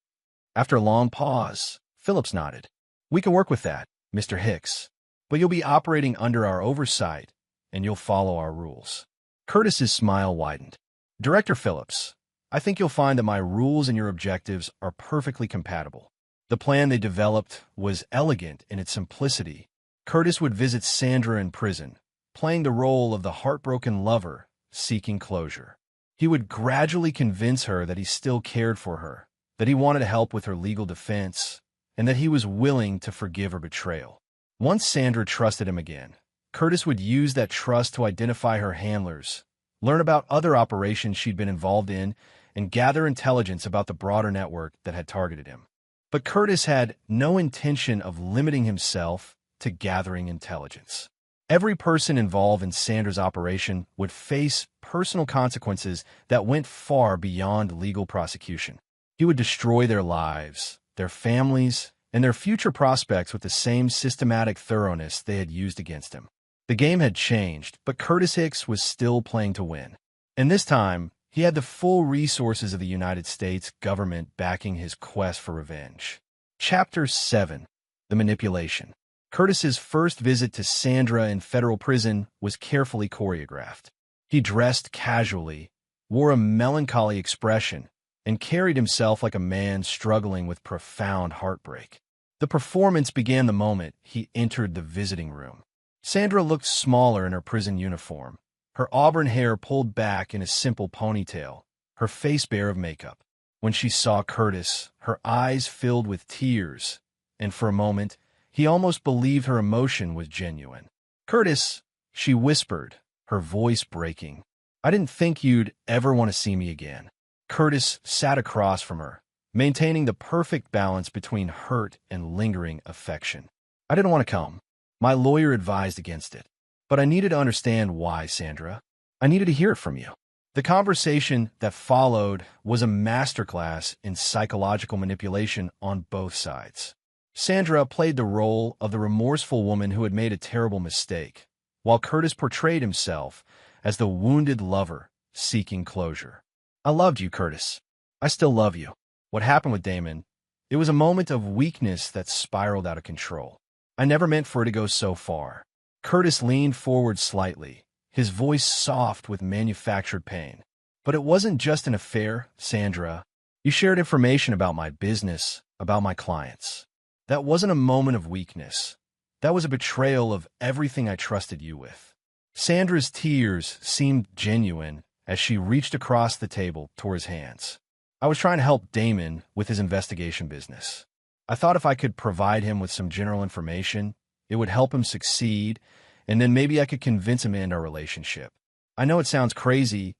After a long pause, Phillips nodded. We can work with that, Mr. Hicks, but you'll be operating under our oversight, and you'll follow our rules. Curtis's smile widened. Director Phillips, I think you'll find that my rules and your objectives are perfectly compatible. The plan they developed was elegant in its simplicity. Curtis would visit Sandra in prison, playing the role of the heartbroken lover seeking closure. He would gradually convince her that he still cared for her, that he wanted to help with her legal defense, and that he was willing to forgive her betrayal. Once Sandra trusted him again, Curtis would use that trust to identify her handlers, learn about other operations she'd been involved in, and gather intelligence about the broader network that had targeted him. But Curtis had no intention of limiting himself to gathering intelligence. Every person involved in Sandra's operation would face personal consequences that went far beyond legal prosecution. He would destroy their lives, their families, and their future prospects with the same systematic thoroughness they had used against him. The game had changed, but Curtis Hicks was still playing to win. And this time, he had the full resources of the United States government backing his quest for revenge. Chapter 7. The Manipulation. Curtis's first visit to Sandra in federal prison was carefully choreographed. He dressed casually, wore a melancholy expression, and carried himself like a man struggling with profound heartbreak. The performance began the moment he entered the visiting room. Sandra looked smaller in her prison uniform, her auburn hair pulled back in a simple ponytail, her face bare of makeup. When she saw Curtis, her eyes filled with tears, and for a moment, he almost believed her emotion was genuine. Curtis, she whispered, her voice breaking. I didn't think you'd ever want to see me again. Curtis sat across from her, maintaining the perfect balance between hurt and lingering affection. I didn't want to come. My lawyer advised against it. But I needed to understand why, Sandra. I needed to hear it from you. The conversation that followed was a masterclass in psychological manipulation on both sides. Sandra played the role of the remorseful woman who had made a terrible mistake, while Curtis portrayed himself as the wounded lover seeking closure. I loved you, Curtis. I still love you. What happened with Damon, it was a moment of weakness that spiraled out of control. I never meant for it to go so far. Curtis leaned forward slightly, his voice soft with manufactured pain. But it wasn't just an affair, Sandra. You shared information about my business, about my clients. That wasn't a moment of weakness. That was a betrayal of everything I trusted you with. Sandra's tears seemed genuine as she reached across the table toward his hands. I was trying to help Damon with his investigation business. I thought if I could provide him with some general information, it would help him succeed, and then maybe I could convince him to end our relationship. I know it sounds crazy,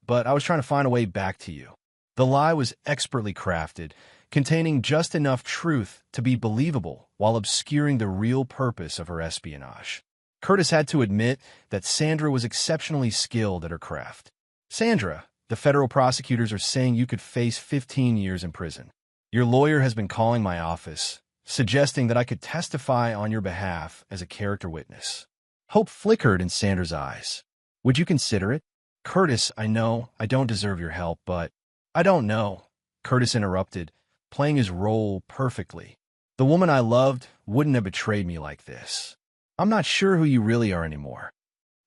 but I was trying to find a way back to you. The lie was expertly crafted, containing just enough truth to be believable while obscuring the real purpose of her espionage. Curtis had to admit that Sandra was exceptionally skilled at her craft. "Sandra, the federal prosecutors are saying you could face 15 years in prison. Your lawyer has been calling my office, suggesting that I could testify on your behalf as a character witness." Hope flickered in Sandra's eyes. "Would you consider it?" "Curtis, I know I don't deserve your help, but—" "I don't know," Curtis interrupted, playing his role perfectly. "The woman I loved wouldn't have betrayed me like this. I'm not sure who you really are anymore."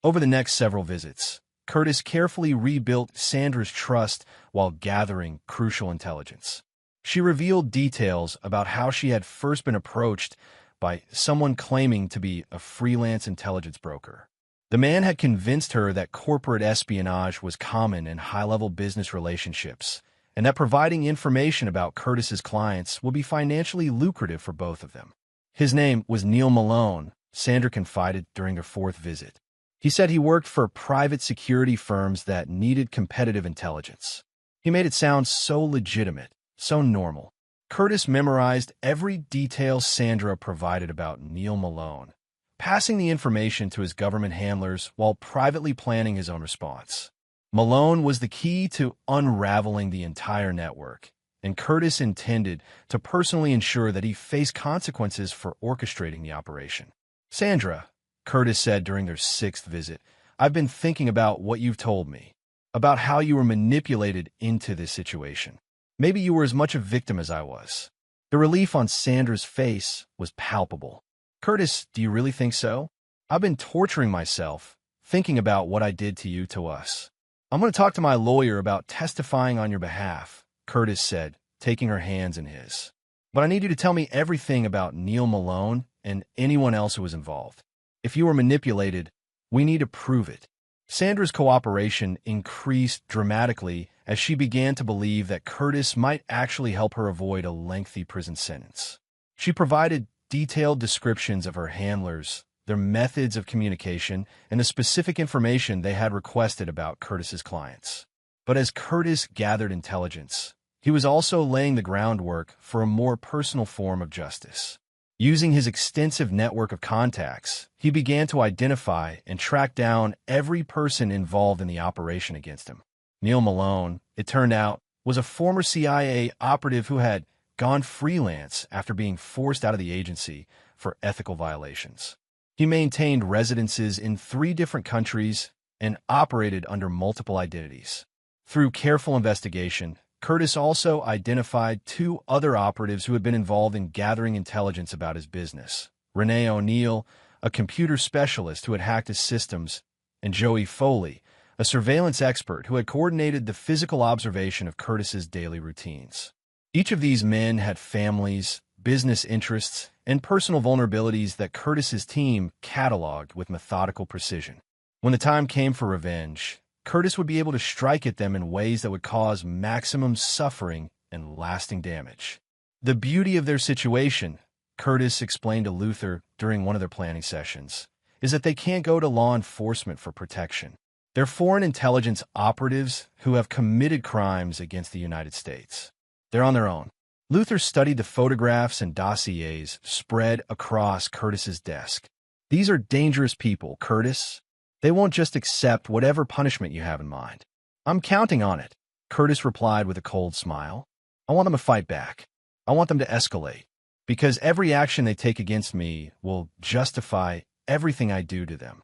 Over the next several visits, Curtis carefully rebuilt Sandra's trust while gathering crucial intelligence. She revealed details about how she had first been approached by someone claiming to be a freelance intelligence broker. The man had convinced her that corporate espionage was common in high-level business relationships, and that providing information about Curtis's clients would be financially lucrative for both of them. His name was Neil Malone, Sandra confided during their fourth visit. He said he worked for private security firms that needed competitive intelligence. He made it sound so legitimate, so normal. Curtis memorized every detail Sandra provided about Neil Malone, passing the information to his government handlers while privately planning his own response. Malone was the key to unraveling the entire network, and Curtis intended to personally ensure that he faced consequences for orchestrating the operation. "Sandra," Curtis said during their sixth visit, "I've been thinking about what you've told me, about how you were manipulated into this situation. Maybe you were as much a victim as I was." The relief on Sandra's face was palpable. "Curtis, do you really think so? I've been torturing myself, thinking about what I did to you, to us. I'm going to talk to my lawyer about testifying on your behalf," Curtis said, taking her hands in his. "But I need you to tell me everything about Neil Malone and anyone else who was involved. If you were manipulated, we need to prove it." Sandra's cooperation increased dramatically as she began to believe that Curtis might actually help her avoid a lengthy prison sentence. She provided detailed descriptions of her handlers, their methods of communication, and the specific information they had requested about Curtis's clients. But as Curtis gathered intelligence, he was also laying the groundwork for a more personal form of justice. Using his extensive network of contacts, he began to identify and track down every person involved in the operation against him. Neil Malone, it turned out, was a former CIA operative who had gone freelance after being forced out of the agency for ethical violations. He maintained residences in 3 different countries and operated under multiple identities. Through careful investigation, Curtis also identified 2 other operatives who had been involved in gathering intelligence about his business: Renee O'Neill, a computer specialist who had hacked his systems, and Joey Foley, a surveillance expert who had coordinated the physical observation of Curtis's daily routines. Each of these men had families, business interests, and personal vulnerabilities that Curtis's team cataloged with methodical precision. When the time came for revenge, Curtis would be able to strike at them in ways that would cause maximum suffering and lasting damage. "The beauty of their situation," Curtis explained to Luther during one of their planning sessions, "is that they can't go to law enforcement for protection. They're foreign intelligence operatives who have committed crimes against the United States. They're on their own." Luther studied the photographs and dossiers spread across Curtis's desk. "These are dangerous people, Curtis. They won't just accept whatever punishment you have in mind." "I'm counting on it," Curtis replied with a cold smile. "I want them to fight back. I want them to escalate, because every action they take against me will justify everything I do to them."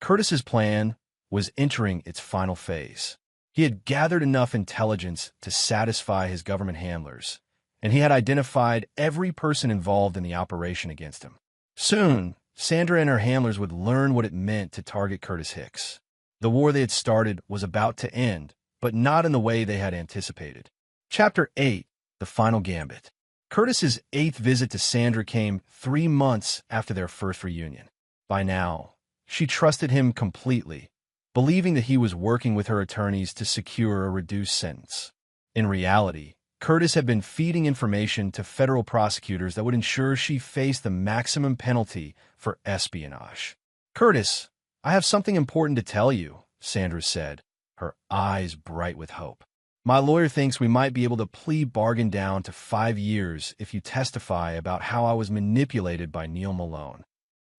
Curtis's plan was entering its final phase. He had gathered enough intelligence to satisfy his government handlers, and he had identified every person involved in the operation against him. Soon, Sandra and her handlers would learn what it meant to target Curtis Hicks. The war they had started was about to end, but not in the way they had anticipated. Chapter 8: The Final Gambit. Curtis's 8th visit to Sandra came 3 months after their first reunion. By now, she trusted him completely, believing that he was working with her attorneys to secure a reduced sentence. In reality, Curtis had been feeding information to federal prosecutors that would ensure she faced the maximum penalty for espionage. "Curtis, I have something important to tell you," Sandra said, her eyes bright with hope. My lawyer thinks we might be able to plea bargain down to 5 years if you testify about how I was manipulated by Neil Malone.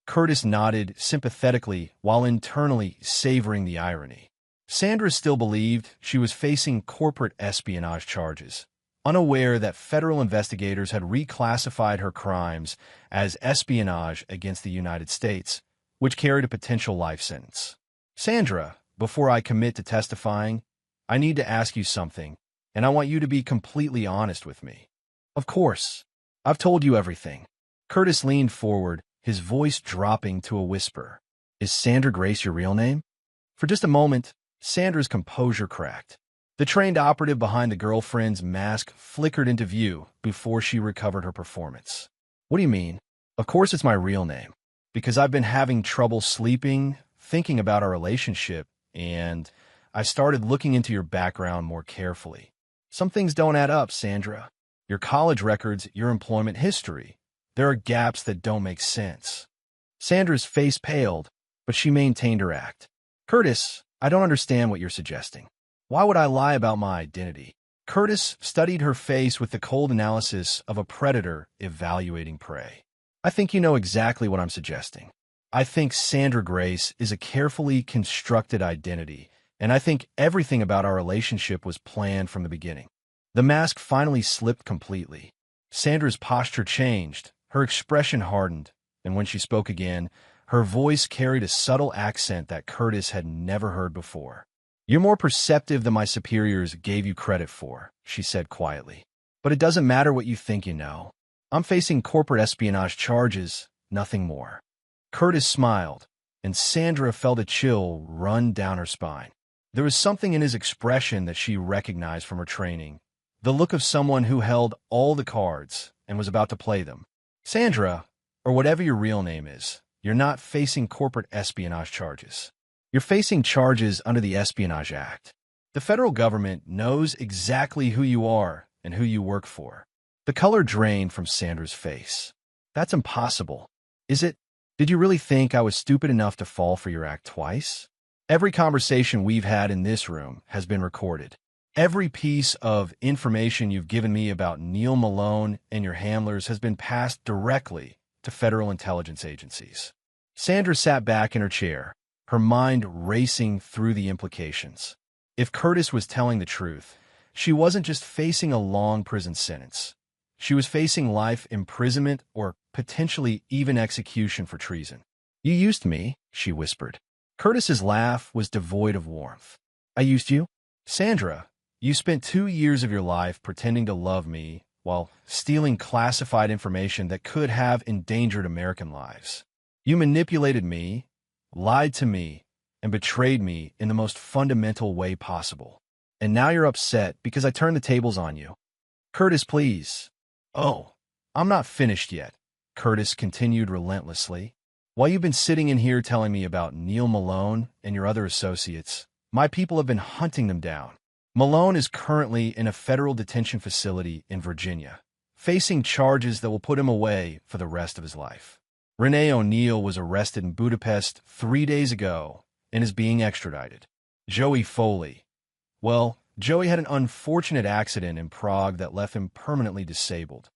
Curtis nodded sympathetically while internally savoring the irony. Sandra still believed she was facing corporate espionage charges, unaware that federal investigators had reclassified her crimes as espionage against the United States, which carried a potential life sentence. Sandra, before I commit to testifying, I need to ask you something, and I want you to be completely honest with me. Of course. I've told you everything. Curtis leaned forward, his voice dropping to a whisper. Is Sandra Grace your real name? For just a moment, Sandra's composure cracked. The trained operative behind the girlfriend's mask flickered into view before she recovered her performance. What do you mean? Of course it's my real name. Because I've been having trouble sleeping, thinking about our relationship, and I started looking into your background more carefully. Some things don't add up, Sandra. Your college records, your employment history. There are gaps that don't make sense. Sandra's face paled, but she maintained her act. Curtis, I don't understand what you're suggesting. Why would I lie about my identity? Curtis studied her face with the cold analysis of a predator evaluating prey. I think you know exactly what I'm suggesting. I think Sandra Grace is a carefully constructed identity, and I think everything about our relationship was planned from the beginning. The mask finally slipped completely. Sandra's posture changed, her expression hardened, and when she spoke again, her voice carried a subtle accent that Curtis had never heard before. You're more perceptive than my superiors gave you credit for, she said quietly. But it doesn't matter what you think you know. I'm facing corporate espionage charges, nothing more. Curtis smiled, and Sandra felt a chill run down her spine. There was something in his expression that she recognized from her training, the look of someone who held all the cards and was about to play them. Sandra, or whatever your real name is, you're not facing corporate espionage charges. You're facing charges under the Espionage Act. The federal government knows exactly who you are and who you work for. The color drained from Sandra's face. That's impossible. Is it? Did you really think I was stupid enough to fall for your act twice? Every conversation we've had in this room has been recorded. Every piece of information you've given me about Neil Malone and your handlers has been passed directly to federal intelligence agencies. Sandra sat back in her chair, her mind racing through the implications. If Curtis was telling the truth, she wasn't just facing a long prison sentence. She was facing life imprisonment or potentially even execution for treason. You used me, she whispered. Curtis's laugh was devoid of warmth. I used you? Sandra, you spent 2 years of your life pretending to love me while stealing classified information that could have endangered American lives. You manipulated me, lied to me, and betrayed me in the most fundamental way possible. And now you're upset because I turned the tables on you. Curtis, please. Oh, I'm not finished yet, Curtis continued relentlessly. While you've been sitting in here telling me about Neil Malone and your other associates, my people have been hunting them down. Malone is currently in a federal detention facility in Virginia, facing charges that will put him away for the rest of his life. Renee O'Neill was arrested in Budapest 3 days ago and is being extradited. Joey Foley. Well, Joey had an unfortunate accident in Prague that left him permanently disabled.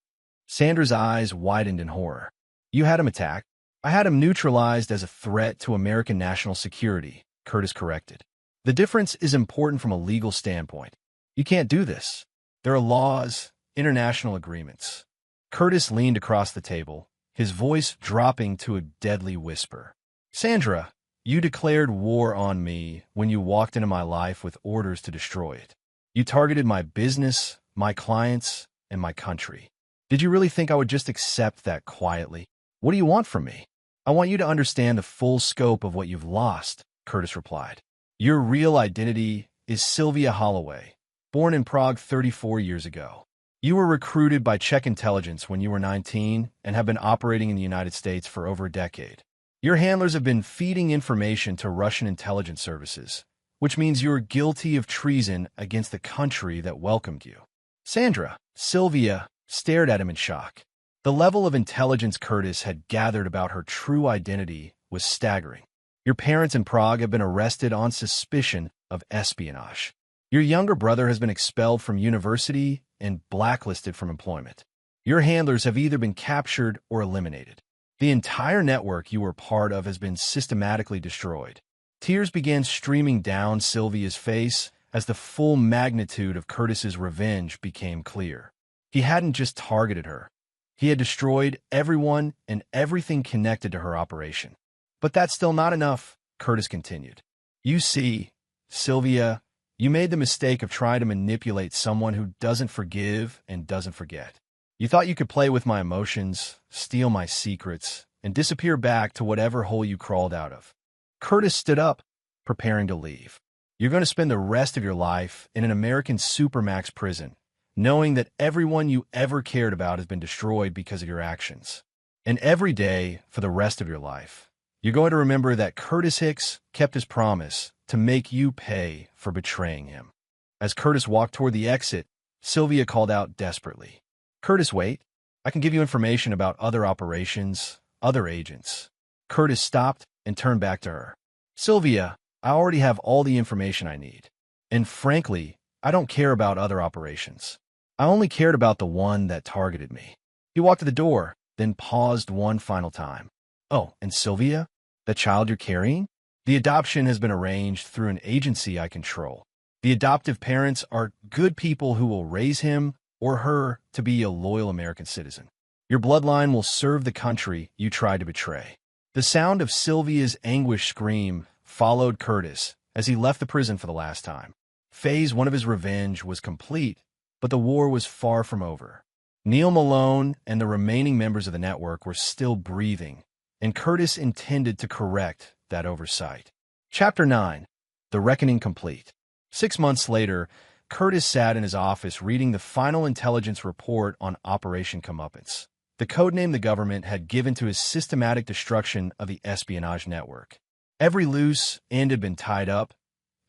Sandra's eyes widened in horror. You had him attacked. I had him neutralized as a threat to American national security, Curtis corrected. The difference is important from a legal standpoint. You can't do this. There are laws, international agreements. Curtis leaned across the table, his voice dropping to a deadly whisper. Sandra, you declared war on me when you walked into my life with orders to destroy it. You targeted my business, my clients, and my country. Did you really think I would just accept that quietly? What do you want from me? I want you to understand the full scope of what you've lost, Curtis replied. Your real identity is Sylvia Holloway, born in Prague 34 years ago. You were recruited by Czech intelligence when you were 19 and have been operating in the United States for over a decade. Your handlers have been feeding information to Russian intelligence services, which means you're guilty of treason against the country that welcomed you. Sylvia stared at him in shock. The level of intelligence Curtis had gathered about her true identity was staggering. Your parents in Prague have been arrested on suspicion of espionage. Your younger brother has been expelled from university and blacklisted from employment. Your handlers have either been captured or eliminated. The entire network you were part of has been systematically destroyed. Tears began streaming down Sylvia's face as the full magnitude of Curtis's revenge became clear. He hadn't just targeted her. He had destroyed everyone and everything connected to her operation. But that's still not enough, Curtis continued. You see, Sylvia, you made the mistake of trying to manipulate someone who doesn't forgive and doesn't forget. You thought you could play with my emotions, steal my secrets, and disappear back to whatever hole you crawled out of. Curtis stood up, preparing to leave. You're going to spend the rest of your life in an American supermax prison, knowing that everyone you ever cared about has been destroyed because of your actions. And every day, for the rest of your life, you're going to remember that Curtis Hicks kept his promise to make you pay for betraying him. As Curtis walked toward the exit, Sylvia called out desperately, Curtis, wait. I can give you information about other operations, other agents. Curtis stopped and turned back to her. Sylvia, I already have all the information I need. And frankly, I don't care about other operations. I only cared about the one that targeted me. He walked to the door, then paused one final time. Oh, and Sylvia, the child you're carrying? The adoption has been arranged through an agency I control. The adoptive parents are good people who will raise him or her to be a loyal American citizen. Your bloodline will serve the country you tried to betray. The sound of Sylvia's anguished scream followed Curtis as he left the prison for the last time. Phase 1 of his revenge was complete, but the war was far from over. Neil Malone and the remaining members of the network were still breathing, and Curtis intended to correct that oversight. Chapter 9. The Reckoning Complete. 6 months later, Curtis sat in his office reading the final intelligence report on Operation Comeuppance, the codename the government had given to his systematic destruction of the espionage network. Every loose end had been tied up,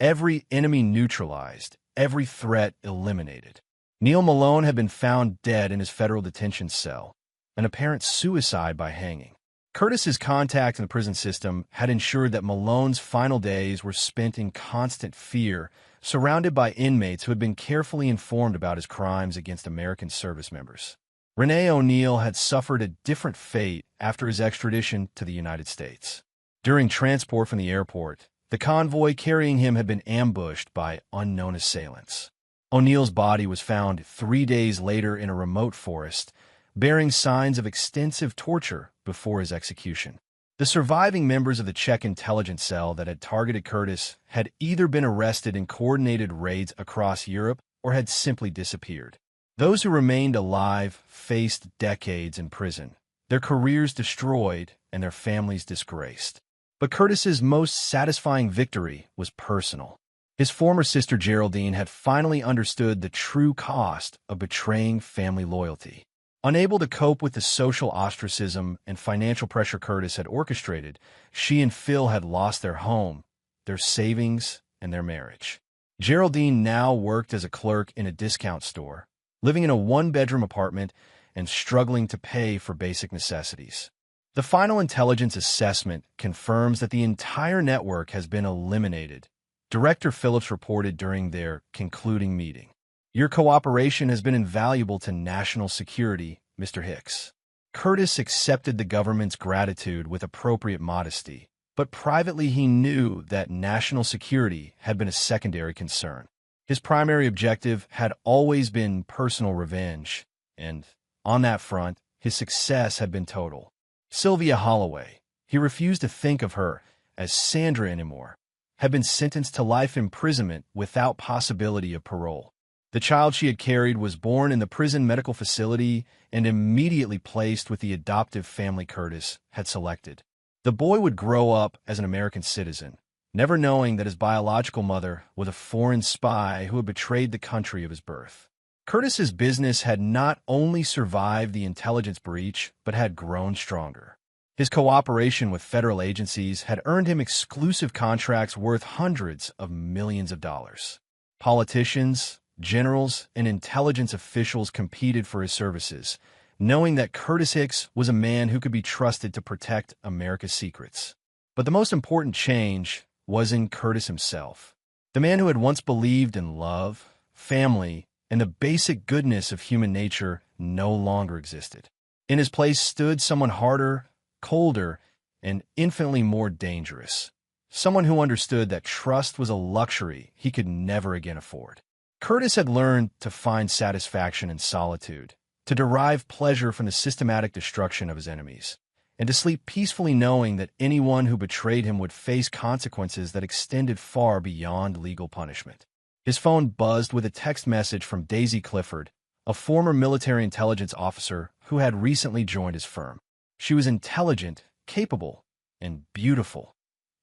every enemy neutralized, every threat eliminated. Neil Malone had been found dead in his federal detention cell, an apparent suicide by hanging. Curtis's contact in the prison system had ensured that Malone's final days were spent in constant fear, surrounded by inmates who had been carefully informed about his crimes against American service members. Renee O'Neill had suffered a different fate after his extradition to the United States. During transport from the airport, the convoy carrying him had been ambushed by unknown assailants. O'Neill's body was found 3 days later in a remote forest, bearing signs of extensive torture before his execution. The surviving members of the Czech intelligence cell that had targeted Curtis had either been arrested in coordinated raids across Europe or had simply disappeared. Those who remained alive faced decades in prison, their careers destroyed and their families disgraced. But Curtis's most satisfying victory was personal. His former sister Geraldine had finally understood the true cost of betraying family loyalty. Unable to cope with the social ostracism and financial pressure Curtis had orchestrated, she and Phil had lost their home, their savings, and their marriage. Geraldine now worked as a clerk in a discount store, living in a one-bedroom apartment and struggling to pay for basic necessities. The final intelligence assessment confirms that the entire network has been eliminated, Director Phillips reported during their concluding meeting. Your cooperation has been invaluable to national security, Mr. Hicks. Curtis accepted the government's gratitude with appropriate modesty, but privately he knew that national security had been a secondary concern. His primary objective had always been personal revenge, and on that front, his success had been total. Sylvia Holloway, he refused to think of her as Sandra anymore, had been sentenced to life imprisonment without possibility of parole. The child she had carried was born in the prison medical facility and immediately placed with the adoptive family Curtis had selected. The boy would grow up as an American citizen, never knowing that his biological mother was a foreign spy who had betrayed the country of his birth. Curtis's business had not only survived the intelligence breach, but had grown stronger. His cooperation with federal agencies had earned him exclusive contracts worth hundreds of millions of dollars. Politicians, generals, and intelligence officials competed for his services, knowing that Curtis Hicks was a man who could be trusted to protect America's secrets. But the most important change was in Curtis himself. The man who had once believed in love, family, and the basic goodness of human nature no longer existed. In his place stood someone harder, colder, and infinitely more dangerous. Someone who understood that trust was a luxury he could never again afford. Curtis had learned to find satisfaction in solitude, to derive pleasure from the systematic destruction of his enemies, and to sleep peacefully knowing that anyone who betrayed him would face consequences that extended far beyond legal punishment. His phone buzzed with a text message from Daisy Clifford, a former military intelligence officer who had recently joined his firm. She was intelligent, capable, and beautiful.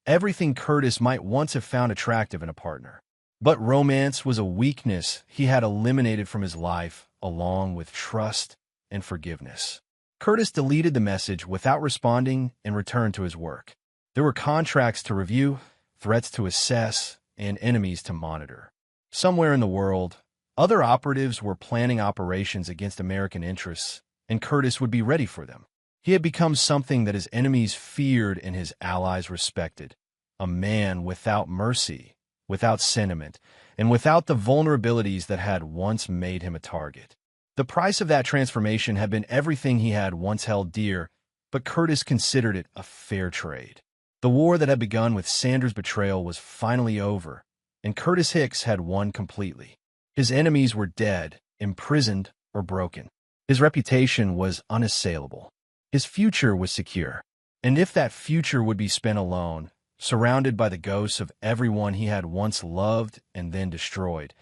Everything Curtis might once have found attractive in a partner. But romance was a weakness he had eliminated from his life, along with trust and forgiveness. Curtis deleted the message without responding and returned to his work. There were contracts to review, threats to assess, and enemies to monitor. Somewhere in the world, other operatives were planning operations against American interests, and Curtis would be ready for them. He had become something that his enemies feared and his allies respected. A man without mercy, without sentiment, and without the vulnerabilities that had once made him a target. The price of that transformation had been everything he had once held dear, but Curtis considered it a fair trade. The war that had begun with Sanders' betrayal was finally over, and Curtis Hicks had won completely. His enemies were dead, imprisoned, or broken. His reputation was unassailable. His future was secure. And if that future would be spent alone, surrounded by the ghosts of everyone he had once loved and then destroyed,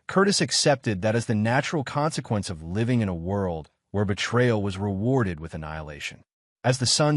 Curtis accepted that as the natural consequence of living in a world where betrayal was rewarded with annihilation. As the sun